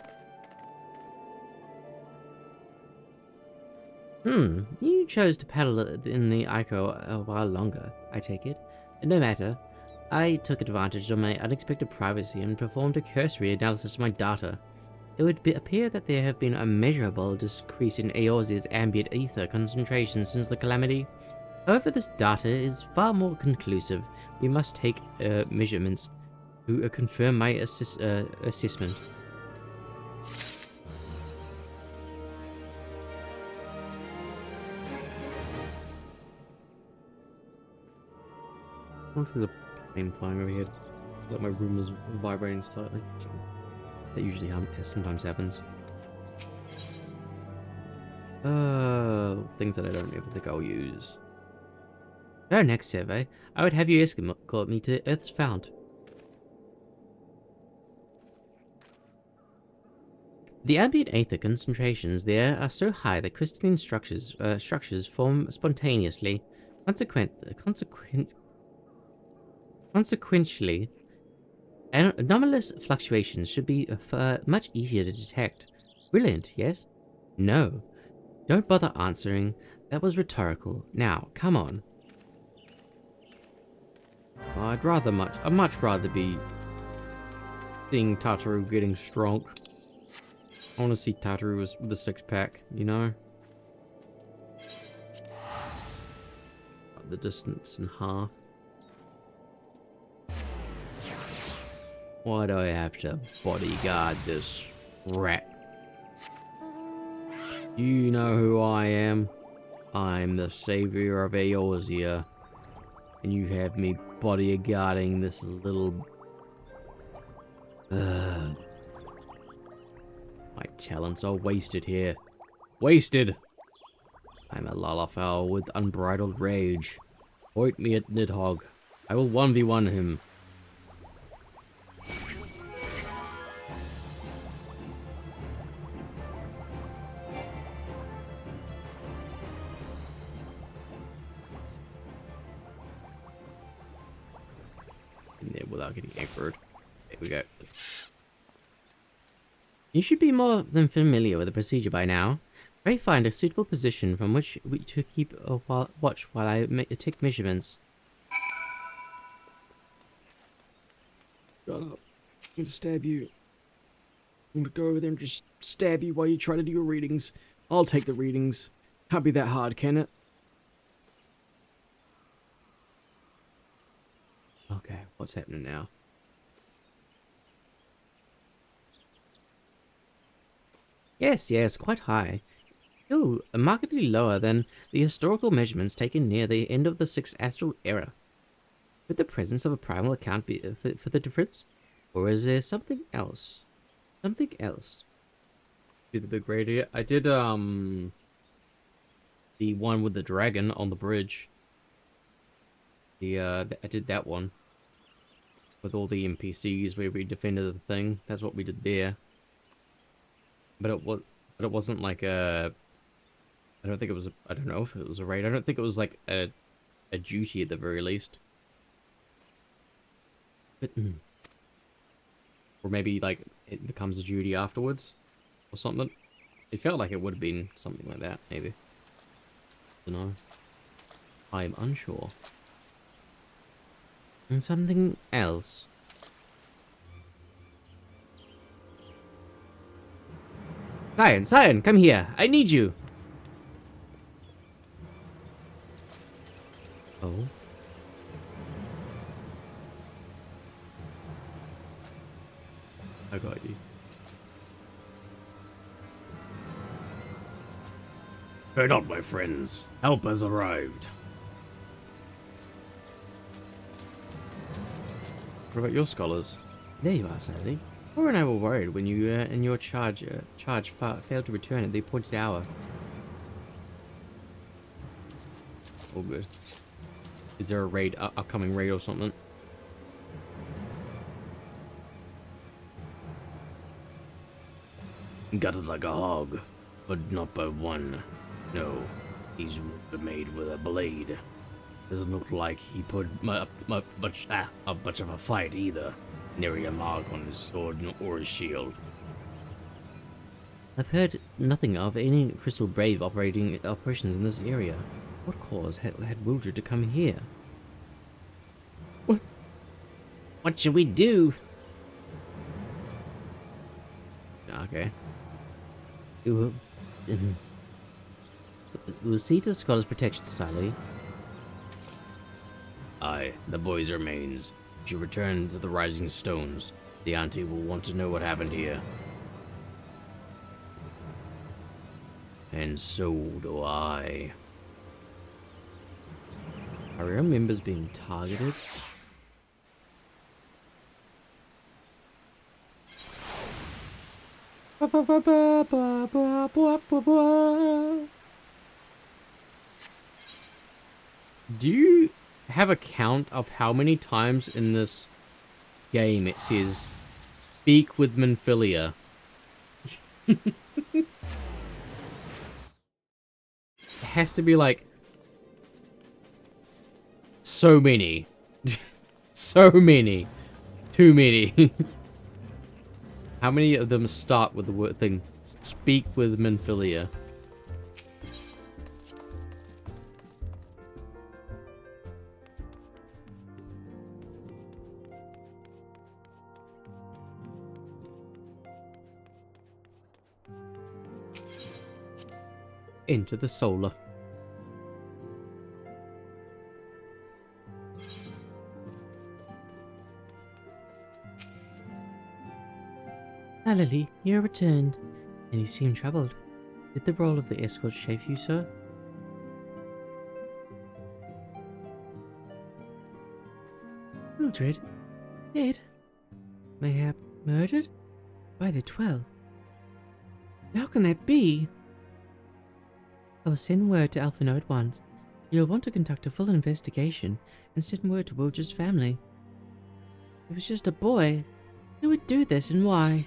Speaker 1: You chose to paddle in the Ico a while longer, I take it. No matter. I took advantage of my unexpected privacy and performed a cursory analysis of my data. It would appear that there have been a measurable decrease in Eorzea's ambient ether concentration since the calamity. However, this data is far more conclusive. We must take measurements to confirm my assessment. I wonder if there's a plane flying overhead. Like my room is vibrating slightly. That usually sometimes happens. Things that I don't ever think I'll use. For our next survey, I would have you escort me to Earth's Fount. The ambient ether concentrations there are so high that crystalline structures form spontaneously. Consequently, anomalous fluctuations should be much easier to detect. Brilliant, yes? No. Don't bother answering. That was rhetorical. Now, come on. I'd much rather be seeing Tataru getting strong. I want to see Tataru with a six-pack, you know? Cut the distance in half. Why do I have to bodyguard this rat? You know who I am.
Speaker 7: I'm the savior of Eorzea, and you have me bodyguarding this little... My talents are wasted here. Wasted! I'm a Lalafell with unbridled rage. Point me at Nidhogg. I will 1v1 him. In there without getting anchored. There we go. You should be more than familiar with the procedure by now. Pray find a suitable position from which to keep a watch while I take measurements. Shut up. I'm gonna stab you. I'm gonna go over there and just stab you while you try to do your readings. I'll take the readings. Can't be that hard, can it? Okay, what's happening now? Yes, quite high. Still markedly lower than the historical measurements taken near the end of the 6th astral era. Could the presence of a primal account be for the difference? Or is there something else? Something else? Do the big radio. I did, the one with the dragon on the bridge. I did that one. With all the NPCs where we defended the thing. That's what we did there. But it wasn't like a... I don't think it was I don't know if it was a raid. I don't think it was like a duty at the very least. But, or maybe like it becomes a duty afterwards or something. It felt like it would have been something like that, maybe. Don't know. I'm unsure. And something else. Cyan, come here. I need you. Oh. I got you.
Speaker 11: Fear not, my friends. Help has arrived.
Speaker 7: What about your scholars?
Speaker 1: There you are, Sally. Cora and I were worried when you and your charge failed to return at the appointed hour.
Speaker 7: All good. Is there a raid, upcoming raid or something?
Speaker 11: Gutted like a hog, but not by one. No, he's made with a blade. Doesn't look like he put much of a fight either. Nary a mark on his sword or his shield.
Speaker 1: I've heard nothing of any Crystal Brave operations in this area. What cause had Wildred to come here? What should we do?
Speaker 7: Okay.
Speaker 1: We'll see to the Scholars' protection, Sally.
Speaker 11: Aye, the boy's remains. If you return to the Rising Stones, the auntie will want to know what happened here. And so do I.
Speaker 1: Are our members being targeted?
Speaker 7: Do you have a count of how many times in this game it says speak with Minfilia? It has to be like so many. So many. Too many. How many of them start with the word thing? Speak with Minfilia. Into the solar.
Speaker 1: Lily, you returned, and you seem troubled. Did the role of the escort chafe you, sir?
Speaker 2: Mildred? Dead? Mayhap murdered? By the 12. How can that be?
Speaker 1: I'll send word to Alphino at once. You'll want to conduct a full investigation and send word to Wilger's family.
Speaker 2: It was just a boy. Who would do this and why?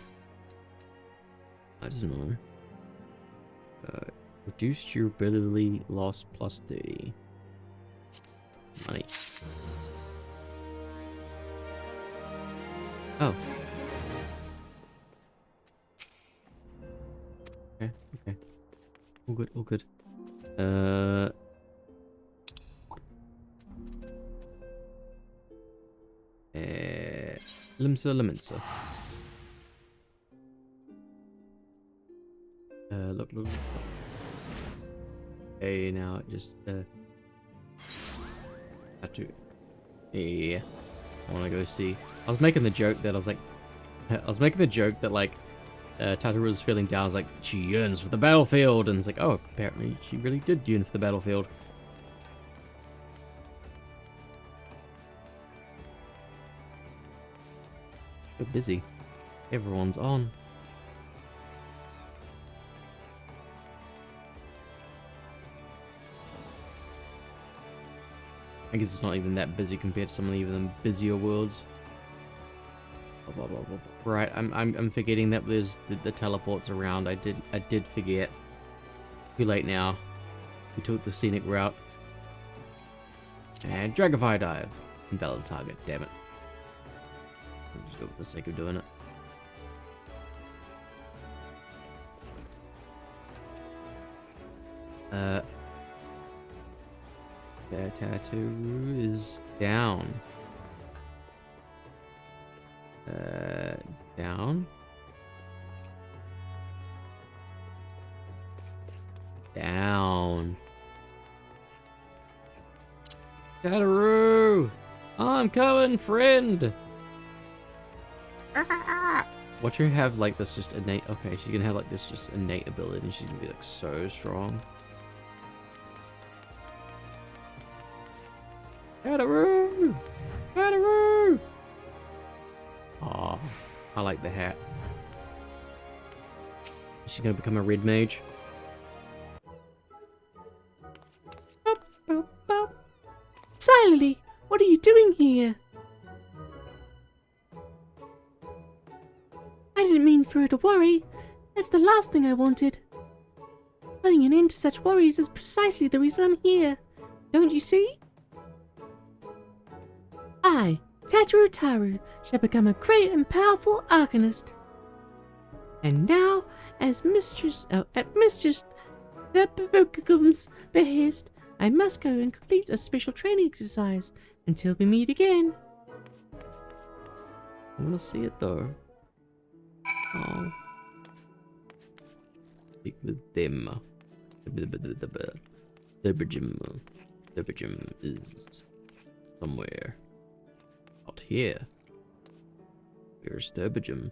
Speaker 7: I don't know. Reduced durability loss plus 30. Money.
Speaker 1: Oh.
Speaker 7: Okay, okay. All good, all good.
Speaker 1: Limsa.
Speaker 7: Look. Hey, now just have to. Yeah, I want to go see. I was making the joke that like Tataru was feeling down. I was like, she yearns for the battlefield, and it's like, oh, apparently she really did yearn for the battlefield. So busy. Everyone's on. I guess it's not even that busy compared to some of the even busier worlds. Blah, blah, blah, blah. Right, I'm forgetting that there's the teleports around. I did forget. Too late now. We took the scenic route. And Dragonfire Dive. Invalid target, damn it. I'll just do it for the sake of doing it. Their tattoo is down. Down. Down. Tataru! I'm coming, friend! Watch her have like this just innate. Okay, she's gonna have like this just innate ability and she's gonna be like so strong. Tataru! Tataru! Aw, I like the hat. Is she gonna become a red mage?
Speaker 2: Silently, what are you doing here? I didn't mean for her to worry. That's the last thing I wanted. Putting an end to such worries is precisely the reason I'm here. Don't you see? I, Tataru Taru, shall become a great and powerful arcanist. And now, at Mistress Thebugum's behest, I must go and complete a special training exercise until we meet again.
Speaker 7: I want to see it though. Oh. Speak with them. Thebugum is somewhere out here. Where's Thebugum?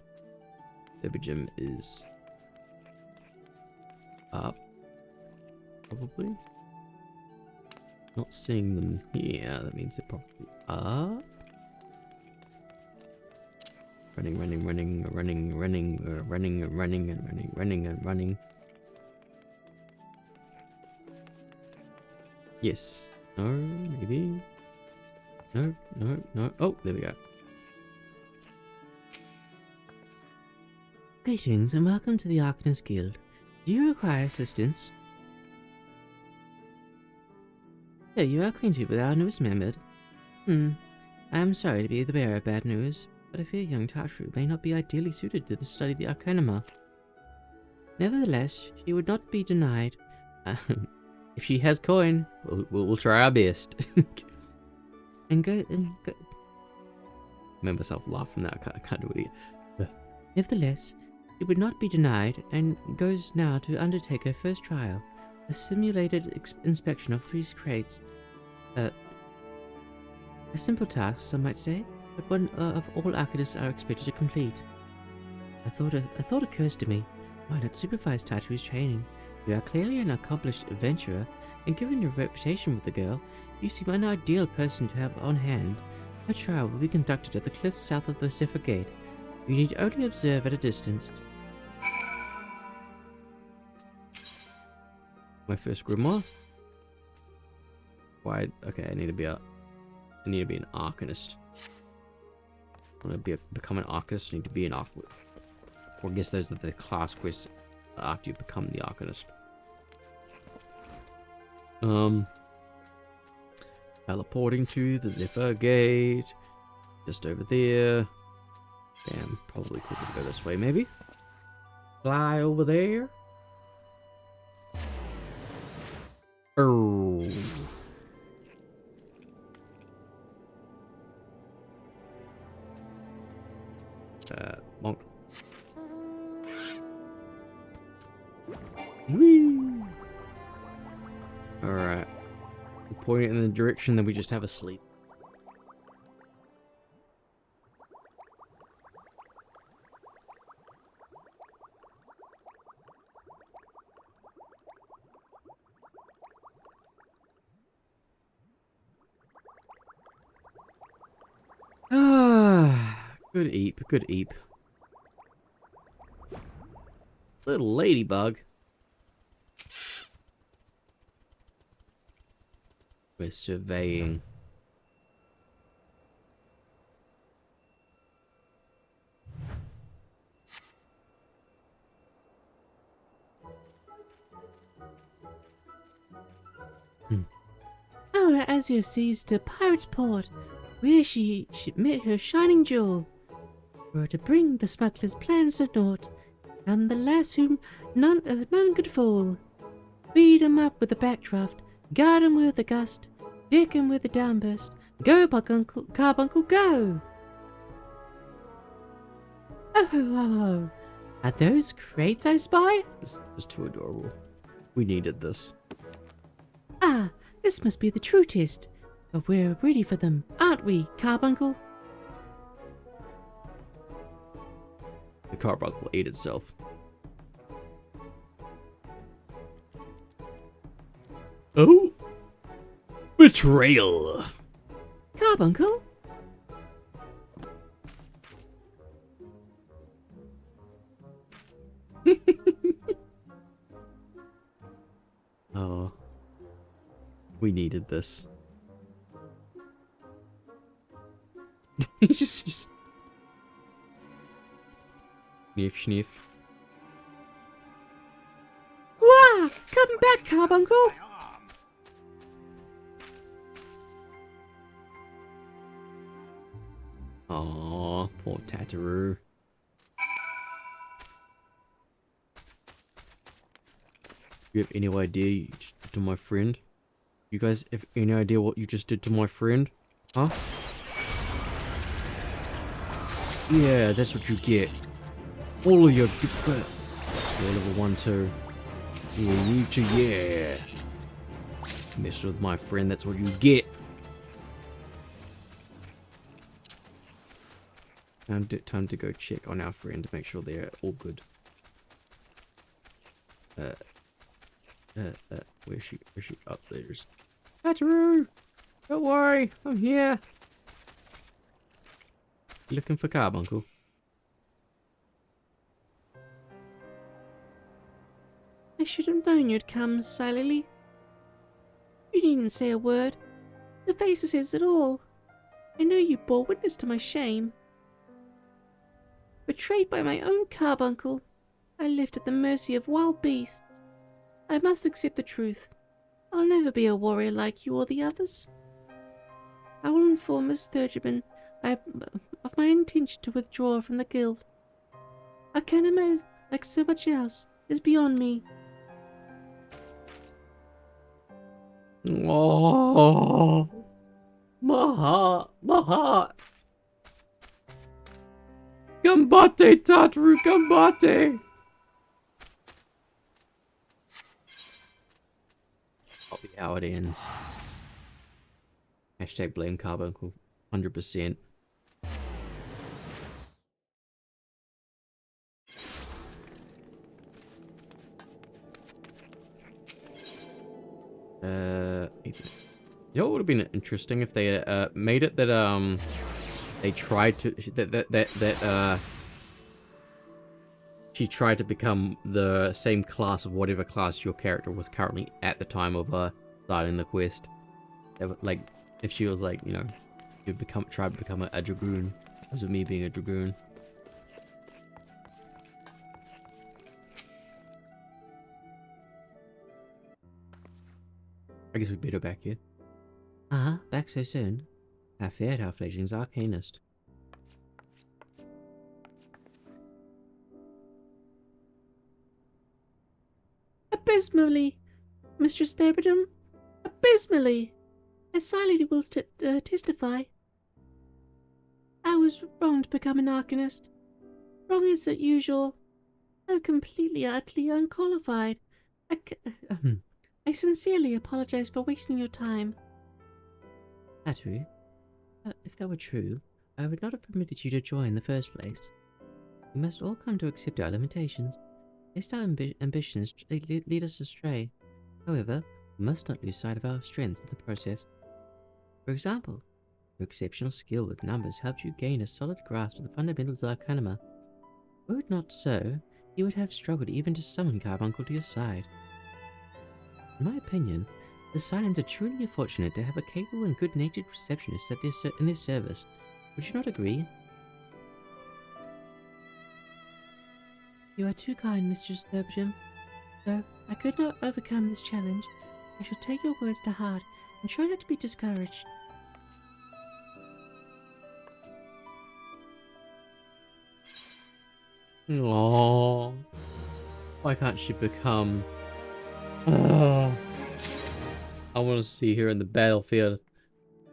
Speaker 7: Thebugum is up, probably. Not seeing them here. That means they're probably up. Running. Yes. No, maybe. No. Oh, there we go.
Speaker 2: Greetings and welcome to the Arcanist Guild. Do you require assistance? So you are acquainted with our newest member? I am sorry to be the bearer of bad news, but I fear young Tataru may not be ideally suited to the study of the Arcanima. Nevertheless, she would not be denied.
Speaker 7: If she has coin, we'll try our best.
Speaker 2: Remember
Speaker 7: myself laughing now. I can't do it either.
Speaker 2: Nevertheless, she would not be denied and goes now to undertake her first trial, the simulated inspection of 3 crates. A simple task, some might say, but one of all arcanists are expected to complete. A thought occurs to me. Why not supervise Tataru's training? You are clearly an accomplished adventurer, and given your reputation with the girl, you seem an ideal person to have on hand.
Speaker 1: Our trial will be conducted at the cliffs south of the Zephyr Gate. You need only observe at a distance. My first grimoire? Why? Okay, I need to be an arcanist. I want to become an arcanist. I need to be an arcanist. Or I guess those are the class quests after you become the arcanist. Teleporting to the Zephyr Gate. Just over there. Damn, probably could go this way, maybe. Fly over there. Oh. Monk. Whee! Alright. We'll point it in the direction that we just have a sleep. Good eep, good eep. Little ladybug. We're surveying.
Speaker 2: Our Azure sees to Pirate's Port, where she met her shining jewel. For to bring the smuggler's plans to naught, and the lass whom none could fool. Beat 'em up with the backdraft, guard 'em with the gust, deck 'em with the downburst. Go, Carbuncle, go! Oh, are those crates I spy?
Speaker 1: This is too adorable. We needed this.
Speaker 2: Ah, this must be the true test. But we're ready for them, aren't we, Carbuncle?
Speaker 1: The carbuncle ate itself. Oh! Betrayal!
Speaker 2: Carbuncle?
Speaker 1: Oh. We needed this. just... Sniff, sniff.
Speaker 2: Wah! Come back, Carbuncle!
Speaker 1: Aww, poor Tataroo. You have any idea you just did to my friend? You guys have any idea what you just did to my friend? Huh? Yeah, that's what you get. All of your good. You're level 1, 2. Yeah, you too, yeah. Mess with my friend, that's what you get. Time to go check on our friend to make sure they're all good. Where's she? Up there's. Tataroo! Don't worry, I'm here. You looking for Carbuncle?
Speaker 2: I should have known you'd come, Silently. You needn't say a word. The face says it all. I know you bore witness to my shame. Betrayed by my own Carbuncle, I left at the mercy of wild beasts. I must accept the truth. I'll never be a warrior like you or the others. I will inform Miss Thurgerman of my intention to withdraw from the guild. Arcanum, like so much else, is beyond me.
Speaker 1: Oh, my heart, my heart. Combate, Tataroo, combate! I'll be how it ends. Hashtag blame Carbuncle, 100%. You know what would have been interesting if they made it that they tried to she tried to become the same class of whatever class your character was currently at the time of starting the quest. Like if she was like, you know, try to become a dragoon. As of me being a dragoon. I guess we'd better back here. Back so soon. I feared our fledgling's arcanist.
Speaker 2: Abysmally, Mistress Therberdom. Abysmally. As Siley will testify. I was wrong to become an arcanist. Wrong as usual. I'm completely, utterly unqualified. I sincerely apologize for wasting your time.
Speaker 1: Atru, if that were true, I would not have permitted you to join in the first place. We must all come to accept our limitations, lest our ambitions lead us astray. However, we must not lose sight of our strengths in the process. For example, your exceptional skill with numbers helped you gain a solid grasp of the fundamentals of Arcanima. Were it not so, you would have struggled even to summon Carbuncle to your side. In my opinion, the Scions are truly fortunate to have a capable and good-natured receptionist in their service. Would you not agree?
Speaker 2: You are too kind, Mistress Therberdom. Though I could not overcome this challenge, I shall take your words to heart and try not to be discouraged.
Speaker 1: Aww. Why can't she become... Oh. I want to see her in the battlefield.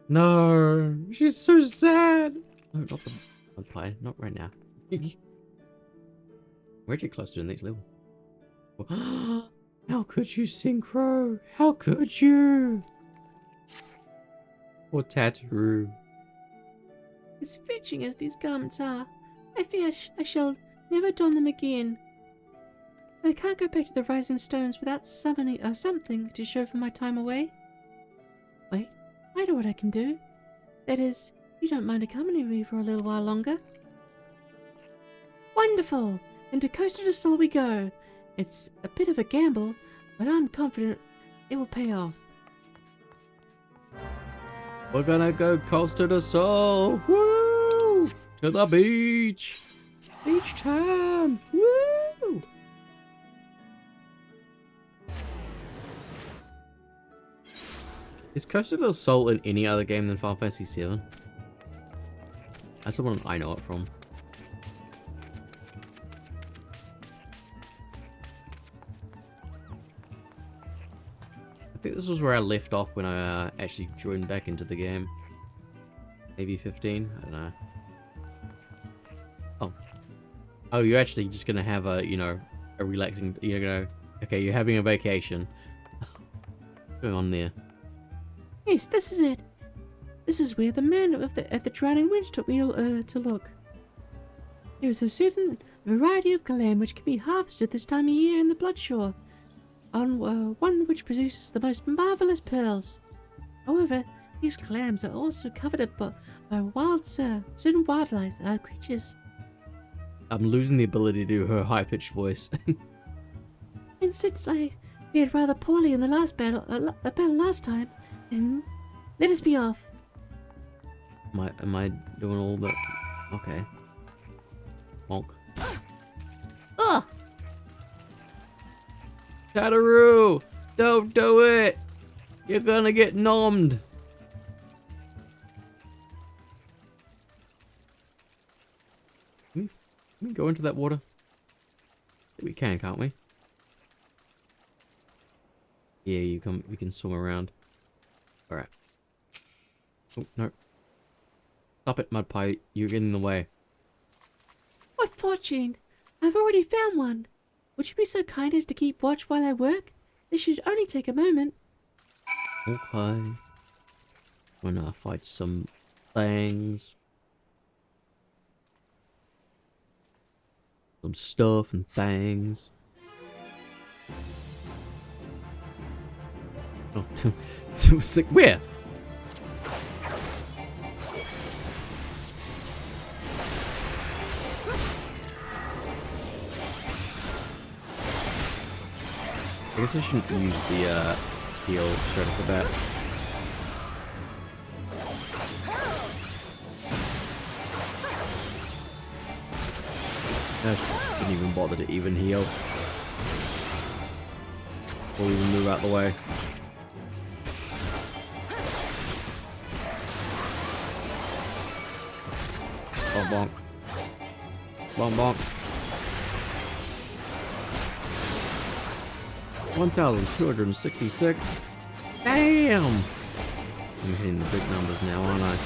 Speaker 1: No, she's so sad. No, not the vampire. Not right now. We're actually close to the next level. How could you, Synchro? How could you? Poor Tattoo.
Speaker 2: As fetching as these garments are, I fear I shall never don them again. I can't go back to the Rising Stones without summoning something to show for my time away. Wait, I know what I can do. That is, you don't mind accompanying me for a little while longer? Wonderful! Then to Costa del Sol we go. It's a bit of a gamble, but I'm confident it will pay off.
Speaker 1: We're gonna go Costa del Sol! Woo! To the beach! Beach time! Woo! Is Costa del Sol in any other game than Final Fantasy VII? That's the one I know it from. I think this was where I left off when I actually joined back into the game. Maybe 15? I don't know. Oh, you're actually just gonna have a, you know, a relaxing, you know, okay, you're having a vacation. What's going on there?
Speaker 2: Yes, this is it. This is where the man at the Drowning Winch took me to look. There is a certain variety of clam which can be harvested this time of year in the Bloodshore, on one which produces the most marvelous pearls. However, these clams are also coveted by certain wildlife creatures.
Speaker 1: I'm losing the ability to do her high-pitched voice.
Speaker 2: And since I fared rather poorly in the last battle last time, then let us be off.
Speaker 1: Am I doing all the... Okay. Bonk.
Speaker 2: Oh!
Speaker 1: Tataru! Don't do it! You're gonna get nommed! Can we go into that water? We can, can't we? Yeah, we can swim around. Alright. Oh, no. Stop it, mud pie. You're getting in the way.
Speaker 2: What fortune! I've already found one. Would you be so kind as to keep watch while I work? This should only take a moment.
Speaker 1: Okay. Wanna fight some things. Some stuff and things. Oh, it's like, where?
Speaker 7: I guess I shouldn't use the heal straight off the bat. I didn't even bother to even heal. Or even move out the way. Bonk bonk. Bonk bonk. 1,266. Damn! I'm hitting the big numbers now, aren't I?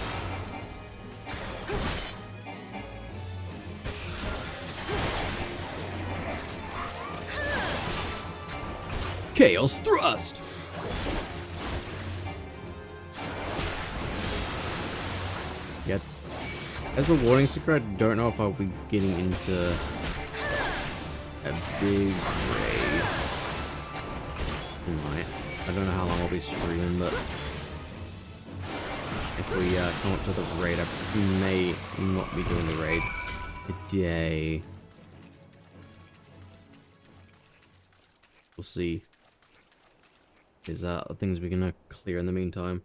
Speaker 7: Chaos Thrust! Yep. As a warning secret, I don't know if I'll be getting into a big raid tonight. I don't know how long I'll be streaming, but if we come up to the raid, I may not be doing the raid today. We'll see. There's things we're gonna clear in the meantime.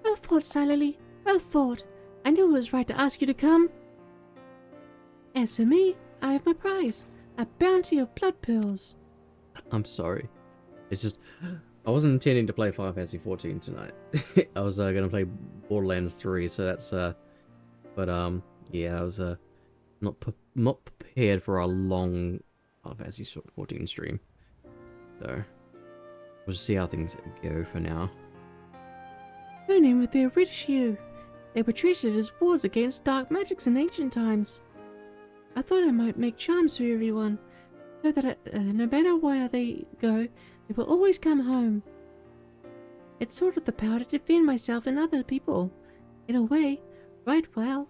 Speaker 2: Well fought, Silently. Well fought. I knew it was right to ask you to come. As for me, I have my prize. A bounty of blood pearls.
Speaker 7: I'm sorry. It's just... I wasn't intending to play Final Fantasy 14 tonight. I was gonna play Borderlands 3, so that's... But, yeah, I was, not prepared for a long Final Fantasy 14 stream. So, we'll just see how things go for now.
Speaker 2: Learning with their British hue. They were treated as wars against dark magics in ancient times. I thought I might make charms for everyone, so that no matter where they go, they will always come home. It's sort of the power to defend myself and other people. In a way, right, well,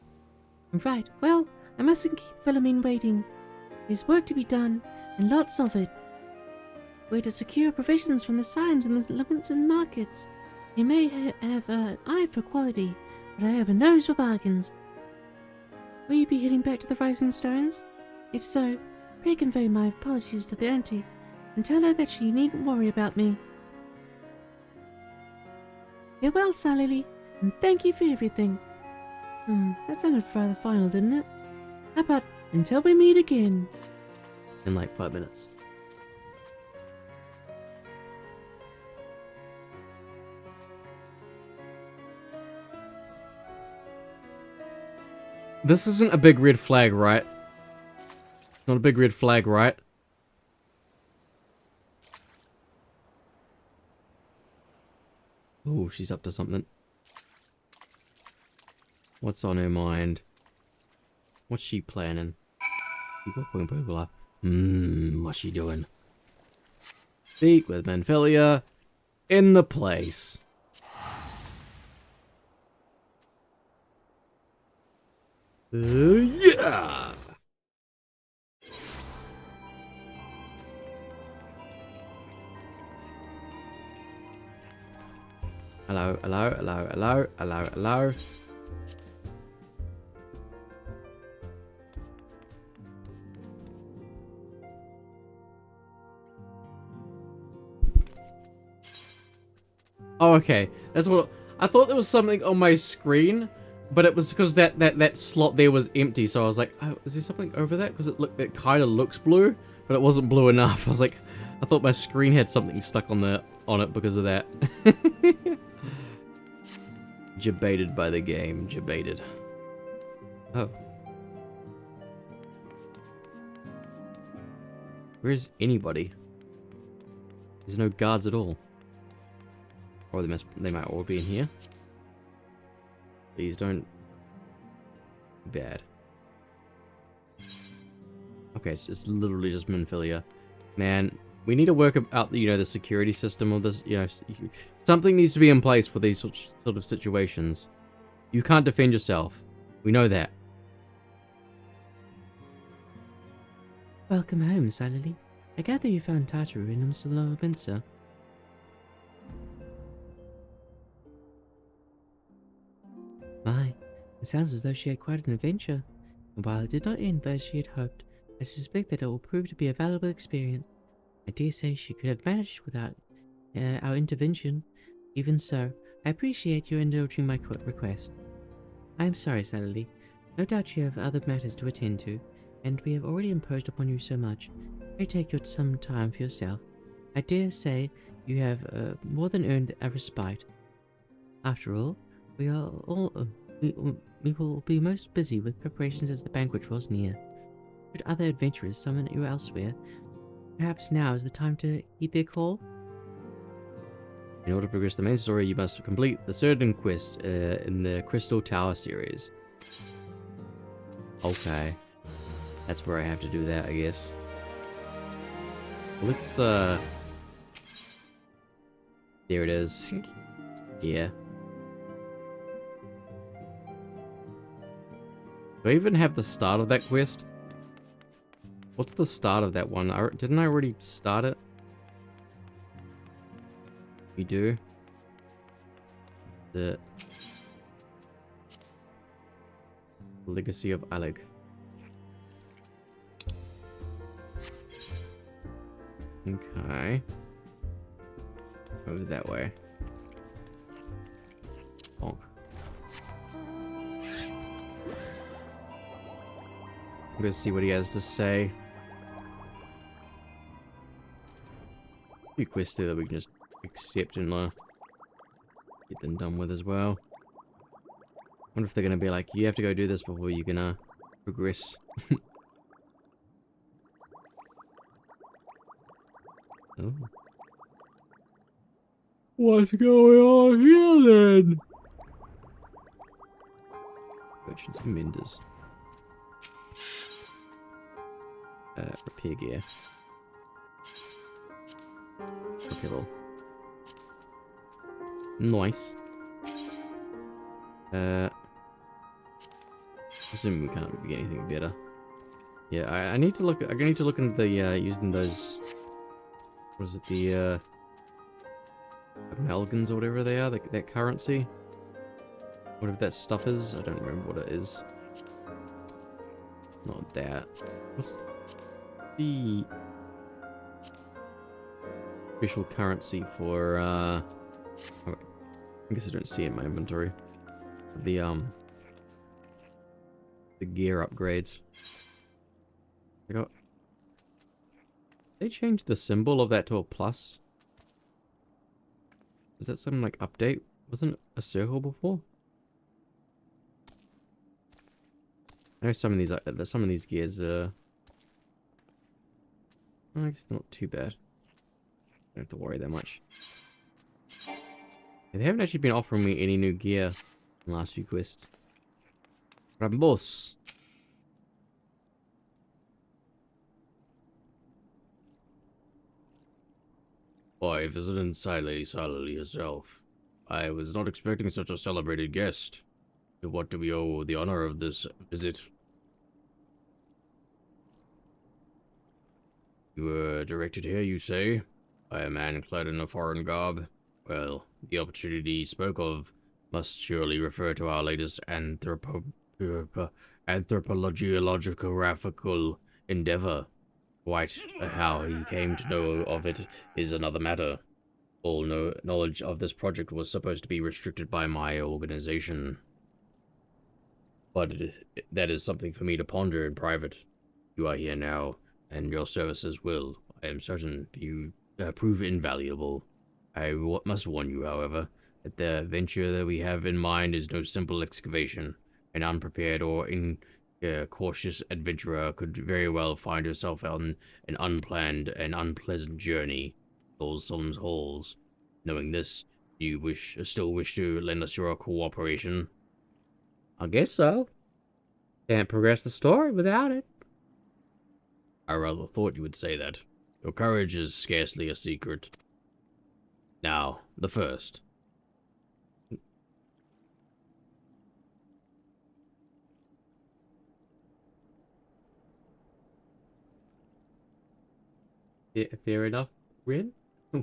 Speaker 2: I mustn't keep Philomene waiting. There's work to be done, and lots of it. We're to secure provisions from the signs in the limits and markets. They may have an eye for quality, but I have a nose for bargains. Will you be heading back to the Rising Stones? If so, pray convey my apologies to the auntie, and tell her that she needn't worry about me. Farewell, Silently, and thank you for everything. That sounded rather final, didn't it? How about until we meet again?
Speaker 7: In like 5 minutes. This isn't a big red flag, right? Not a big red flag, right? Oh, she's up to something. What's on her mind? What's she planning? What's she doing? Speak with Manphilia in the place. Yeah! Hello, hello, hello, hello, hello, hello. Oh, okay. That's what I thought there was something on my screen, but it was because that slot there was empty. So I was like, oh, is there something over that? Because it kind of looks blue, but it wasn't blue enough. I was like, I thought my screen had something stuck on it because of that. Jebaited by the game. Jebaited. Oh. Where's anybody? There's no guards at all. Or they might all be in here. Please don't. Bad. Okay, it's literally just Manphilia. Man, we need to work out the security system of this. Something needs to be in place for these sort of situations. You can't defend yourself. We know that.
Speaker 2: Welcome home, Silently. I gather you found Tartaru in Windsor. My, it sounds as though she had quite an adventure. And while it did not end as she had hoped,
Speaker 1: I suspect that it will prove to be a valuable experience. I dare say she could have managed without our intervention. Even so, I appreciate you indulging my request. I am sorry, Sally. No doubt you have other matters to attend to, and we have already imposed upon you so much. Pray take some time for yourself. I dare say you have more than earned a respite. After all, we will be most busy with preparations as the banquet draws near. Should other adventurers summon you elsewhere, perhaps now is the time to heed their call?
Speaker 7: In order to progress the main story, you must complete the certain quest in the Crystal Tower series. Okay. That's where I have to do that, I guess. Let's, there it is. Yeah. Do I even have the start of that quest? What's the start of that one? Didn't I already start it? We do. The Legacy of Alec. Okay. Over that way. Bonk. I'm gonna see what he has to say. A few quests there that we can just accept and get them done with as well. Wonder if they're gonna be like, you have to go do this before you can progress. Oh. What's going on here then? Merchants and vendors. Repair gear. Okay, well. Nice. Assuming we can't get anything better. Yeah, I need to look. I need to look into the using those. What is it? The amalgams or whatever they are. That currency. Whatever that stuff is. I don't remember what it is. Not that. What's the official currency for oh, I guess I don't see it in my inventory. The gear upgrades. I got. They changed the symbol of that to a plus. Was that some like update? Wasn't it a circle before? I know some of these gears are. I guess not too bad. Don't have to worry that much. They haven't actually been offering me any new gear in the last few quests. Rambos. Why, visiting Sally herself. I was not expecting such a celebrated guest. To what do we owe the honor of this visit? You were directed here, you say? By a man clad in a foreign garb? Well, the opportunity you spoke of must surely refer to our latest anthropological endeavor. Quite how he came to know of it is another matter. All knowledge of this project was supposed to be restricted by my organization. But that is something for me to ponder in private. You are here now, and your services will, I am certain, prove invaluable. I must warn you, however, that the venture that we have in mind is no simple excavation. An unprepared or incautious adventurer could very well find herself on an unplanned and unpleasant journey to those solemn halls. Knowing this, do you still wish to lend us your cooperation? I guess so. Can't progress the story without it. I rather thought you would say that. Your courage is scarcely a secret. Now, the first. Yeah, fair enough, Rin.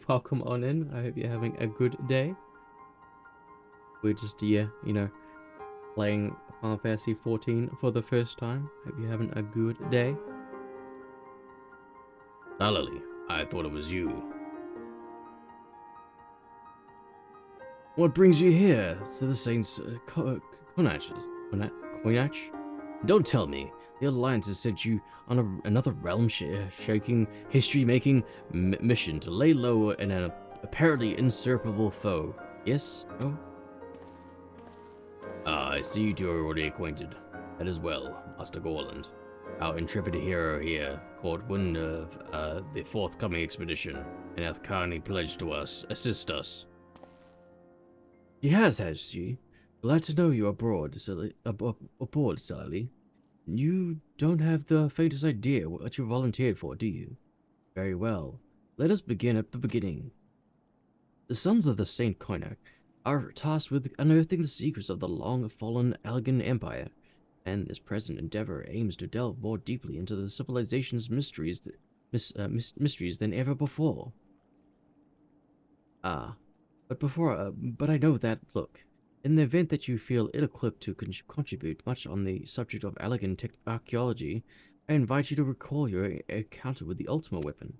Speaker 7: Welcome on in. I hope you're having a good day. We're just, you know, playing Final Fantasy 14 for the first time. Hope you're having a good day.
Speaker 11: Lily, I thought it was you.
Speaker 7: What brings you here to the Saints' Coinatches? Coinatch?
Speaker 11: Don't tell me.
Speaker 7: The Alliance has sent you on another realm-shaking, history-making mission to lay low an apparently insurmountable foe. Yes? No?
Speaker 11: Ah, I see you two are already acquainted. That is well, Master Gorland. Our intrepid hero here caught wind of the forthcoming expedition, and hath kindly pledged to assist us.
Speaker 7: She has she? Glad to know you are aboard, Sally. You don't have the faintest idea what you volunteered for, do you? Very well. Let us begin at the beginning. The Sons of the Saint Koinak are tasked with unearthing the secrets of the long-fallen Allegan Empire, and this present endeavor aims to delve more deeply into the civilization's mysteries than ever before. But I know that, look, in the event that you feel ill-equipped to contribute much on the subject of Allegan archaeology, I invite you to recall your encounter with the Ultima weapon.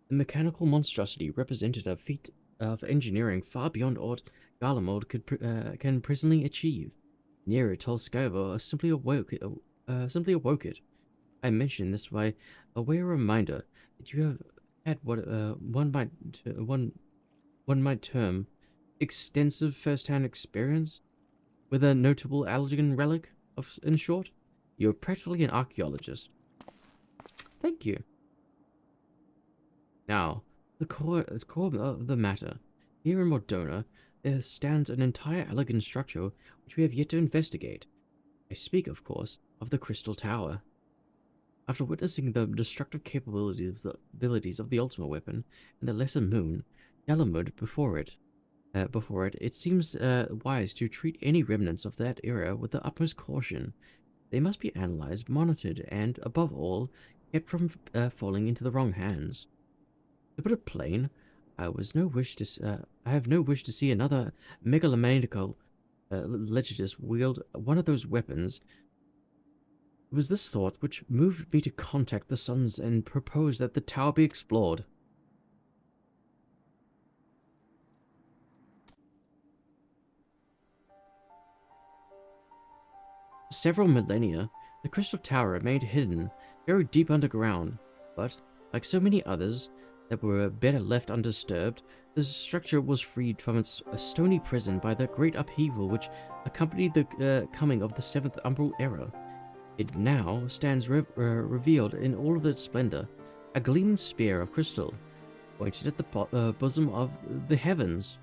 Speaker 7: The mechanical monstrosity represented a feat of engineering far beyond aught Garlemald can presently achieve. Nero Tolskova simply awoke it. I mention this by a way reminder that you have had what one might term extensive first-hand experience with a notable Allegan relic. In short, you're practically an archaeologist. Thank you. Now, the core of the matter. Here in Mordona, there stands an entire Allegan structure which we have yet to investigate. I speak, of course, of the Crystal Tower. After witnessing the destructive capabilities of the Ultima weapon and the Lesser Moon, Galamud before it, it seems wise to treat any remnants of that era with the utmost caution. They must be analyzed, monitored, and, above all, kept from falling into the wrong hands. To put it plain, I have no wish to see another megalomaniacal legitist wield one of those weapons. It was this thought which moved me to contact the Sons and propose that the tower be explored. For several millennia, the Crystal Tower remained hidden, buried deep underground, but, like so many others that were better left undisturbed, the structure was freed from its stony prison by the great upheaval which accompanied the coming of the Seventh Umbral Era. It now stands revealed in all of its splendor, a gleaming spear of crystal, pointed at the bosom of the heavens.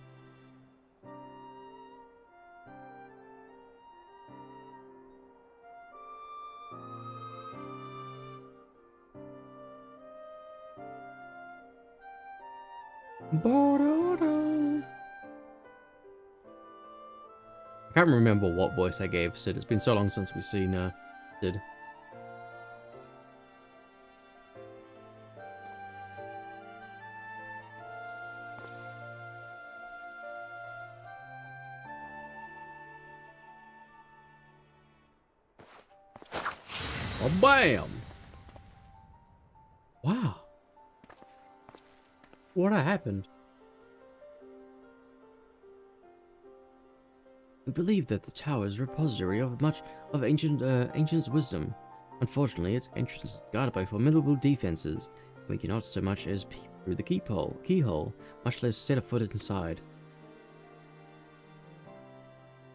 Speaker 7: I can't remember what voice I gave Sid. It's been so long since we've seen Sid. Oh, bam! Wow. What happened? We believe that the tower is a repository of much of ancient wisdom. Unfortunately, its entrance is guarded by formidable defenses. We cannot so much as peep through the keyhole, much less set a foot inside.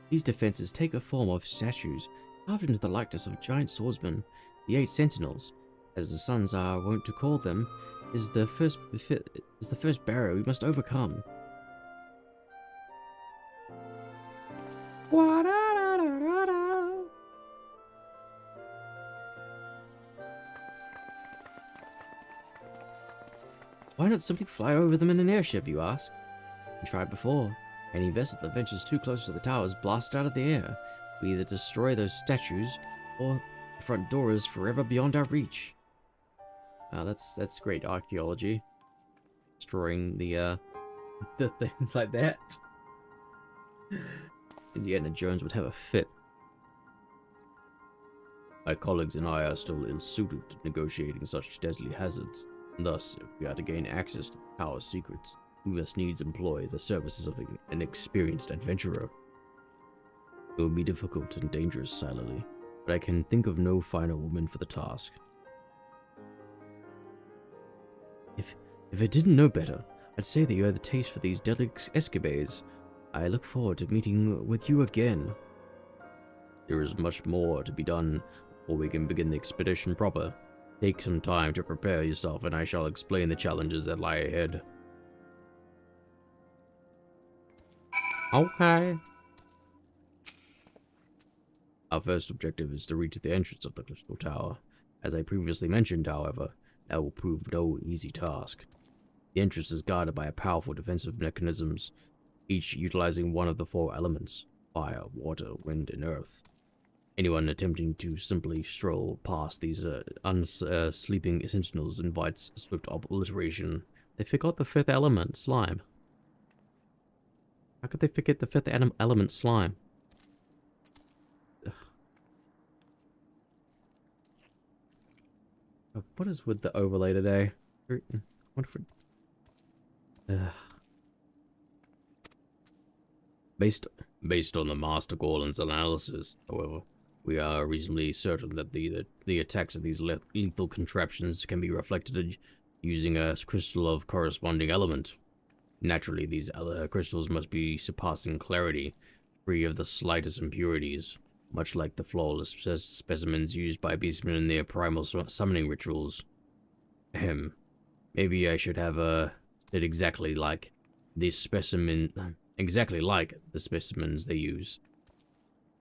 Speaker 7: These defenses take the form of statues, carved into the likeness of giant swordsmen. The 8 Sentinels, as the Sons are wont to call them, is the first barrier we must overcome. Why not simply fly over them in an airship, you ask? We tried before. Any vessel that ventures too close to the tower is blasted out of the air. We either destroy those statues, or the front door is forever beyond our reach. That's great archaeology. Destroying the things like that. Indiana Jones would have a fit.
Speaker 11: My colleagues and I are still ill-suited to negotiating such deadly hazards. Thus, if we are to gain access to the tower's secrets, we must needs employ the services of an experienced adventurer. It will be difficult and dangerous, silently, but I can think of no finer woman for the task. If I didn't know better, I'd say that you had the taste for these deadly escapades. I look forward to meeting with you again. There is much more to be done before we can begin the expedition proper. Take some time to prepare yourself, and I shall explain the challenges that lie ahead.
Speaker 7: Okay.
Speaker 11: Our first objective is to reach the entrance of the Crystal Tower. As I previously mentioned, however, that will prove no easy task. The entrance is guarded by powerful defensive mechanisms, each utilizing one of the 4 elements: fire, water, wind, and earth. Anyone attempting to simply stroll past these sleeping sentinels invites swift obliteration.
Speaker 7: They forgot the 5th element, slime. How could they forget the 5th element, slime?
Speaker 11: What is with the overlay today? What if Based on the Master Gorlan's analysis, however, we are reasonably certain that the attacks of these lethal contraptions can be reflected using a crystal of corresponding element. Naturally, these crystals must be surpassing clarity, free of the slightest impurities, much like the flawless specimens used by beastmen in their primal summoning rituals. Ahem. Maybe I should have said exactly like the specimens they use.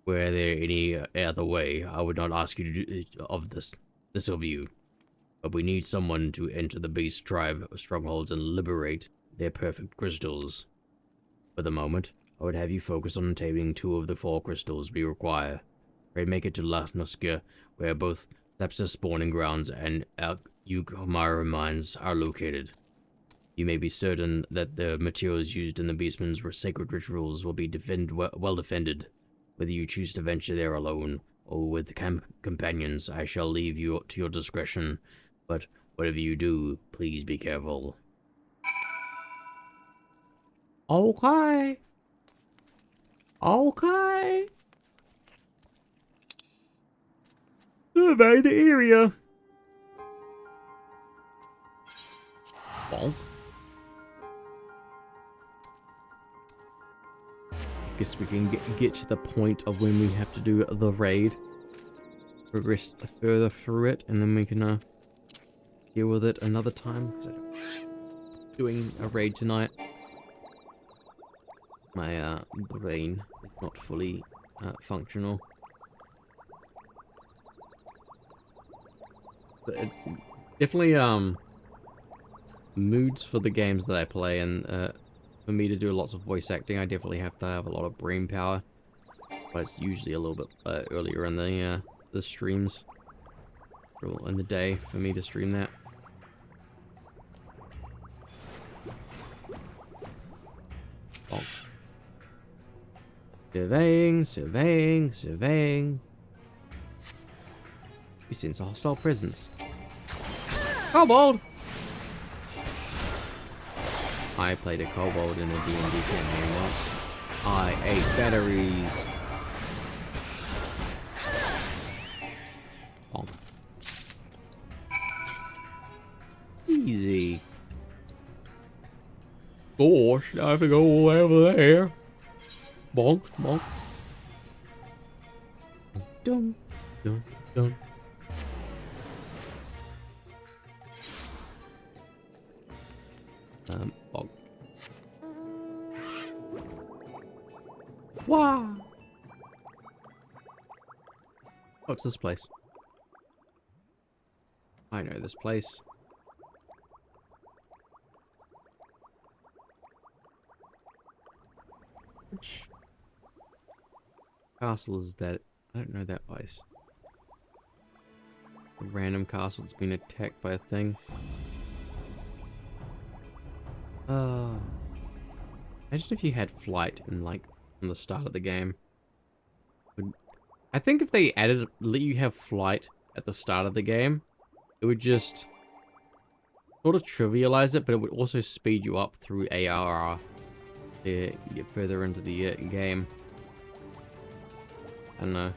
Speaker 11: Were there any other way, I would not ask you to do this of you. But we need someone to enter the beast tribe strongholds and liberate their perfect crystals. For the moment, I would have you focus on obtaining 2 of the 4 crystals we require. Pray make it to Latnoska, where both Thepsa's spawning grounds and Yugomara mines are located. You may be certain that the materials used in the beastmen's sacred rituals will be well defended. Whether you choose to venture there alone or with companions, I shall leave you to your discretion, but whatever you do, please be careful.
Speaker 7: Okay. Okay. Survey the area.
Speaker 11: Bonk.
Speaker 7: Guess we can get to the point of when we have to do the raid. Progress further through it, and then we can deal with it another time. Doing a raid tonight. My brain is not fully functional. But definitely moods for the games that I play, and for me to do lots of voice acting, I definitely have to have a lot of brain power. But it's usually a little bit earlier in the streams, or in the day for me to stream that. Oh. Surveying, surveying, surveying. We sense a hostile presence. Kobold! I played a kobold in a D&D campaign once. I ate batteries. Oh. Easy. Gosh, I have to go over there. Bonk, bonk. Dun, dun, dun. Bonk. Wow. What's this place? I know this place. Which castle is that? I don't know that place. A random castle that's been attacked by a thing. Imagine if you had flight in, like, from the start of the game. I think if they let you have flight at the start of the game, it would just sort of trivialize it, but it would also speed you up through ARR to get further into the game. I don't know.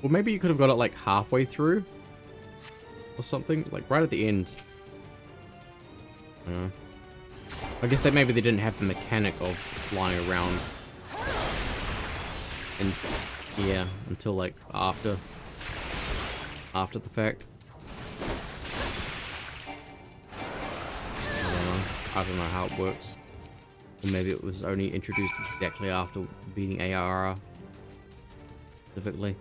Speaker 7: Well, maybe you could have got it like halfway through or something, like right at the end. I don't know. I guess that maybe they didn't have the mechanic of flying around, and yeah, until like after the fact. I don't know how it works. Or maybe it was only introduced exactly after beating ARR specifically.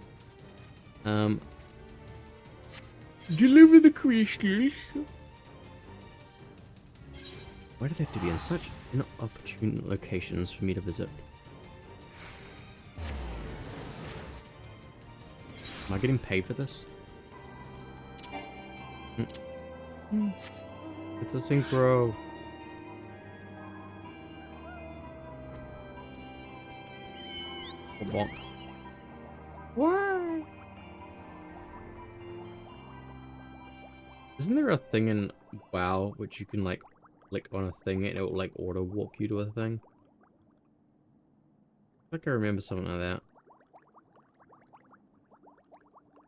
Speaker 7: Deliver the crystals. Why do they have to be in such inopportune locations for me to visit? Am I getting paid for this? It's a synchro. Bonk. Why? Isn't there a thing in WoW which you can like click on a thing and it will like auto walk you to a thing? I think I remember something like that.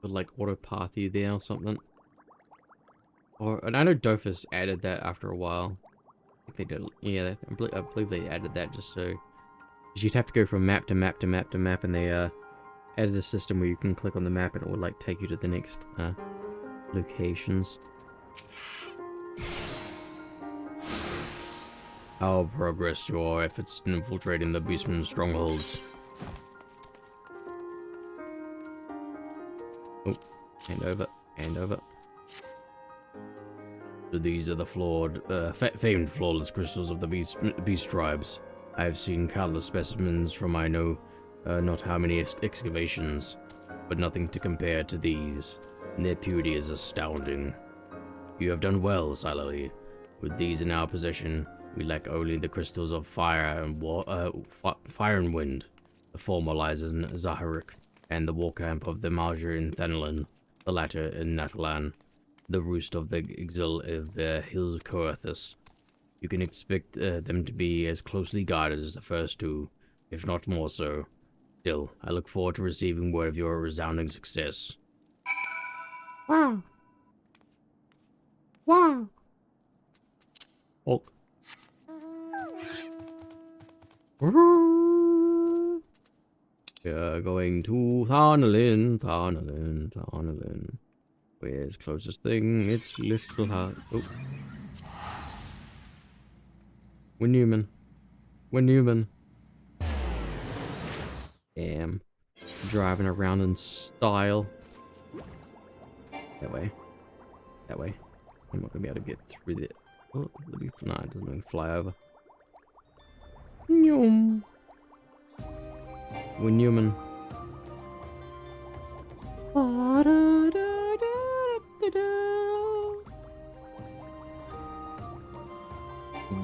Speaker 7: Would like auto path you there or something. Or, and I know Dofus added that after a while. I think they did. Yeah, I believe they added that just so. Because you'd have to go from map to map to map to map, and they added a system where you can click on the map and it would like take you to the next locations. How progress your efforts in infiltrating the Beastman's strongholds? Oh, hand over, hand over. So these are the famed flawless crystals of the beast tribes. I have seen countless specimens from I know not how many excavations, but nothing to compare to these. And their purity is astounding. You have done well, Silally. With these in our possession, we lack only the crystals of fire and wind. The former lies in Zaharik, and the war camp of the Marger in Thanalin, the latter in Natalan, the roost of the exile of the Hill Coerthus. You can expect them to be as closely guarded as the first two, if not more so. Still, I look forward to receiving word of your resounding success. Wow. Wow. Oh. We're going to Thanalin. Where's closest thing? It's Little Heart. Oh. We're Newman. Damn. Driving around in style. That way. I'm not gonna be able to get through the... Oh, no, it doesn't even fly over. We're Newman.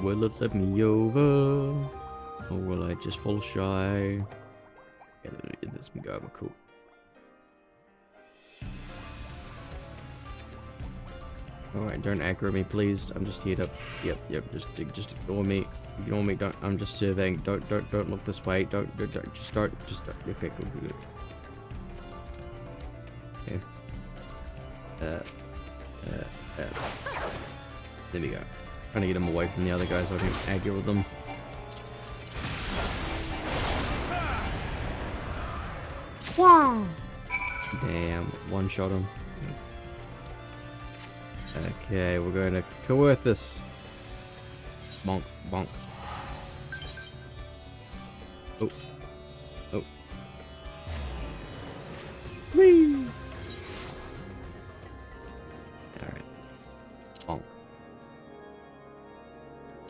Speaker 7: Will it let me over? Or will I just fall shy? Yeah, this can go over, cool. Alright, don't aggro me, please. I'm just here to... Yep, just ignore me. Ignore me, don't... I'm just surveying. Don't look this way. Don't, just start. Okay, good. Okay. There we go. Trying to get him away from the other guys so I can aggro with them. Wow! Damn, one shot him. Okay, we're going to Coerthus. Bonk. Oh. Whee! Alright. Bonk.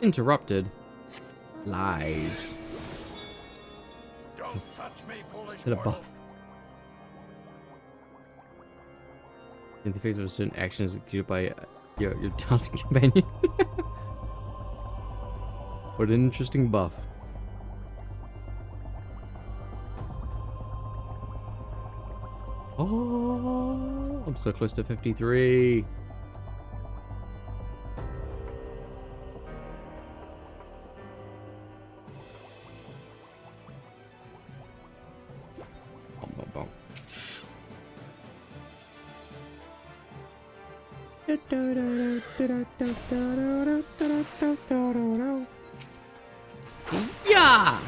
Speaker 7: Interrupted. Lies.
Speaker 4: Don't touch me, foolish
Speaker 7: Hit a buff. Interface with a certain action is executed by your task companion. What an interesting buff. Oh, I'm so close to 53.
Speaker 1: Yeah!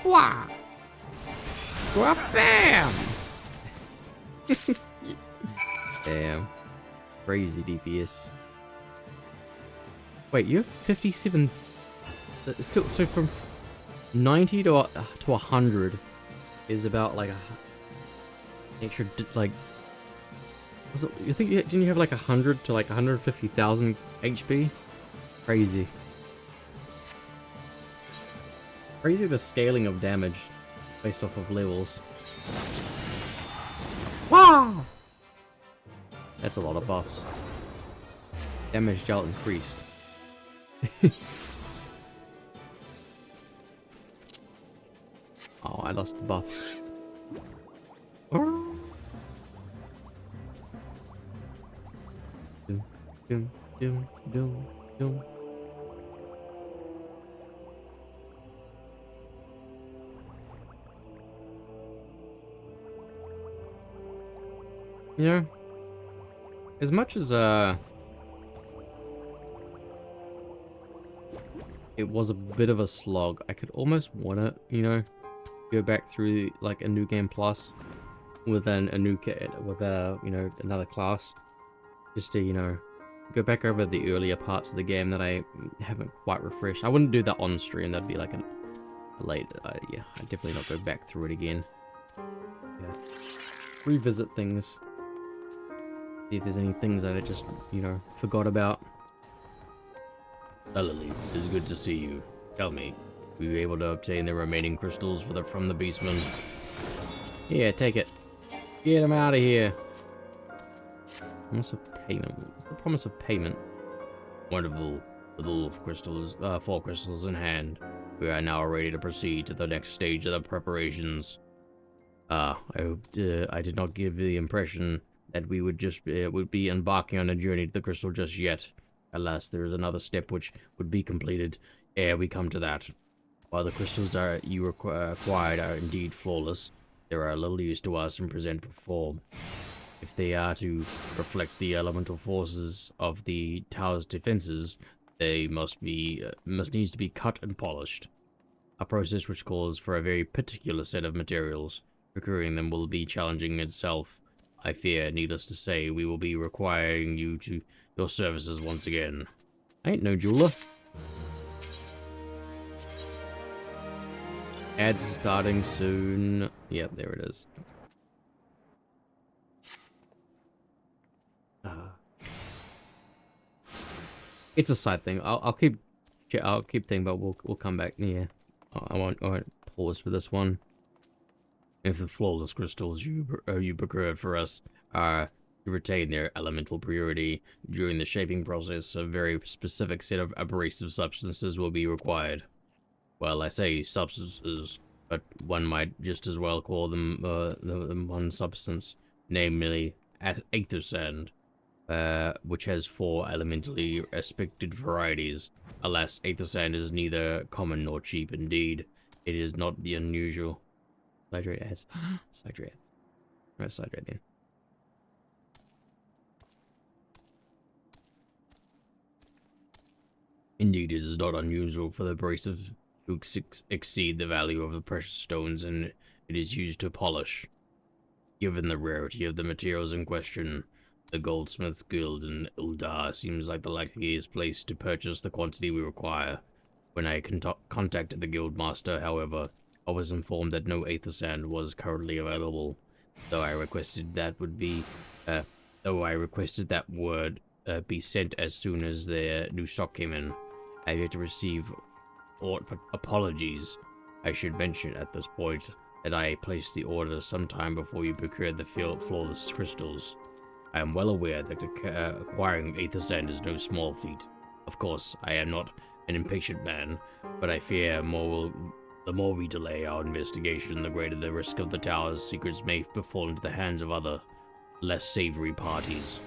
Speaker 1: Wow! Bam! Damn. Crazy DPS. Wait, you have 57... Still, so from 90 to 100 is about like a extra, like... Was it, you think, didn't you have like 100 to like 150,000 HP? Crazy. Crazy the scaling of damage based off of levels. Wow! That's a lot of buffs. Damage dealt increased. Oh, I lost the buff. Doom, doom, doom, doom. You know, as much as it was a bit of a slog, I could almost want to, you know, go back through like a new game plus with a new kit with you know, another class, just to, you know, go back over the earlier parts of the game that I haven't quite refreshed. I wouldn't do that on stream. That'd be like a late. Yeah, I'd definitely not go back through it again. Yeah, revisit things. See if there's any things that I just, you know, forgot about.
Speaker 11: Lily, it's good to see you. Tell me, were you able to obtain the remaining crystals from the beastman?
Speaker 1: Yeah, take it. Get him out of here. Promise of payment. What's the promise of payment?
Speaker 11: Wonderful. With all crystals, 4 crystals in hand, we are now ready to proceed to the next stage of the preparations. I hoped I did not give the impression that we would just would be embarking on a journey to the crystal just yet. Alas, there is another step which would be completed ere we come to that. While the crystals you acquired are indeed flawless, they are little use to us and present form. If they are to reflect the elemental forces of the tower's defenses, they must needs to be cut and polished. A process which calls for a very particular set of materials. Procuring them will be challenging itself. I fear, needless to say, we will be requiring your services once again.
Speaker 1: I ain't no jeweler. Ads starting soon. Yep, there it is. It's a side thing. I'll keep thinking, but we'll come back. Yeah, I won't pause for this one.
Speaker 11: If the flawless crystals you procured for us are to retain their elemental purity during the shaping process, a very specific set of abrasive substances will be required. Well, I say substances, but one might just as well call them one substance, namely aether sand, which has 4 elementally respected varieties. Alas, aether sand is neither common nor cheap. Indeed, it is not the unusual. Hydrate ads. Hydrate. Let's hydrate then. Indeed, it is not unusual for the abrasive to exceed the value of the precious stones, and it is used to polish. Given the rarity of the materials in question, the Goldsmiths Guild in Uldar seems like the likeliest place to purchase the quantity we require. When I contacted the guild master, however, I was informed that no aether sand was currently available, though I requested that word be sent as soon as their new stock came in. I have yet to receive apologies. I should mention at this point that I placed the order sometime before you procured the flawless crystals. I am well aware that acquiring aether sand is no small feat. Of course, I am not an impatient man, but I fear more will The more we delay our investigation, the greater the risk of the tower's secrets may fall into the hands of other, less savory parties.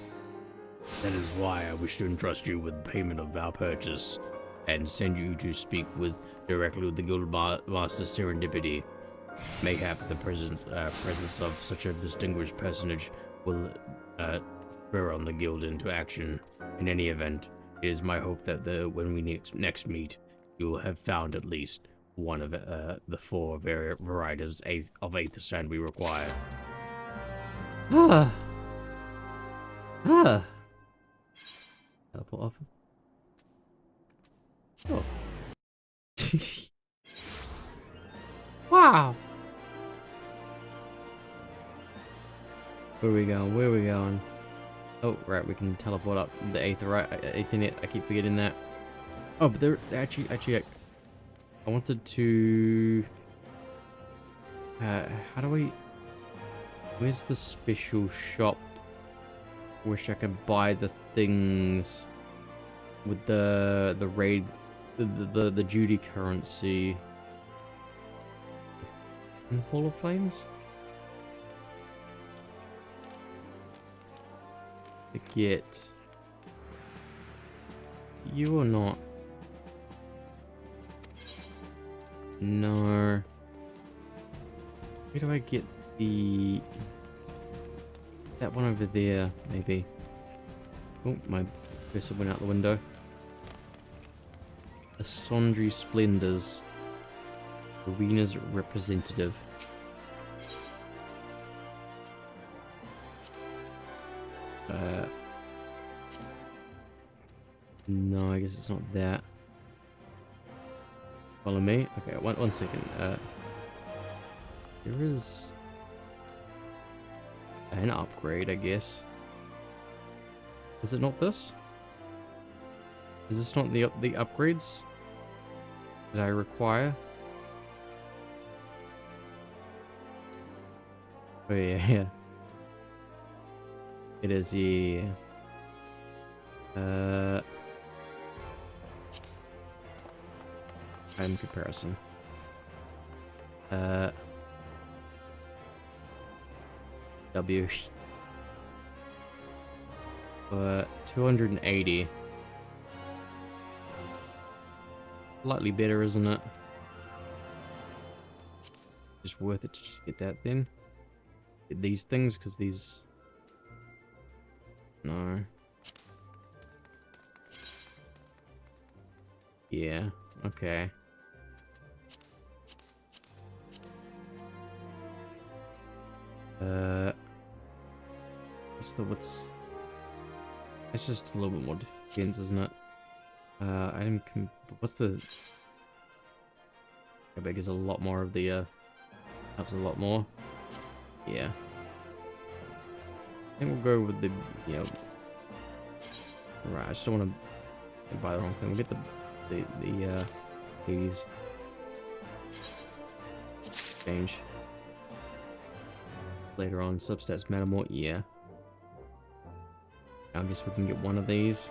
Speaker 11: That is why I wish to entrust you with payment of our purchase, and send you to speak directly with the Guild Master Serendipity. Mayhap the presence of such a distinguished personage will spur on the Guild into action. In any event, it is my hope that when we next meet, you will have found at least one of the 4 varieties of Eighth Strand we require.
Speaker 1: Teleport off. Oh. Wow. Where are we going? Where are we going? Oh, right, we can teleport up the eighth, right? I keep forgetting that. Oh, but they're actually, I wanted to... how do I... Where's the special shop? Wish I could buy the things with the raid, the duty currency. In Hall of Flames? To get you or not? No. Where do I get that one over there? Maybe. Oh, my cursor went out the window. The Sundry Splendors. Arena's representative. No, I guess it's not that. Follow me. Okay, one second. There is an upgrade, I guess. Is it not this? Is this not the upgrades that I require? Oh yeah. It is, yeah. Item comparison. W. 280. Slightly better, isn't it? Just worth it to just get that then. Get these things, because these... No. Yeah, okay. What's... It's just a little bit more defense, isn't it? What's the... I bet there's a lot more of the, helps a lot more. Yeah. I think we'll go with the, you know... Right, I just don't want to buy the wrong thing. We'll get these. Change. Later on, substats matter more, yeah. I guess we can get one of these.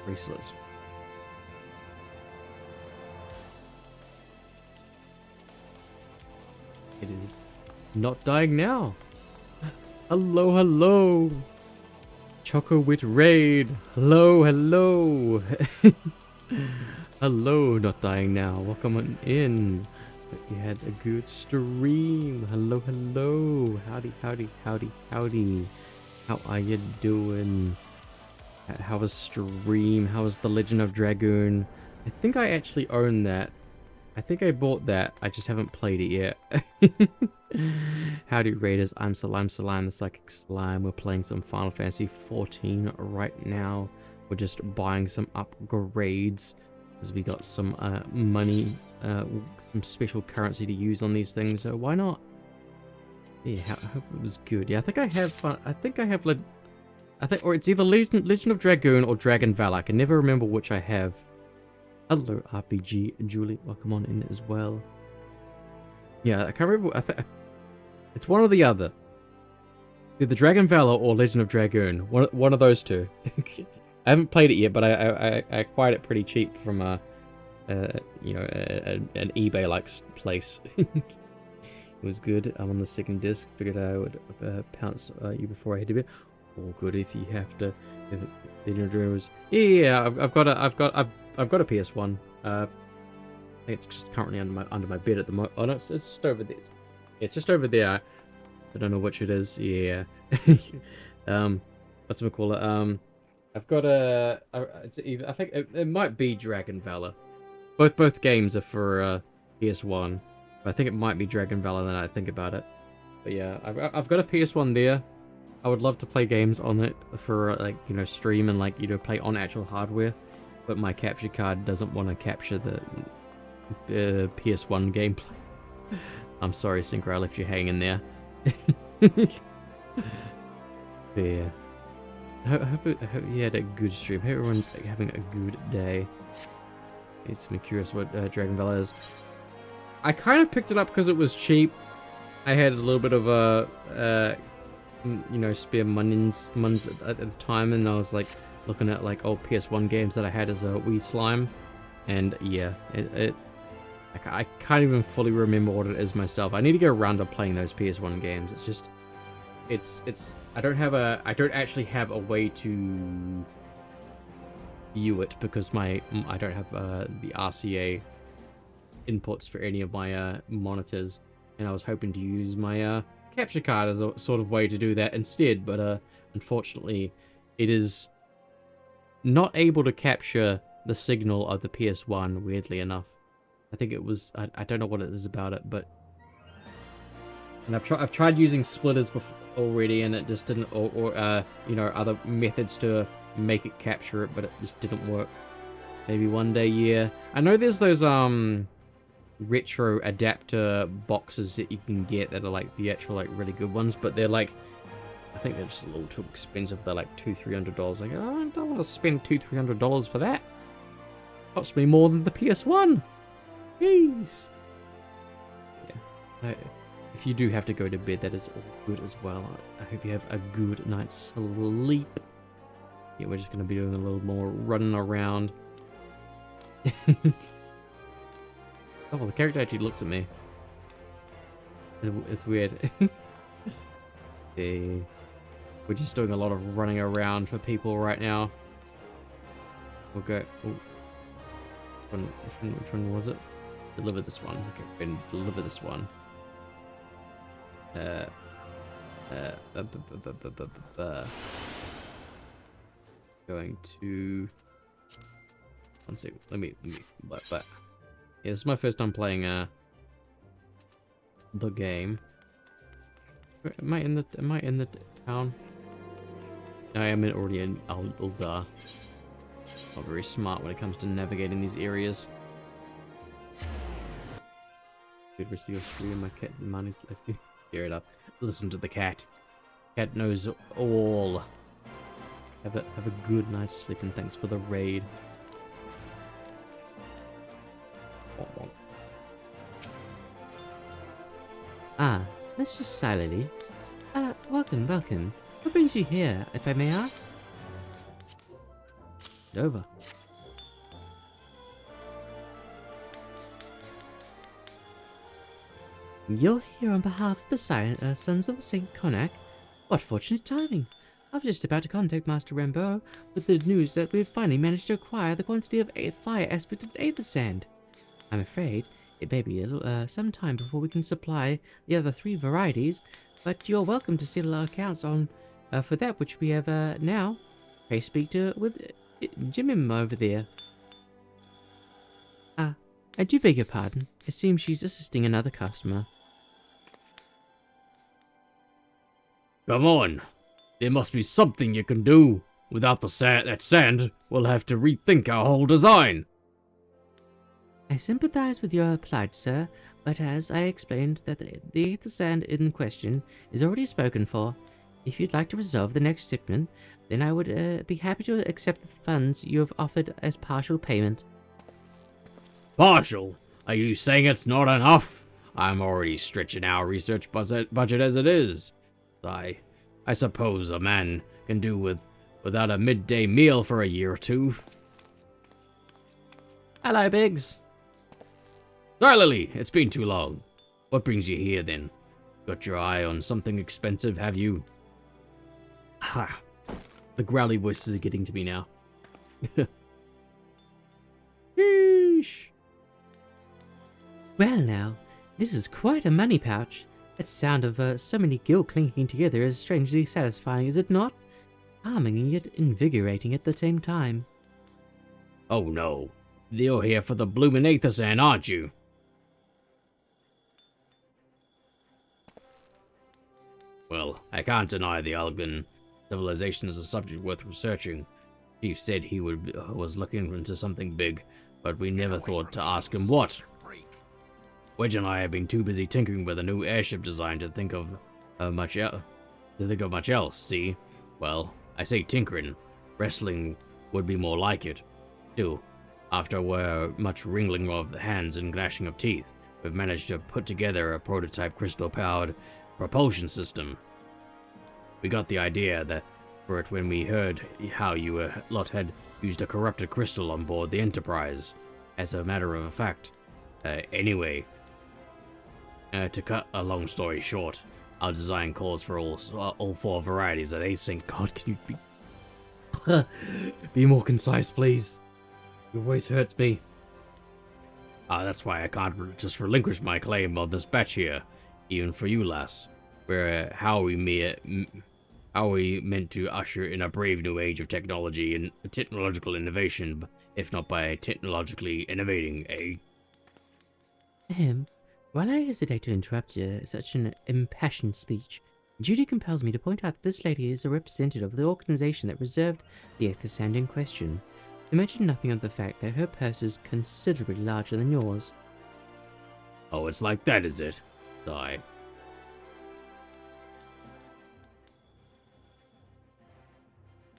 Speaker 1: Bracelets. It is not dying now. Hello, hello. Choco Wit Raid. Hello, hello. Hello, not dying now. Welcome on in. You had a good stream. Hello, hello. Howdy, howdy, howdy, howdy. How are you doing? How was stream? How was the Legend of Dragoon? I think I actually own that. I think I bought that. I just haven't played it yet. Howdy Raiders, I'm Salam, the Psychic Slime. We're playing some Final Fantasy 14 right now. We're just buying some upgrades because we got some money, some special currency to use on these things. So why not? Yeah, I hope it was good. Yeah, I think I have. Or it's either Legend of Dragoon or Dragon Valor. I can never remember which I have. Hello, RPG Julie. Welcome on in as well. Yeah, I can't remember. It's one or the other. Either Dragon Valor or Legend of Dragoon. One of those two. I haven't played it yet, but I acquired it pretty cheap from
Speaker 7: you know, an eBay-like place. It was good. I'm on the second disc. Figured I would pounce you before I hit a bit. All good if you have to. If your dream was. Yeah. I've got a PS1. I think it's just currently under my bed at the moment. Oh no, it's just over there. It's just over there. I don't know which it is. Yeah. What's it call it? I've got a. It's either, I think it might be Dragon Valor. Both games are for PS1. I think it might be Dragon Valor now that I think about it. But yeah, I've got a PS1 there. I would love to play games on it for, like, you know, stream and, like, you know, play on actual hardware. But my capture card doesn't want to capture the PS1 gameplay. I'm sorry, Synchro, I left you hanging there. Yeah. I hope you had a good stream. I hope everyone's having a good day. It's me curious what Dragon Valor is. I kind of picked it up because it was cheap. I had a little bit of a, you know, spare muns at the time, and I was like looking at like old PS1 games that I had as a wee slime, and yeah, I can't even fully remember what it is myself. I need to get around to playing those PS1 games. It's just, it's I don't actually have a way to view it because I don't have the RCA inputs for any of my monitors, and I was hoping to use my capture card as a sort of way to do that instead, but unfortunately it is not able to capture the signal of the PS1, weirdly enough. I think it was, I don't know what it is about it, but, and I've tried using splitters before already, and it just didn't, or you know, other methods to make it capture it, but it just didn't work. Maybe one day, yeah. I know there's those retro adapter boxes that you can get that are like the actual like really good ones, but they're like, I think they're just a little too expensive. They're like $200-300. Like, oh, I don't want to spend $200-300 for that. It costs me more than the PS1. Jeez. Yeah. If you do have to go to bed, that is all good as well. I hope you have a good night's sleep. Yeah, we're just going to be doing a little more running around. Oh, the character actually looks at me. It's weird. Okay. We're just doing a lot of running around for people right now. We'll go... Oh. Which one was it? Deliver this one. Okay, we're going to deliver this one. Going to... One second. Let me but yeah, this is my first time playing the game. Am I in the town? I am already in Aldar. Not very smart when it comes to navigating these areas. Good rest of your stream. My cat money's listening. Hear it up. Listen to the cat. Cat knows all. Have a good night's sleep, and thanks for the raid.
Speaker 2: Ah, Mr. Silily. Welcome. What brings you here, if I may ask?
Speaker 7: Over.
Speaker 2: You're here on behalf of the Sons of St. Connacht? What fortunate timing! I was just about to contact Master Rambo with the news that we've finally managed to acquire the quantity of fire-aspected aether sand. I'm afraid it may be some time before we can supply the other 3 varieties, but you're welcome to settle our accounts on for that which we have now. Pray speak with Jimim over there. I do beg your pardon. It seems she's assisting another customer.
Speaker 11: Come on. There must be something you can do. Without that sand, we'll have to rethink our whole design.
Speaker 2: I sympathize with your plight, sir, but as I explained that the aether sand in question is already spoken for, if you'd like to resolve the next shipment, then I would be happy to accept the funds you have offered as partial payment.
Speaker 11: Partial? Are you saying it's not enough? I'm already stretching our research budget as it is. I suppose a man can do without a midday meal for a year or two.
Speaker 1: Hello, Biggs.
Speaker 11: Sorry, Lily, it's been too long. What brings you here, then? Got your eye on something expensive, have you?
Speaker 1: Ha! The growly voices are getting to me now.
Speaker 2: Sheesh. Well now, this is quite a money pouch. That sound of so many gil clinking together is strangely satisfying, is it not? Calming and yet invigorating at the same time.
Speaker 11: Oh no, you're here for the bloomin' Aethersan, aren't you? Well, I can't deny the Algan civilization is a subject worth researching. Chief said he was looking into something big, but we never thought to ask him what. Wedge and I have been too busy tinkering with a new airship design to think of much else, see? Well, I say tinkering. Wrestling would be more like it. Still, after much wringing of hands and gnashing of teeth, we've managed to put together a prototype crystal-powered propulsion system. We got the idea for it when we heard how you lot had used a corrupted crystal on board the Enterprise. As a matter of fact, anyway, to cut a long story short, our design calls for all 4 varieties of async.
Speaker 1: God, can you be more concise, please? Your voice hurts me.
Speaker 11: That's why I can't just relinquish my claim on this batch here, even for you, lass. How are we meant to usher in a brave new age of technology and technological innovation, if not by technologically innovating, eh?
Speaker 2: While I hesitate to interrupt such an impassioned speech, duty compels me to point out that this lady is a representative of the organization that reserved the Aethersan in question, to mention nothing of the fact that her purse is considerably larger than yours.
Speaker 11: Oh, it's like that, is it? Sigh.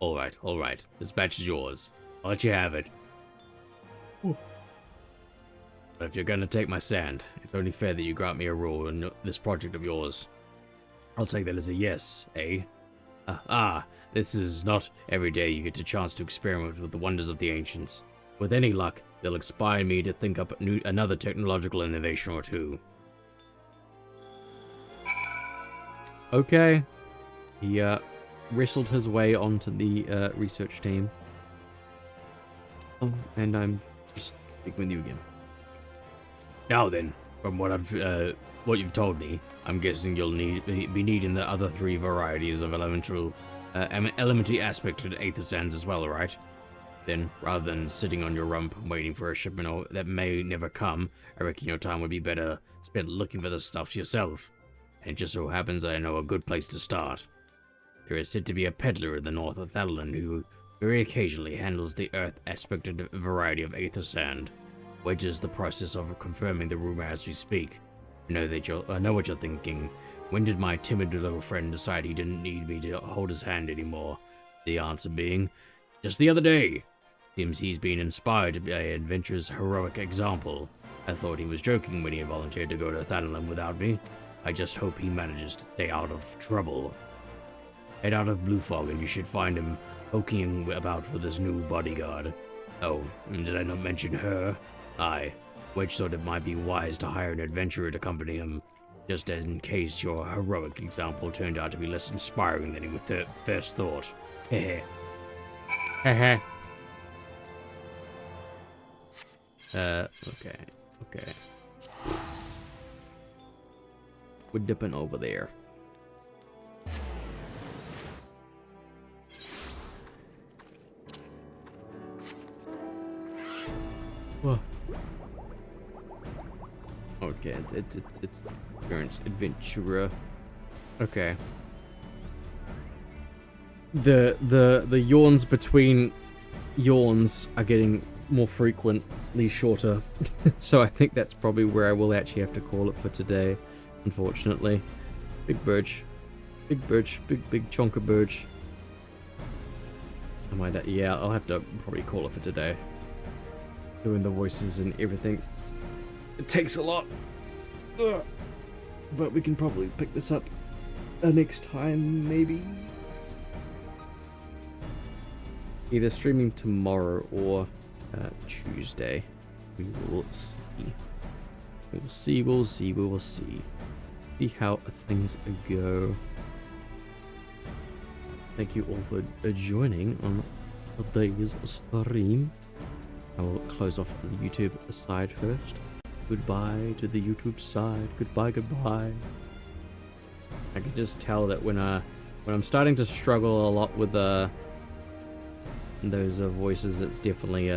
Speaker 11: Alright. This batch is yours. I'll let you have it.
Speaker 1: Ooh.
Speaker 11: But if you're gonna take my sand, it's only fair that you grant me a role in this project of yours. I'll take that as a yes, eh? This is not every day you get a chance to experiment with the wonders of the ancients. With any luck, they'll inspire me to think up another technological innovation or two.
Speaker 1: Okay. He wrestled his way onto the research team. Oh, and I'm just speaking with you again.
Speaker 11: Now then, from what you've told me, I'm guessing you'll be needing the other 3 varieties of elementary aspected Aethersands as well, right? Then, rather than sitting on your rump waiting for a shipment that may never come, I reckon your time would be better spent looking for the stuff yourself. And it just so happens I know a good place to start. There is said to be a peddler in the north of Thalalan who very occasionally handles the earth-aspected variety of Aethersand. Wedge is the process of confirming the rumor as we speak. I know what you're thinking. When did my timid little friend decide he didn't need me to hold his hand anymore? The answer being, just the other day. Seems he's been inspired by an adventurer's heroic example. I thought he was joking when he volunteered to go to Thalalan without me. I just hope he manages to stay out of trouble. Head out of Blue Fog and you should find him poking about with his new bodyguard. Oh, did I not mention her? Aye. Wedge thought it might be wise to hire an adventurer to accompany him, just in case your heroic example turned out to be less inspiring than he would first thought. Heh heh.
Speaker 1: Okay. We're dipping over there. Whoa. Okay, it's current adventurer. Okay. The yawns between yawns are getting more frequently shorter. So I think that's probably where I will actually have to call it for today, unfortunately. Big birch. Big chonker birch. Am I that? Yeah, I'll have to probably call it for today. Doing the voices and everything. It takes a lot. Ugh. But we can probably pick this up next time, maybe? Either streaming tomorrow or Tuesday.
Speaker 7: We will see. We will see, we'll see, we will see. See how things go. Thank you all for joining on today's stream. I will close off the YouTube side first. Goodbye to the YouTube side. Goodbye, goodbye. I can just tell that when I'm starting to struggle a lot with those voices, it's definitely